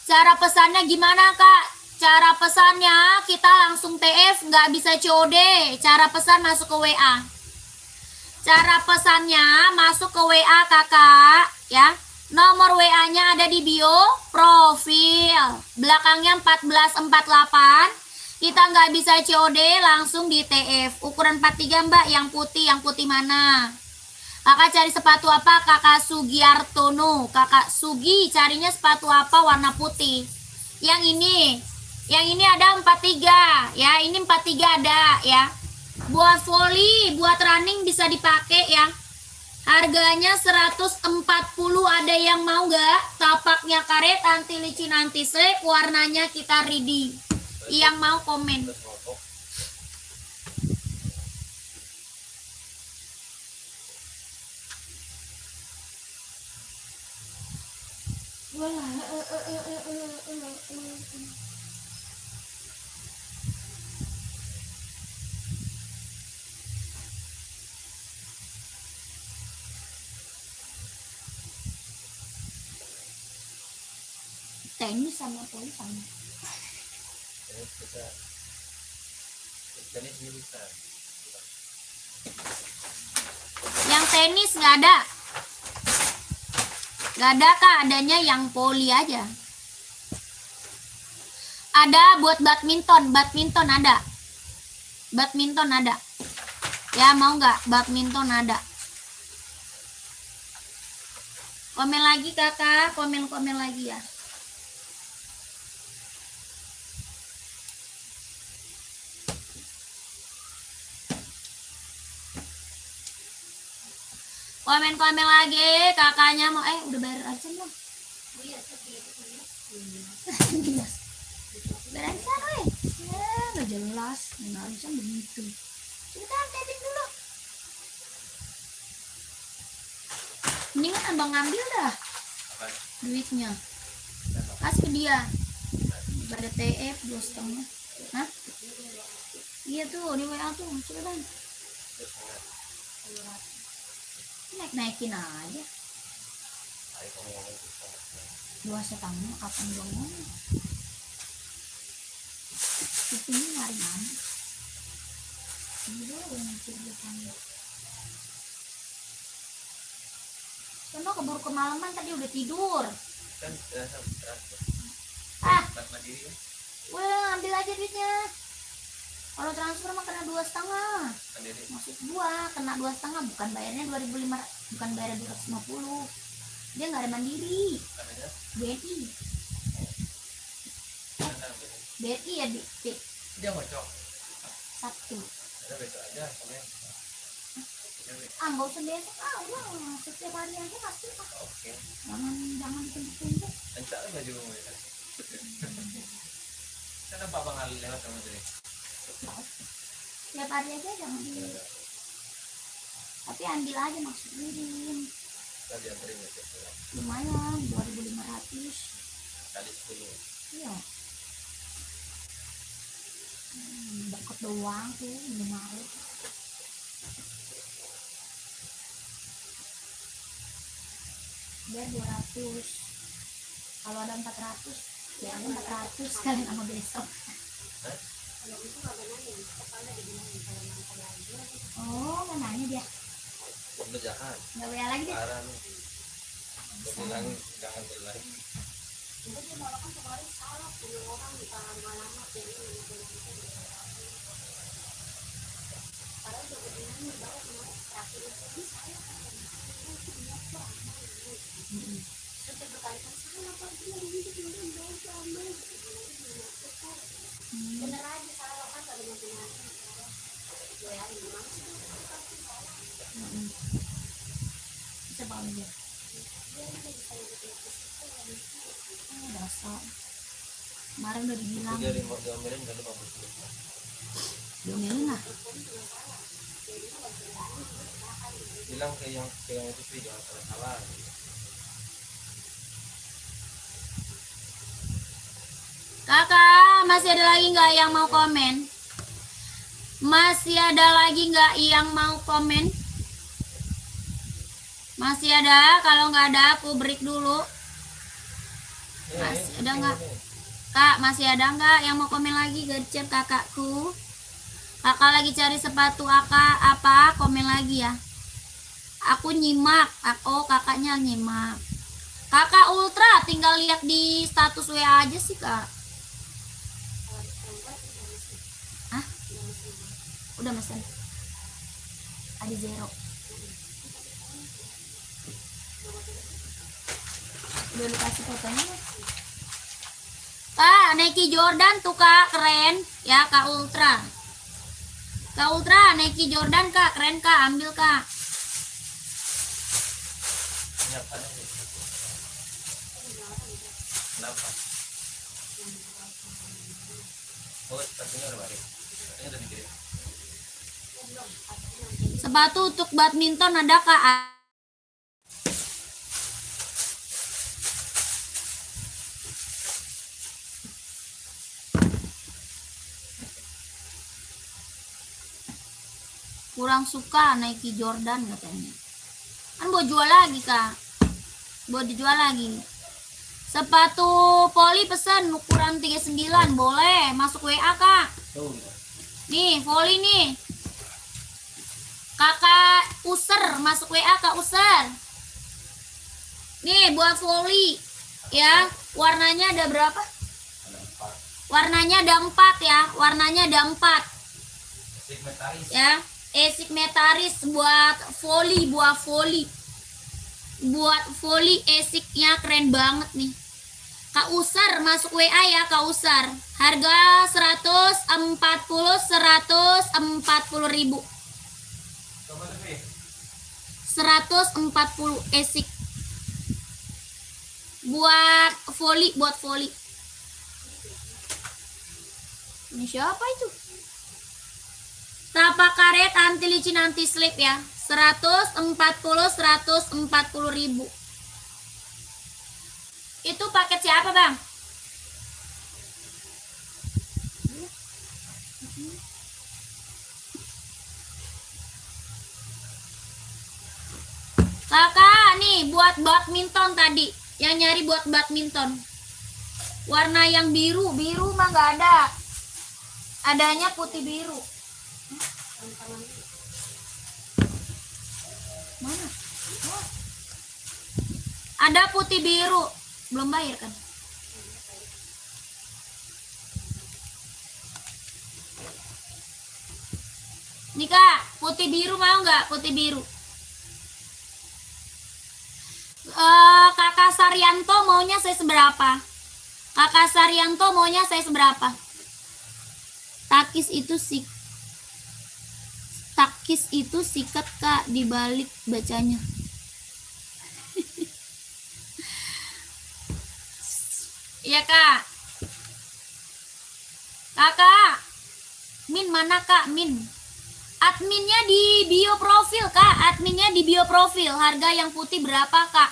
Cara pesannya gimana kak? Cara pesannya kita langsung TF, nggak bisa COD. Cara pesan masuk ke WA. Cara pesannya masuk ke WA kakak ya. Nomor WA-nya ada di bio profil. Belakangnya 1448. Kita nggak bisa COD, langsung di TF. Ukuran 43 mbak, yang putih mana? Kakak cari sepatu apa? Kakak Sugiartono. Kakak Sugi carinya sepatu apa warna putih? Yang ini. Yang ini ada 43. Ya, ini 43 ada ya. Buat volley, buat running bisa dipakai ya. Harganya 140. Ada yang mau nggak? Tapaknya karet, anti licin, anti slip, warnanya kita ready. Yang mau komen. Tenis sama volley sama. Tenis bisa. Yang tenis nggak ada. Nggak ada kak, adanya yang volley aja. Ada buat badminton, badminton ada. Badminton ada. Ya mau nggak? Badminton ada. Komen lagi kakak, komen lagi ya. Komen lagi, kakaknya mau udah bayar aja belum? Bayar aja nggak jelas, nggak harusnya begitu. Kita taping dulu. Mendingan abang ngambil dah duitnya, kasih ke dia. Pada TF 2,5. Hah? Iya tuh di WA tuh, coba bang. Naikin aja. 2,5 kapan gua ngomong? Ini hari mana? Ini udah ngecil dia. Sono keburu kemalaman, tadi udah tidur. Kan mandiri ya? Wah, ambil aja duitnya. Kalau transfer mah kena 2,5. Mandiri. Maksud gua kena 2,5, bukan bayarnya 2.500, bukan bayar 250. Dia nggak ada mandiri. Namanya? BNI. BNI ya di Dia ngocok. Sabtu. Ada besok aja soalnya. Nggak usah besok, udah setiap hari aja pasti pak. Oke. Jangan ditunggu-tunggu. Entar baju kamu ya. Kan apa bang Ali lewat kamu tadi? Setiap hari aja jangan di. Tapi ambil aja maksud ngirim. Tadi anterin ya tiap bulan. Lumayan 2.500. Kali 10. Iya. Deket doang tuh, belum mau. Dia 200. Kalau ada 400, ya ada 400 sekali sama besok. Oh, nggak nanya dia. Bener jahat. Nggak WA lagi dia. Parah lu. bilang jangan beli lagi. Bener aja salah kan kalau dengan Tuhan. Bisa bangun dia. Dasar. Kemarin udah dibilang. Jadi mau diomelin udah lupa beli. Diomelin lah. Bilang ke yang itu sih jangan salah. Kakak, masih ada lagi nggak yang mau komen? Masih ada lagi nggak yang mau komen? Masih ada? Kalau nggak ada, aku break dulu. Masih ada nggak? Kak, masih ada nggak yang mau komen lagi ke chat kakakku? Kakak lagi cari sepatu apa? Komen lagi ya. Aku nyimak. Oh, kakaknya nyimak. Kakak Ultra, tinggal lihat di status WA aja sih, Kak. Hah? Udah mesen. Ada 0. Udah dikasih fotonya. Kak, Nike Jordan tuh Kak, keren. Ya, Kak Ultra. Kak Ultra, Nike Jordan Kak, keren Kak, ambil Kak. Ini apa nih? Kenapa? Oh, sepatunya udah balik. Sepatunya udah dikirim. Sepatu untuk badminton ada Kak. Kurang suka Nike Jordan katanya. Kan mau jual lagi Kak. Mau dijual lagi. Sepatu poli pesan ukuran 39 boleh masuk WA Kak. Tuh. Nih poli nih. Kakak User masuk WA Kak User. Nih buat poli ya. Warnanya ada berapa? Ada 4. Warnanya ada 4 ya. Warnanya ada 4 Sigmetaris. ya. Sigmetaris buat volley, buat volley esiknya keren banget nih. Kak Usar masuk WA ya Kak Usar. Harga 140 ribu. 140 esik. Buat volley. Ini siapa itu? Tapak karet anti licin anti slip ya. 140 ribu. Itu paket siapa Bang? Kakak nih buat badminton tadi. Yang nyari buat badminton. Warna yang biru mah nggak ada. Adanya putih biru. Mana? Oh. Ada putih biru. Belum bayar kan? Nih Kak, putih biru mau nggak? Putih biru. Kakak Saryanto maunya saya seberapa? Kakak Saryanto maunya saya seberapa? Takis itu sikat Kak dibalik bacanya. Iya Kak. Kakak Min mana Kak Min? Adminnya di bio profil Kak. Adminnya di bio profil. Harga yang putih berapa Kak?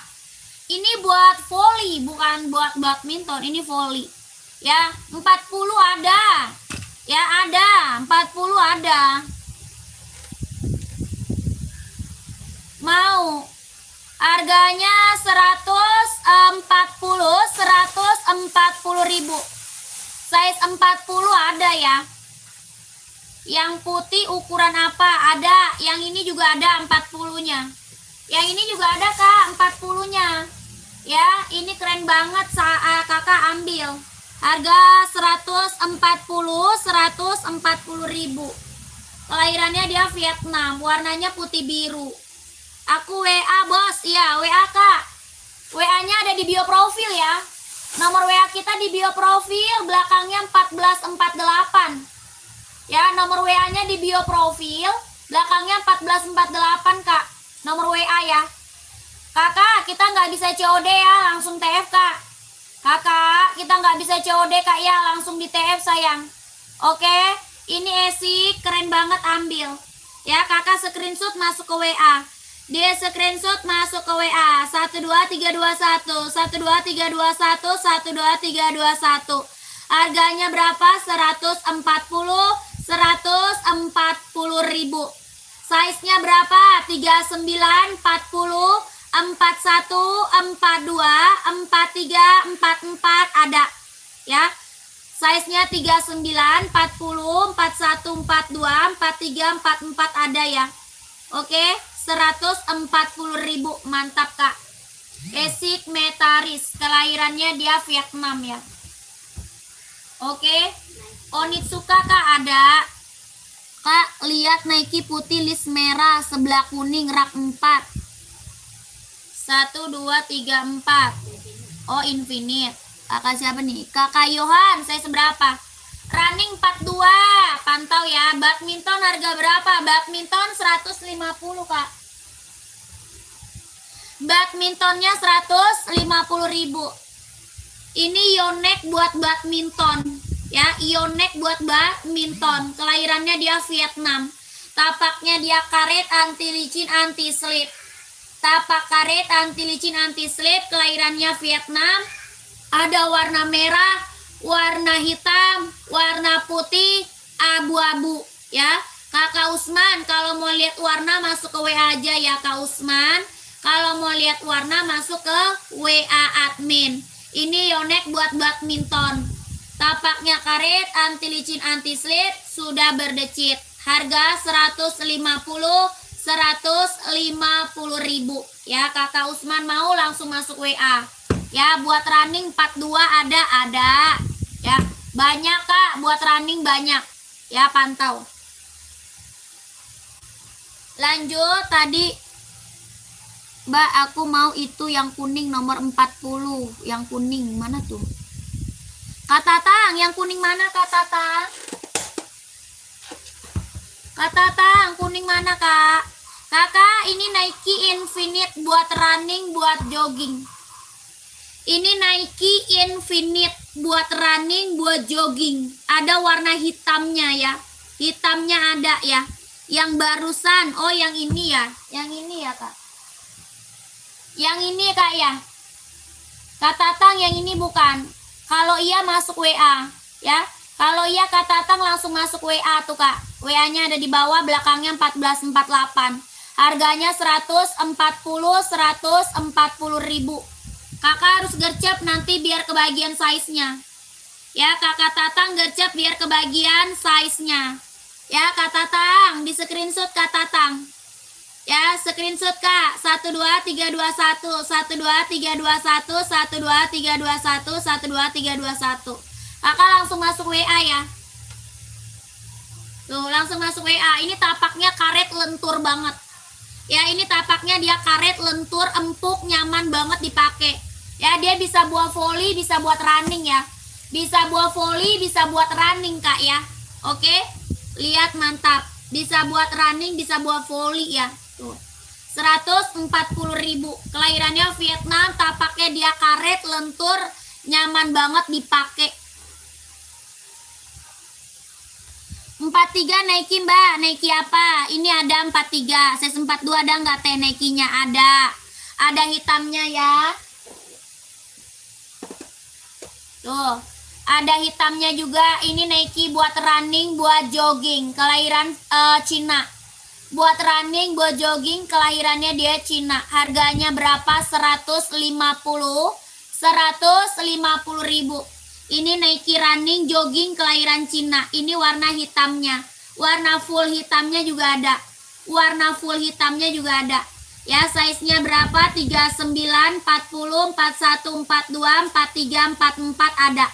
Ini buat volley bukan buat badminton. Ini volley ya. 40 ada. Ya ada 40 ada. Mau harganya 140 ribu. Size 40 ada ya. Yang putih ukuran apa? Ada. Yang ini juga ada 40-nya. Yang ini juga ada Kak 40-nya. Ya, ini keren banget. Kakak ambil. Harga 140 ribu. Kelahirannya dia Vietnam, warnanya putih biru. Aku WA bos, iya WA kak. WA-nya ada di bio profil ya. Nomor WA kita di bio profil, belakangnya 1448. Ya, nomor WA-nya di bio profil, belakangnya 1448 kak. Nomor WA ya. Kakak, kita nggak bisa COD ya, langsung TF kak. Kakak, kita nggak bisa COD kak ya, langsung di TF sayang. Oke, ini Esi, keren banget ambil. Ya, kakak screenshot masuk ke WA. Dia screenshot masuk ke WA 12321 12321 12321. Harganya berapa? 140 ribu. Size-nya berapa? 39, 40, 41, 42, 43, 44 ada. Ya. Size-nya 39, 40, 41, 42, 43, 44 ada ya. Oke, 140 ribu. Mantap kak. Esik Metaris, kelahirannya dia Vietnam ya. Oke, Onitsuka kak ada. Kak, lihat Nike putih list merah, sebelah kuning rak 4. 1, 2, 3, 4. Oh, Infinite. Kakak siapa nih? Kakak Yohan, saya seberapa? Running 42. Pantau ya. Badminton harga berapa? Badminton 150 kak. Badmintonnya 150 ribu. Ini Yonex buat badminton ya, Yonex buat badminton. Kelahirannya dia Vietnam. Tapaknya dia karet, anti licin, anti slip. Tapak karet, anti licin, anti slip. Kelahirannya Vietnam. Ada warna merah, warna hitam, warna putih, abu-abu ya. Kakak Usman, kalau mau lihat warna masuk ke WA aja ya Kak Usman. Kalau mau lihat warna masuk ke WA admin. Ini Yonex buat badminton. Tapaknya karet, anti licin, anti slip, sudah berdecit. Harga 150 ribu. Ya, Kakak Usman mau langsung masuk WA. Ya, buat running 42 ada. Ya, banyak kak, buat running banyak. Ya, pantau. Lanjut tadi. Mbak, aku mau itu yang kuning nomor 40. Yang kuning mana tuh? Kak Tatang, yang kuning mana Kak Tatang? Kak Tatang, kuning mana kak? Kakak, ini Nike Infinite buat running, buat jogging. Ini Nike Infinite buat running, buat jogging. Ada warna hitamnya ya. Hitamnya ada ya. Yang barusan, oh yang ini ya. Yang ini ya kak. Yang ini kak ya. Kak Tatang yang ini bukan. Kalau iya masuk WA ya. Kalau iya Kak Tatang langsung masuk WA tuh kak. WA-nya ada di bawah, belakangnya 1448. Harganya 140 ribu. Kakak harus gercep nanti biar kebagian size-nya. Ya, Kakak Tatang gercep biar kebagian size-nya. Ya, Kak Tatang, di screenshot Kak Tatang. Ya, screenshot Kak. 12321, 12321, 12321, 12321. Kakak langsung masuk WA ya. Tuh, langsung masuk WA. Ini tapaknya karet lentur banget. Ya, ini tapaknya dia karet lentur, empuk, nyaman banget dipakai. Ya, dia bisa buat volley, bisa buat running ya. Bisa buat volley, bisa buat running kak ya. Oke, lihat mantap. Bisa buat running, bisa buat volley ya. Tuh, 140 ribu. Kelahirannya Vietnam, tapaknya dia karet lentur, nyaman banget dipakai. 43 Nike mbak, Nike apa? Ini ada 43, size 42 ada nggak teh Nike-nya? Ada hitamnya ya. Tuh, ada hitamnya juga. Ini Nike buat running, buat jogging. Kelahiran Cina. Buat running, buat jogging, kelahirannya dia Cina. Harganya berapa? 150 ribu. Ini Nike running, jogging, kelahiran Cina. Ini warna hitamnya. Warna full hitamnya juga ada. Warna full hitamnya juga ada. Ya, size-nya berapa? 39, 40, 41, 42, 43, 44 ada.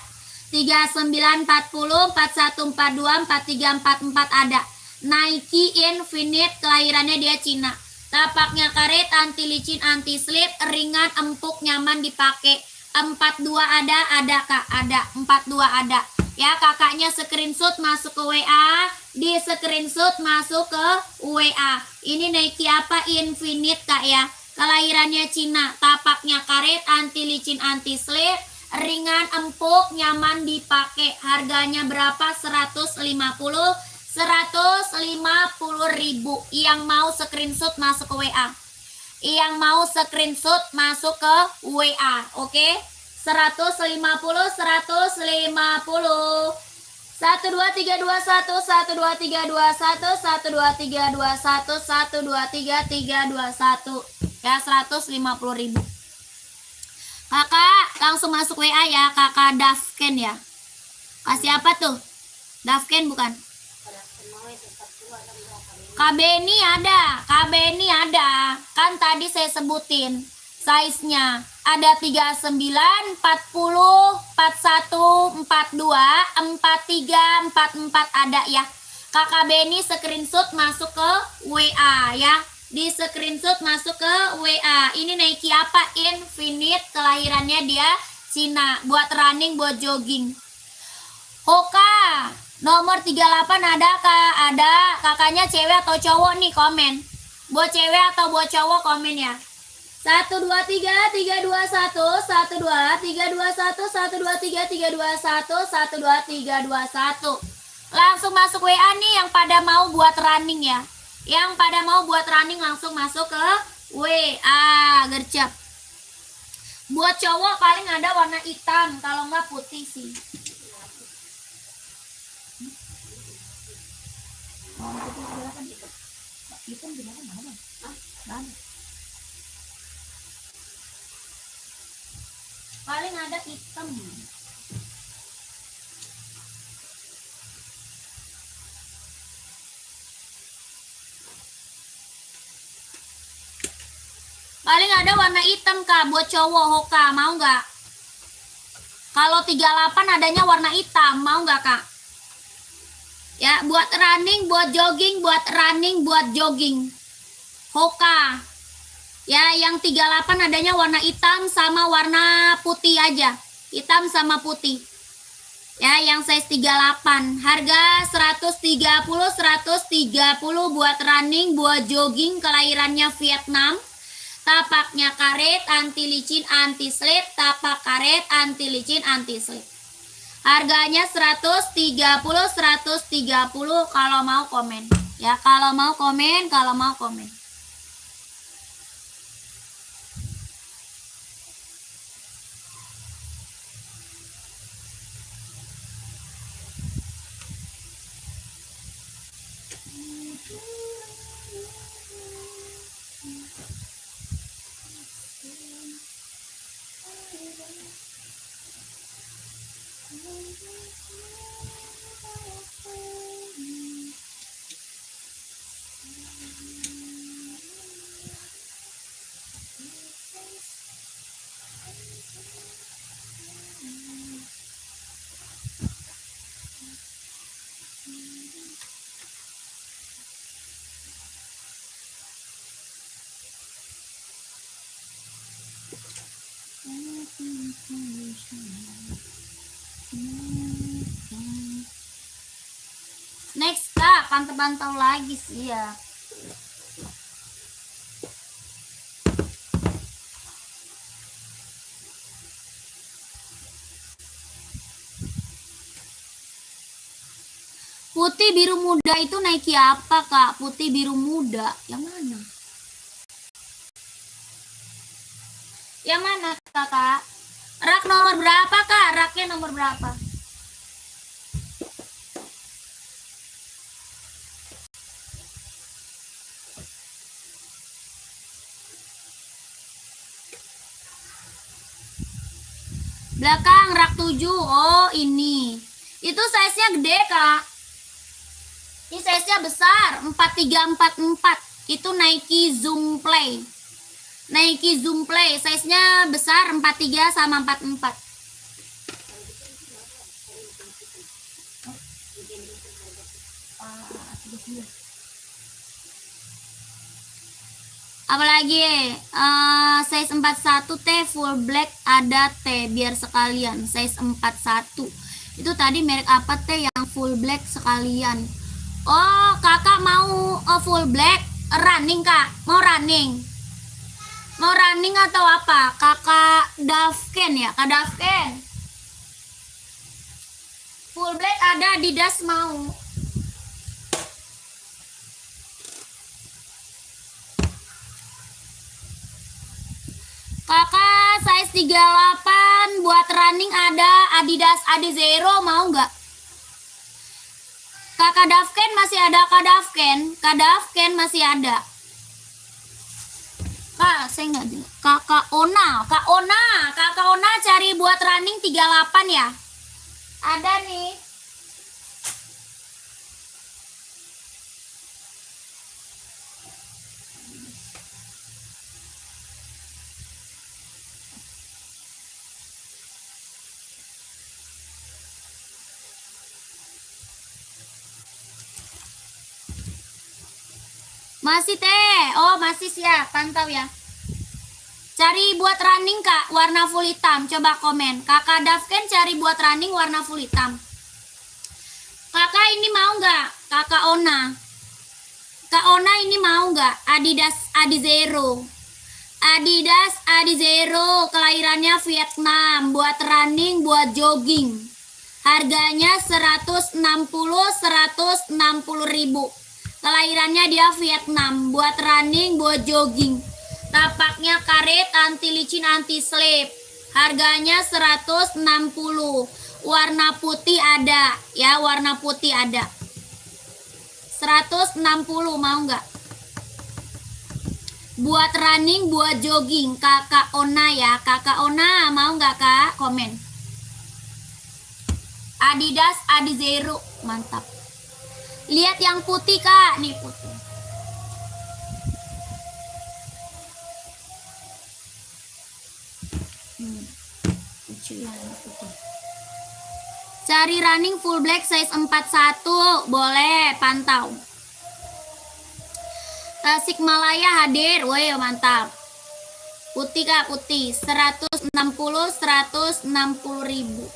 39, 40, 41, 42, 43, 44 ada. Nike Infinite, kelahirannya dia Cina. Tapaknya karet, anti licin, anti slip, ringan, empuk, nyaman dipakai. 42 ada Kak, ada. 42 ada. Ya, kakaknya screenshot masuk ke WA, di screenshot masuk ke WA. Ini Nike apa? Infinite Kak ya. Kelahirannya Cina, tapaknya karet, anti licin, anti slip, ringan, empuk, nyaman dipakai. Harganya berapa? 150.000. Yang mau screenshot masuk ke WA. Yang mau screenshot masuk ke WA. Oke? 150. 1 2 3 2 1 1 2 3 2 1 1 2 3 2 1 1 2 3 3 2 1. Ya, 150.000. Kakak langsung masuk WA ya, Kakak Dafken ya. Kasih apa tuh? Dafken bukan? KB ini ada, kan tadi saya sebutin size-nya. Ada 39, 40, 41, 42, 43, 44 ada ya. Kakak Beni screenshot masuk ke WA ya. Di screenshot masuk ke WA. Ini Nike apa? Infinite, kelahirannya dia Cina. Buat running, buat jogging. Hoka nomor 38 ada Kak? Ada. Kakaknya cewek atau cowok nih, komen. Buat cewek atau buat cowok, komen ya. 1 2 3 3 2 1 1 2 3 2 1 1 2 3 3 2 1 1 2 3 2 1. Langsung masuk WA nih yang pada mau buat running ya. Yang pada mau buat running langsung masuk ke WA, gercep. Buat cowok paling ada warna hitam, kalau nggak putih sih. Hitam gimana mana? Hah? Paling ada hitam. Paling ada warna hitam Kak, buat cowok Hoka, mau nggak? Kalau 38 adanya warna hitam, mau nggak Kak? Ya, buat running, buat jogging, buat running, buat jogging. Hoka. Ya, yang 38 adanya warna hitam sama warna putih aja. Hitam sama putih. Ya, yang size 38. Harga 130 buat running, buat jogging, kelahirannya Vietnam. Tapaknya karet, anti licin, anti slip, tapak karet, anti licin, anti slip. Harganya 130 kalau mau komen. Ya, kalau mau komen. Next Kak, pantau-pantau lagi sih ya. Putih biru muda itu Nike apa Kak? Putih biru muda, yang mana? Yang mana Kakak? Rak nomor berapa Kak? Raknya nomor berapa? Belakang rak 7. Oh, ini. Itu size-nya gede, Kak. Ini size-nya besar, 4344. Itu Nike Zoom Play. Nike Zoom Play, size-nya besar 43 sama 44. Apalagi size 41 T full black ada T biar sekalian. Size 41. Itu tadi merek apa T yang full black sekalian? Oh, kakak mau full black running kak? Mau running? Mau running atau apa? Kakak Davken ya? Kak Davken. Full black ada Adidas mau. Kakak size 38 buat running ada Adidas Adizero mau nggak? Kakak Davken masih ada Kak Davken? Kak Davken masih ada. Kak, saya nggak dengar. Kakak Ona cari buat running 38 ya? Ada nih. Masih teh. Oh, masih siap. Pantau ya. Cari buat running kak warna full hitam. Coba komen. Kakak Davken cari buat running warna full hitam. Kakak ini mau nggak? Kakak Ona. Kak Ona ini mau nggak? Adidas Adizero. Adidas Adizero kelahirannya Vietnam. Buat running, buat jogging. Harganya 160 ribu. Kelahirannya dia Vietnam, buat running, buat jogging. Tapaknya karet, anti licin, anti slip. Harganya 160. Warna putih ada, ya, warna putih ada. 160 mau nggak? Buat running, buat jogging. Kakak Ona ya, Kakak Ona mau nggak kak? Komen. Adidas Adizero, mantap. Lihat yang putih kak, nih putih. Cari running full black size 41, boleh pantau. Tasikmalaya hadir, woi mantap. Putih kak, putih. 160 ribu.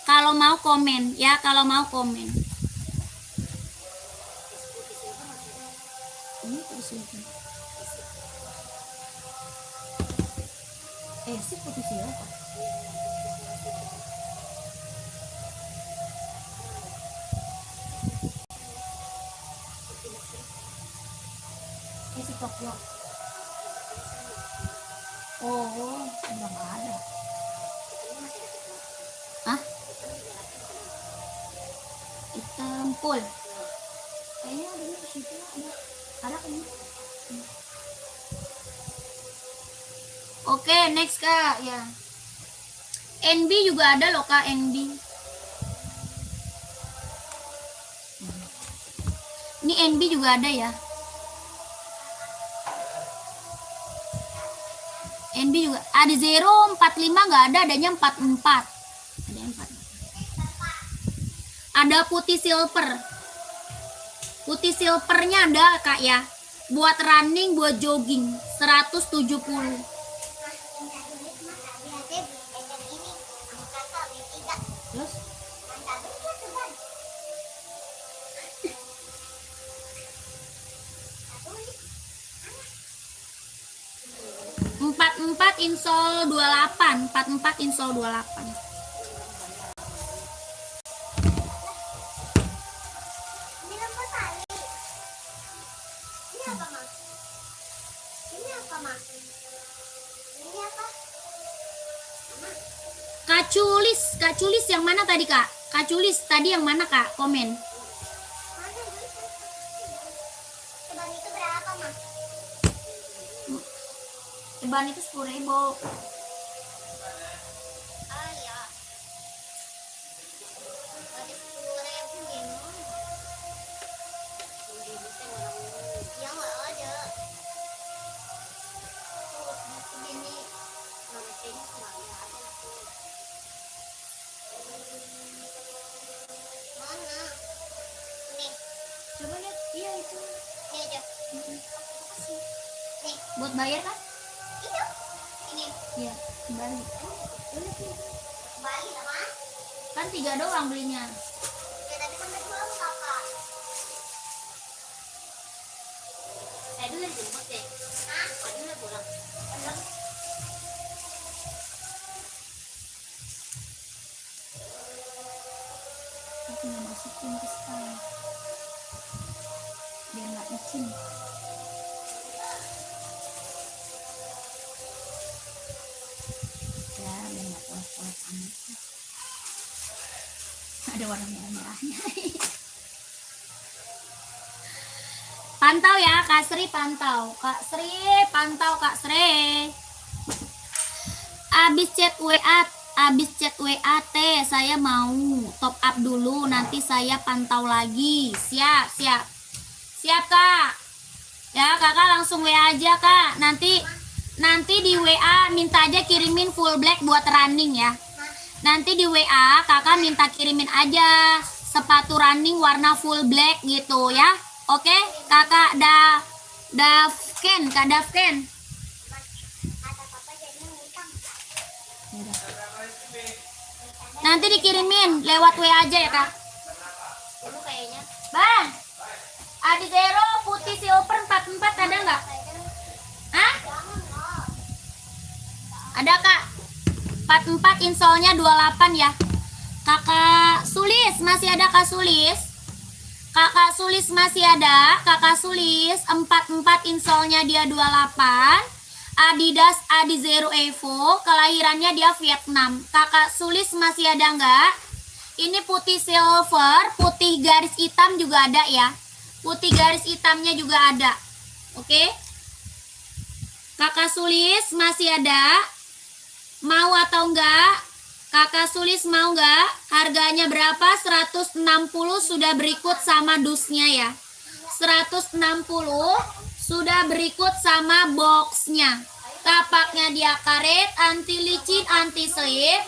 Kalau mau komen ya, kalau mau komen. Ini putih sih putih siapa? Si Tokyo. Oh, udah nggak ada. Hah? Hitam full. Kayaknya ada di situ ada kan? Oke, next kak ya. NB juga ada loh kak, NB. Ini NB juga ada ya. NB juga ada 045 nggak ada, adanya 44. Ada 4. Ada putih silver. Putih silvernya ada kak ya. Buat running, buat jogging 170. Terus 44 insol 28, 44 insol 28. Kaculis yang mana tadi kak? Kaculis tadi yang mana kak? Komen. Ceban itu berapa mas? Ceban itu 10.000. Oh iya. Ada 10.000 gimana? 10.000 teh orang. Ya nggak Buat bayar kan? Itu. Ini. Iya, kembali. Balik sama. Kan 3 doang belinya. Ya tadi kan berdua sama kakak. Dulu dijemput deh. Hah? Dulu udah pulang. Belum. Aku mau masukin ke style. Biar nggak licin. Ya, biar nggak polos-polos amat. Ada warna merah-merahnya. Pantau ya, Kak Sri pantau. Kak Sri pantau, Kak Sri. Abis chat WA teh saya mau top up dulu, nanti saya pantau lagi. Siap Kak. Ya kakak langsung WA aja Kak. Nanti di WA minta aja kirimin full black buat running ya. Nanti di WA kakak minta kirimin aja sepatu running warna full black gitu ya. Oke kakak Davken. Kata papa jadinya ngutang. Nanti dikirimin lewat WA aja ya kak. Dulu kayaknya. Bang, Adi Zero putih silver 44 ada nggak? Hah? Jangan lah. Ada kak. 44 insolnya 28 ya. Kakak Sulis masih ada Kak Sulis? Kakak Sulis masih ada. Kakak Sulis 44 insolnya dia 28. Adidas Adi Zero Evo, kelahirannya dia Vietnam. Kakak Sulis masih ada nggak? Ini putih silver, putih garis hitam juga ada ya. Putih garis hitamnya juga ada. Oke? Kakak Sulis masih ada? Mau atau enggak? Kakak Sulis mau nggak? Harganya berapa? 160 sudah berikut sama dusnya ya. 160 sudah berikut sama boxnya. Tapaknya dia karet, anti licin, anti slip.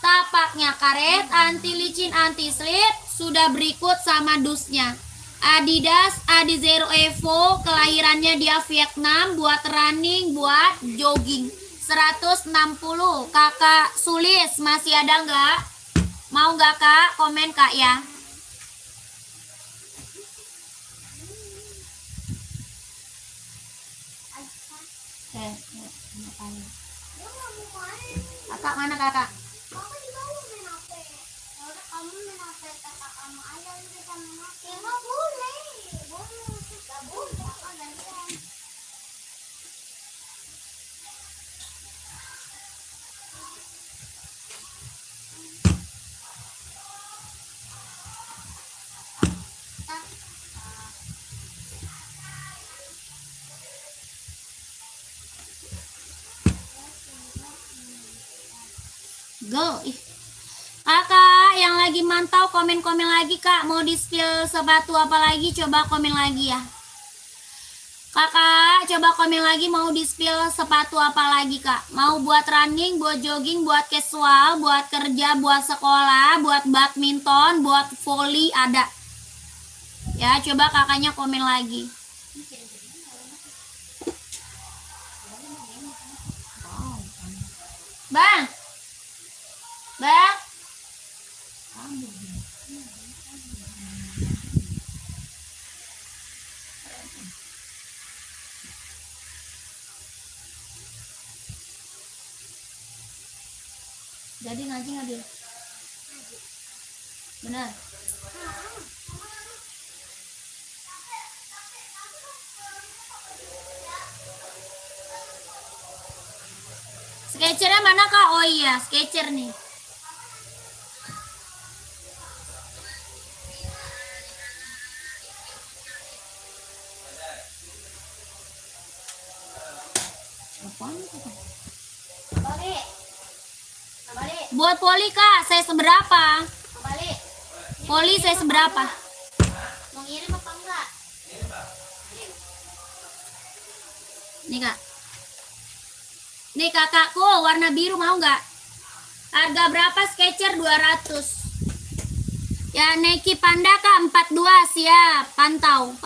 Tapaknya karet, anti licin, anti slip. Sudah berikut sama dusnya. Adidas Adi Zero Evo, kelahirannya dia Vietnam, buat running, buat jogging. 160. Kakak Sulis masih ada nggak? Mau nggak kak? Komen kak ya. Ngapain? Dia nggak mau main. Kakak mana kakak? Kakak di bawah main HP. Ya udah kamu main HP kakak kamu aja lu bisa main HP. Ya nggak boleh. Boleh. Nggak boleh. Kakak gantian. Go. Kakak yang lagi mantau komen-komen lagi kak. Mau di spill sepatu apa lagi? Coba komen lagi ya. Kakak coba komen lagi mau di spill sepatu apa lagi kak. Mau buat running, buat jogging, buat casual, buat kerja, buat sekolah, buat badminton, buat volley ada. Ya coba kakaknya komen lagi. Bang. Jadi ngaji nggak dia? Benar. Sketchernya mana kak? Oh iya, sketcher nih. Buat poli kak, saya seberapa? Poli saya seberapa? Mau ngirim apa enggak? Nih kak. Nih kakakku warna biru mau nggak? Harga berapa sketcher? 200. Ya Nike Panda kak 42 siap. Pantau.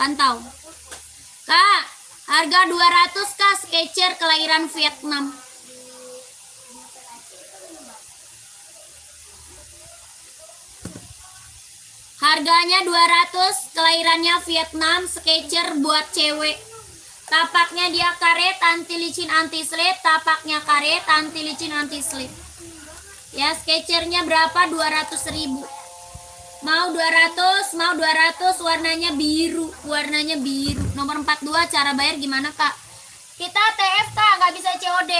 Kak Harga 200 kak, Skechers kelahiran Vietnam. Harganya 200, kelahirannya Vietnam, Skechers buat cewek. Tapaknya dia karet, anti licin, anti slip. Tapaknya karet, anti licin, anti slip. Ya, Skechersnya berapa? 200.000. Mau 200, mau 200, warnanya biru. Warnanya biru. Nomor 42, cara bayar gimana kak? Kita TF kak, nggak bisa COD.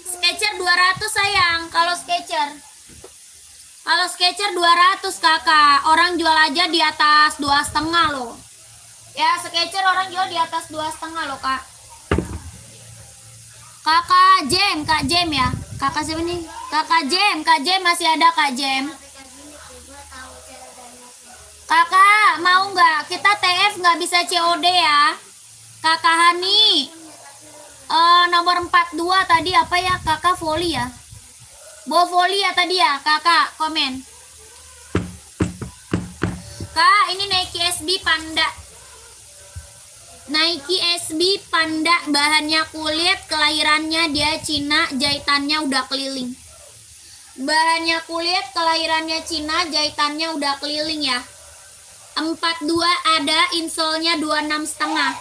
Skechers 200 sayang, kalau Skechers. Kalau Skechers 200 kakak, orang jual aja di atas 2,5 loh. Ya, Skechers orang jual di atas 2,5 loh kak. Kakak Jem ya. Kakak siapa nih? Kak Jem masih ada kak Jem. Kakak mau nggak? Kita TF nggak bisa COD ya. Kakak Hani. Nomor 42 tadi apa ya? Kakak Volley ya. Volley ya tadi ya, kakak komen. Kak, ini Nike SB Panda. Nike SB Panda, bahannya kulit, kelahirannya dia Cina, jahitannya udah keliling. Bahannya kulit, kelahirannya Cina, jahitannya udah keliling ya. 42 ada, insolnya 26,5.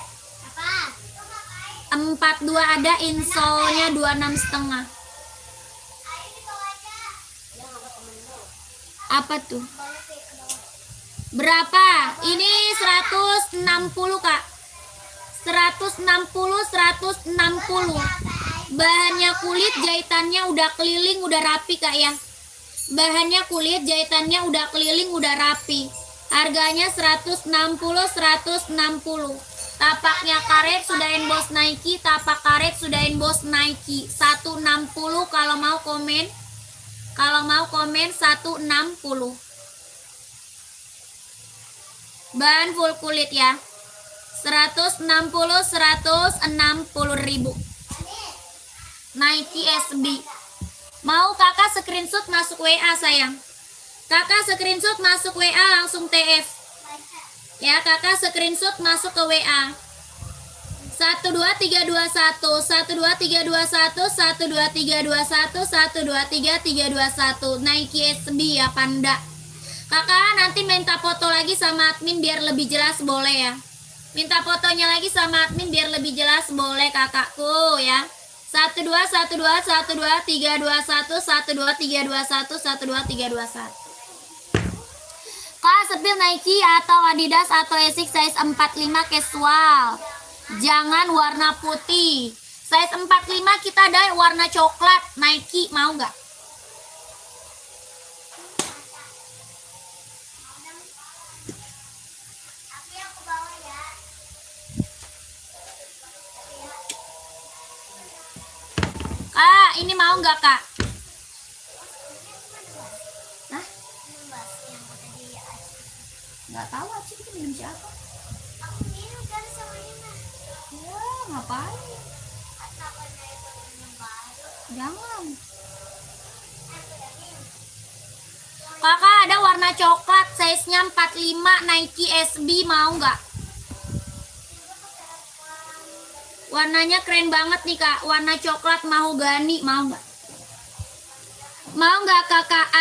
42 ada, insolnya 26,5. Apa tuh? Berapa? Ini 160 kak. 160. Bahannya kulit, jahitannya udah keliling, udah rapi kak ya. Bahannya kulit, jahitannya udah keliling, udah rapi. Harganya 160. Tapaknya karet, sudah emboss Nike. Tapak karet sudah emboss Nike. 160 kalau mau komen. Kalau mau komen 160. Bahan full kulit ya. 160.000 Nike SB. Mau kakak screenshot masuk WA sayang. Kakak screenshot masuk WA langsung TF. Ya, kakak screenshot masuk ke WA. 12321 12321 12321 12321 Nike SB ya Panda. Kakak nanti minta foto lagi sama admin biar lebih jelas boleh ya. Minta fotonya lagi sama admin biar lebih jelas boleh kakakku ya. 121 12321 12321 12321. Kak, sepil Nike atau Adidas atau Asics size 45 casual. Jangan warna putih. Size 45 kita ada warna coklat. Nike mau nggak? Kak, ini mau nggak kak? Hah? Nggak tahu Acik itu minum siapa? Aku minum kan sama Ina. Ya, ngapain? Takutnya itu minum baru. Jangan. Kakak ada warna coklat, size-nya 45 Nike SB mau nggak? Warnanya keren banget nih kak, warna coklat mahogani mau nggak? Mau nggak kakak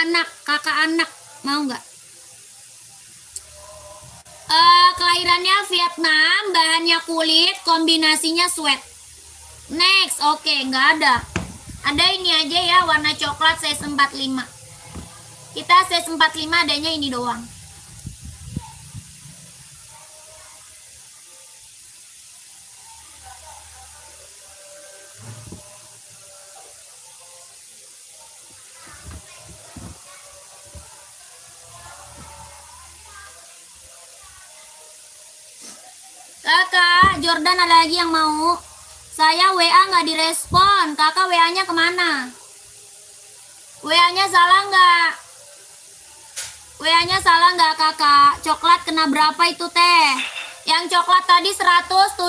anak mau nggak? Kelahirannya Vietnam, bahannya kulit, kombinasinya sweat. Next, oke, nggak ada. Ada ini aja ya, warna coklat size 45. Kita size 45 adanya ini doang. Kakak, Jordan ada lagi yang mau? Saya WA nggak direspon. Kakak WA-nya kemana? WA-nya salah nggak? WA-nya salah nggak kakak? Coklat kena berapa itu teh? Yang coklat tadi 170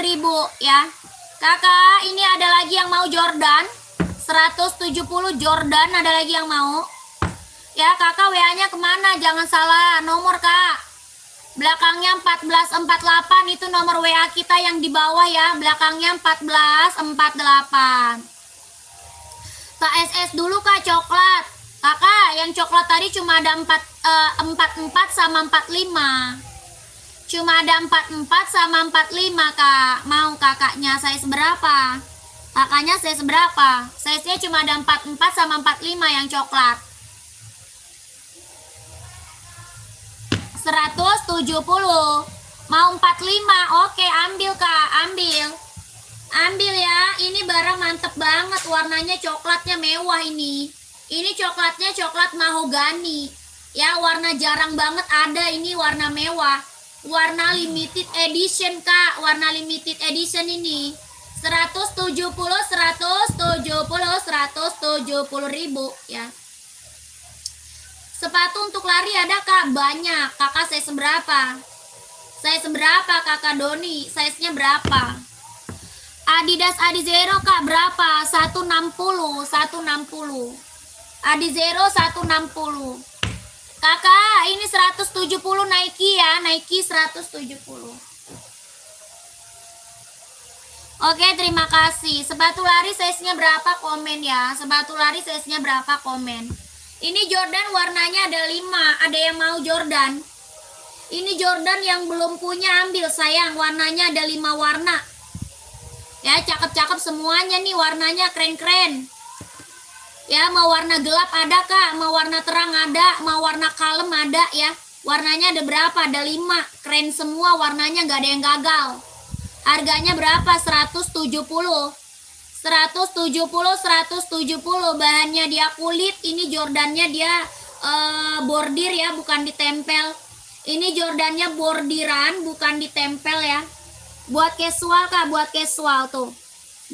ribu ya. Kakak, ini ada lagi yang mau Jordan 170 Jordan, ada lagi yang mau? Ya kakak WA-nya kemana? Jangan salah nomor kak. Belakangnya 1448 itu nomor WA kita yang di bawah ya. Belakangnya 1448. Kak SS dulu kak coklat. Kakak yang coklat tadi cuma ada 44 sama 45. Cuma ada 44 sama 45 kak. Mau kakaknya size berapa? Kakaknya size berapa? Size-nya cuma ada 44 sama 45 yang coklat. 170. Mau 45. Oke, ambil kak, ambil. Ambil ya. Ini barang mantep banget. Warnanya coklatnya mewah ini. Ini coklatnya coklat mahogani. Ya, warna jarang banget ada ini warna mewah. Warna limited edition kak. Warna limited edition ini. 170 ribu ya. Sepatu untuk lari ada kak, banyak. Kakak size seberapa? Size seberapa kakak Doni? Size-nya berapa? Adidas Adizero kak berapa? 160. Adizero 160. Kakak ini 170 Nike ya, Nike 170. Oke, terima kasih. Sepatu lari size-nya berapa? Komen ya. Sepatu lari size-nya berapa? Komen. Ini Jordan warnanya ada 5. Ada yang mau Jordan? Ini Jordan yang belum punya ambil sayang. Warnanya ada 5 warna. Ya, cakep-cakep semuanya nih. Warnanya keren-keren. Ya, mau warna gelap ada kak? Mau warna terang ada? Mau warna kalem ada ya? Warnanya ada berapa? Ada 5. Keren semua warnanya, nggak ada yang gagal. Harganya berapa? 170. 170. Bahannya dia kulit. Ini Jordannya dia bordir ya, bukan ditempel. Ini Jordannya bordiran, bukan ditempel ya. Buat casual kak, buat casual tuh.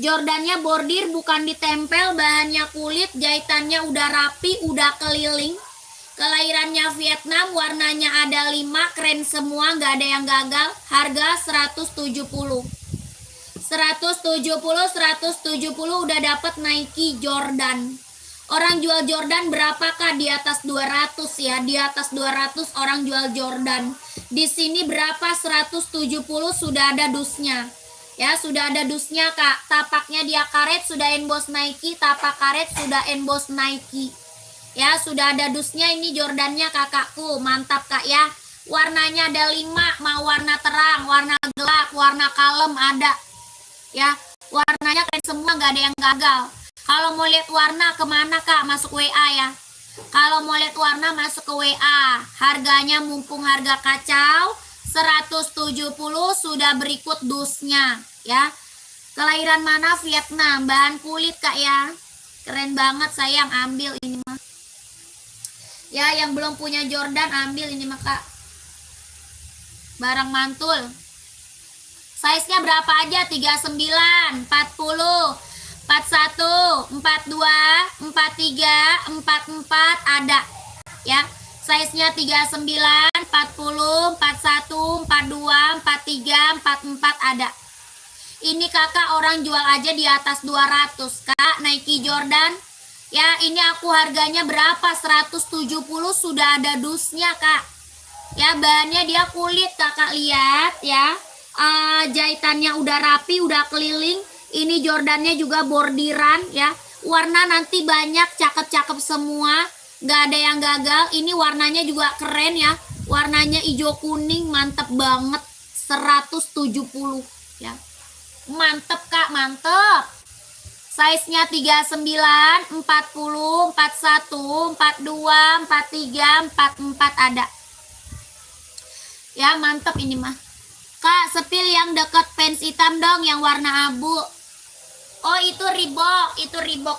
Jordannya bordir, bukan ditempel. Bahannya kulit, jahitannya udah rapi, udah keliling. Kelahirannya Vietnam, warnanya ada 5, keren semua, nggak ada yang gagal. Harga 170. 170 udah dapet Nike Jordan. Orang jual Jordan berapa kak? Di atas 200 ya, di atas 200 orang jual Jordan. Di sini berapa? 170 sudah ada dusnya. Ya, sudah ada dusnya kak. Tapaknya dia karet, sudah emboss Nike. Tapak karet sudah emboss Nike. Ya, sudah ada dusnya. Ini Jordannya kakakku, mantap kak ya. Warnanya ada 5, mau warna terang, warna gelap, warna kalem ada. Ya, warnanya keren semua, nggak ada yang gagal. Kalau mau lihat warna kemana kak? Masuk WA ya. Kalau mau lihat warna masuk ke WA. Harganya mumpung harga kacau, 170 sudah berikut dusnya ya. Kelahiran mana? Vietnam. Bahan kulit kak ya. Keren banget sayang, ambil ini mah. Ya, yang belum punya Jordan ambil ini mah kak. Barang mantul. Size-nya berapa aja? 39, 40, 41, 42, 43, 44 ada ya. Size-nya 39, 40, 41, 42, 43, 44 ada. Ini kakak orang jual aja di atas 200 kak. Nike Jordan ya, ini aku harganya berapa? 170 sudah ada dusnya kak. Ya, bahannya dia kulit kakak lihat ya. Jahitannya udah rapi, udah keliling. Ini Jordannya juga bordiran ya. Warna nanti banyak, cakep-cakep semua, nggak ada yang gagal. Ini warnanya juga keren ya. Warnanya hijau kuning, mantep banget. 170 ya. Mantep kak, mantep. Size-nya 39, 40, 41, 42, 43, 44 ada. Ya, mantep ini mah. Kak, sepil yang deket pants hitam dong, yang warna abu. Oh, itu Reebok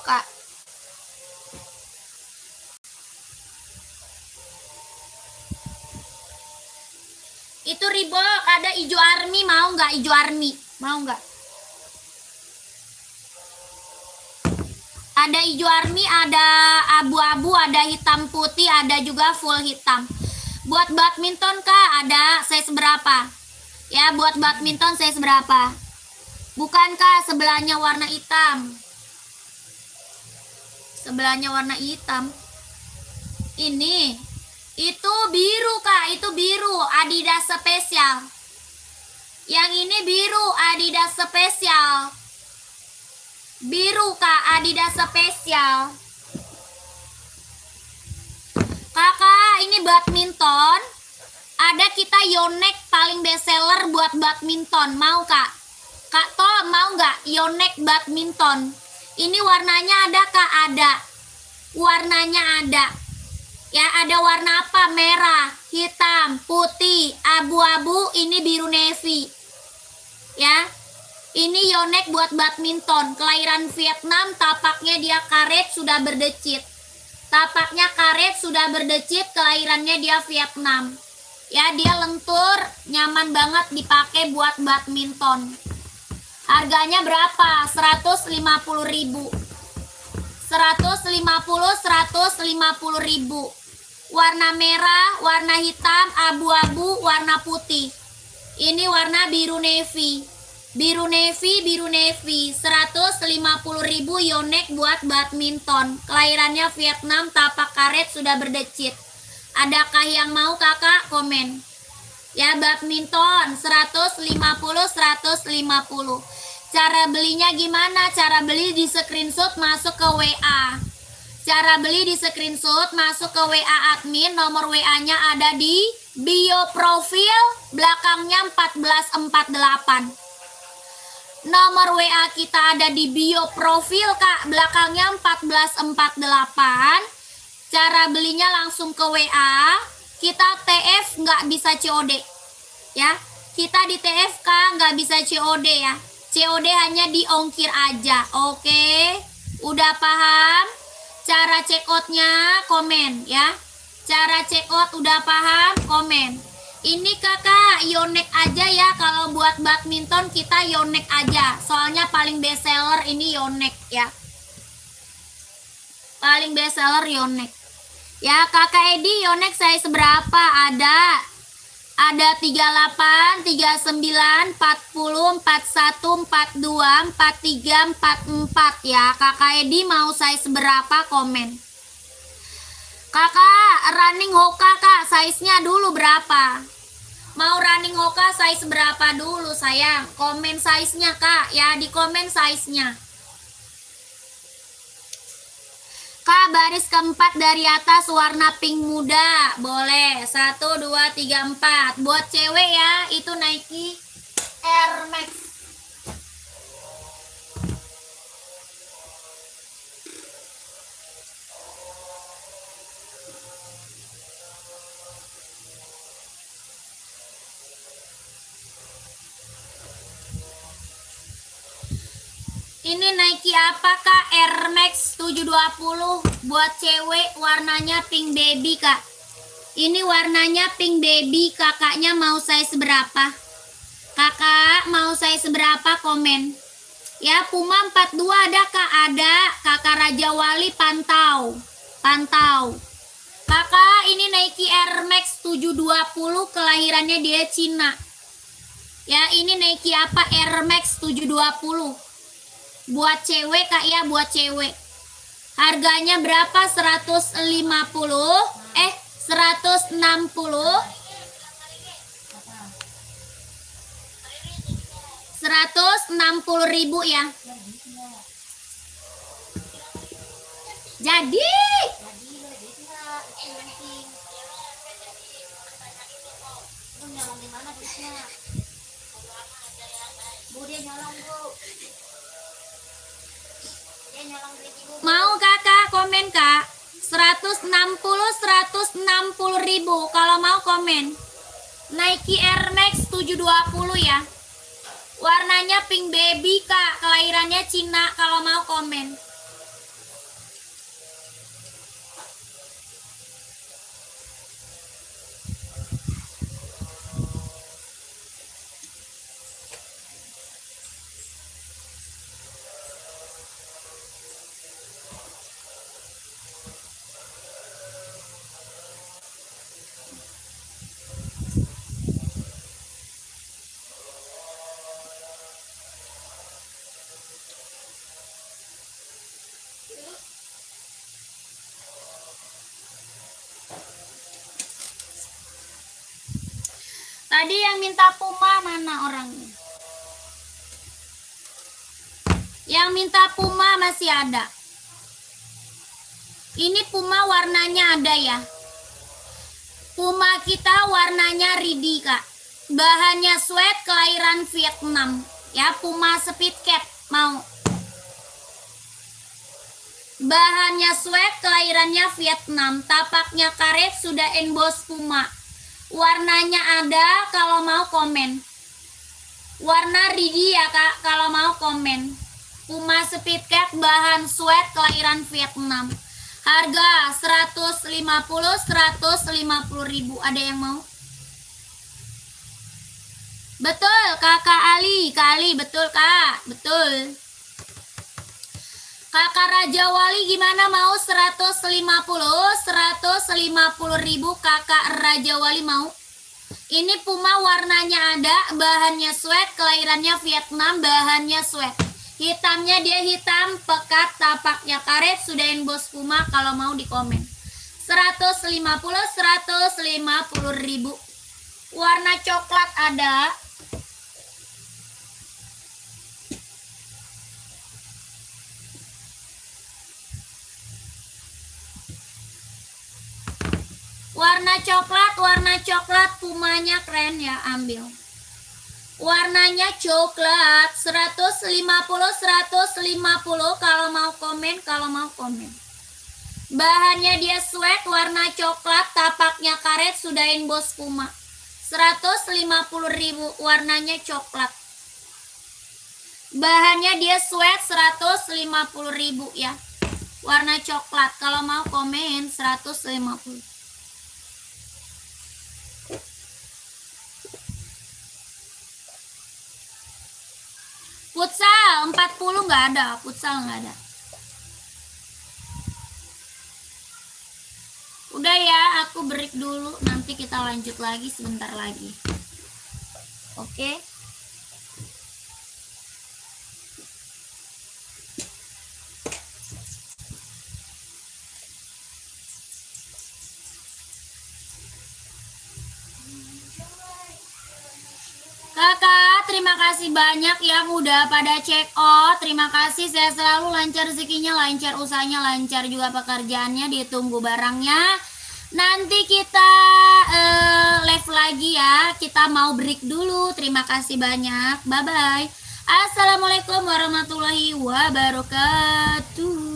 kak. Itu Reebok, ada hijau army, mau nggak hijau army? Mau nggak? Ada hijau army, ada abu-abu, ada hitam putih, ada juga full hitam. Buat badminton kak, ada size berapa? Ya, buat badminton size berapa? Bukan kak, sebelahnya warna hitam. Sebelahnya warna hitam. Ini itu biru kak, itu biru Adidas spesial. Yang ini biru Adidas spesial. Biru kak, Adidas spesial. Kakak, ini badminton. Ada kita Yonex paling best seller buat badminton. Mau kak? Kak Tom mau nggak Yonex badminton? Ini warnanya ada kak? Ada. Warnanya ada. Ya, ada warna apa? Merah, hitam, putih, abu-abu, ini biru navy. Ya. Ini Yonex buat badminton. Kelahiran Vietnam, tapaknya dia karet sudah berdecit. Tapaknya karet sudah berdecit, kelahirannya dia Vietnam. Ya, dia lentur, nyaman banget dipakai buat badminton. Harganya berapa? 150.000. 150.000. Warna merah, warna hitam, abu-abu, warna putih. Ini warna biru navy. Biru navy, biru navy. 150.000 Yonex buat badminton. Kelahirannya Vietnam, tapak karet sudah berdecit. Adakah yang mau kakak? Komen. Ya, badminton 150. Cara belinya gimana? Cara beli di screenshot masuk ke WA. Cara beli di screenshot masuk ke WA admin. Nomor WA-nya ada di bio profil, belakangnya 1448. Nomor WA kita ada di bio profil kak, belakangnya 1448. Cara belinya langsung ke WA. Kita TF nggak bisa COD ya. Kita di TFK nggak bisa COD ya. COD hanya di ongkir aja. Oke, udah paham? Cara check outnya komen ya. Cara check out udah paham? Komen. Ini kakak Yonex aja ya. Kalau buat badminton kita Yonex aja. Soalnya paling best seller ini Yonex ya. Paling best seller Yonex. Ya kakak Edi, Yonex saya seberapa? Ada 38, 39, 40, 41, 42, 43, 44 ya. Kakak Edi mau saya seberapa? Komen. Kakak running Hoka kak, size-nya dulu berapa? Mau running Hoka size berapa dulu sayang? Komen size-nya kak ya, di komen size-nya. Kak, baris keempat dari atas warna pink muda. Boleh. 1, 2, 3, 4. Buat cewek ya, itu Nike Air Max. Ini Nike apa kak? Air Max 720. Buat cewek warnanya pink baby kak. Ini warnanya pink baby. Kakaknya mau saya seberapa? Kakak mau saya seberapa? Komen. Ya, Puma 42 ada kak? Ada. Kakak Raja Wali pantau. Pantau. Kakak ini Nike Air Max 720. Kelahirannya dia Cina. Ya, ini Nike apa? Air Max 720. Buat cewek kak ya, buat cewek. Harganya berapa? 150. 160. 160.000 ya. Jadi. Mau kakak komen kak? 160.000 kalau mau komen. Nike Air Max 720 ya. Warnanya pink baby kak. Kelahirannya Cina kalau mau komen. Tadi yang minta Puma mana orangnya? Yang minta Puma masih ada. Ini Puma warnanya ada ya. Puma kita warnanya ridi kak. Bahannya sweat kelahiran Vietnam. Ya Puma Speed Cat mau. Bahannya sweat kelahirannya Vietnam. Tapaknya karet sudah emboss Puma. Warnanya ada kalau mau komen. Warna ridi ya kak kalau mau komen. Puma Speed Cat bahan sweat kelahiran Vietnam. Harga 150 ribu. Ada yang mau? Betul kakak Ali. Kak Ali betul kak. Betul. Kakak Raja Wali gimana mau 150 ribu kakak Raja Wali mau? Ini Puma warnanya ada, bahannya sweat, kelahirannya Vietnam, bahannya sweat. Hitamnya dia hitam, pekat, tapaknya karet, sudah emboss Puma kalau mau di komen. 150 ribu. Warna coklat ada. Warna coklat Pumanya keren ya, ambil. Warnanya coklat 150 kalau mau komen. Bahannya dia sweat warna coklat, tapaknya karet, sudah emboss Puma. 150 ribu, warnanya coklat. Bahannya dia sweat 150 ribu ya. Warna coklat, kalau mau komen 150. Futsal 40 nggak ada, futsal nggak ada. Udah ya, aku break dulu, nanti kita lanjut lagi sebentar lagi. Oke. Kakak, terima kasih banyak yang udah pada check out. Terima kasih, saya selalu lancar rezekinya, lancar usahanya, lancar juga pekerjaannya. Ditunggu barangnya. Nanti kita live lagi ya. Kita mau break dulu. Terima kasih banyak. Bye-bye. Assalamualaikum warahmatullahi wabarakatuh.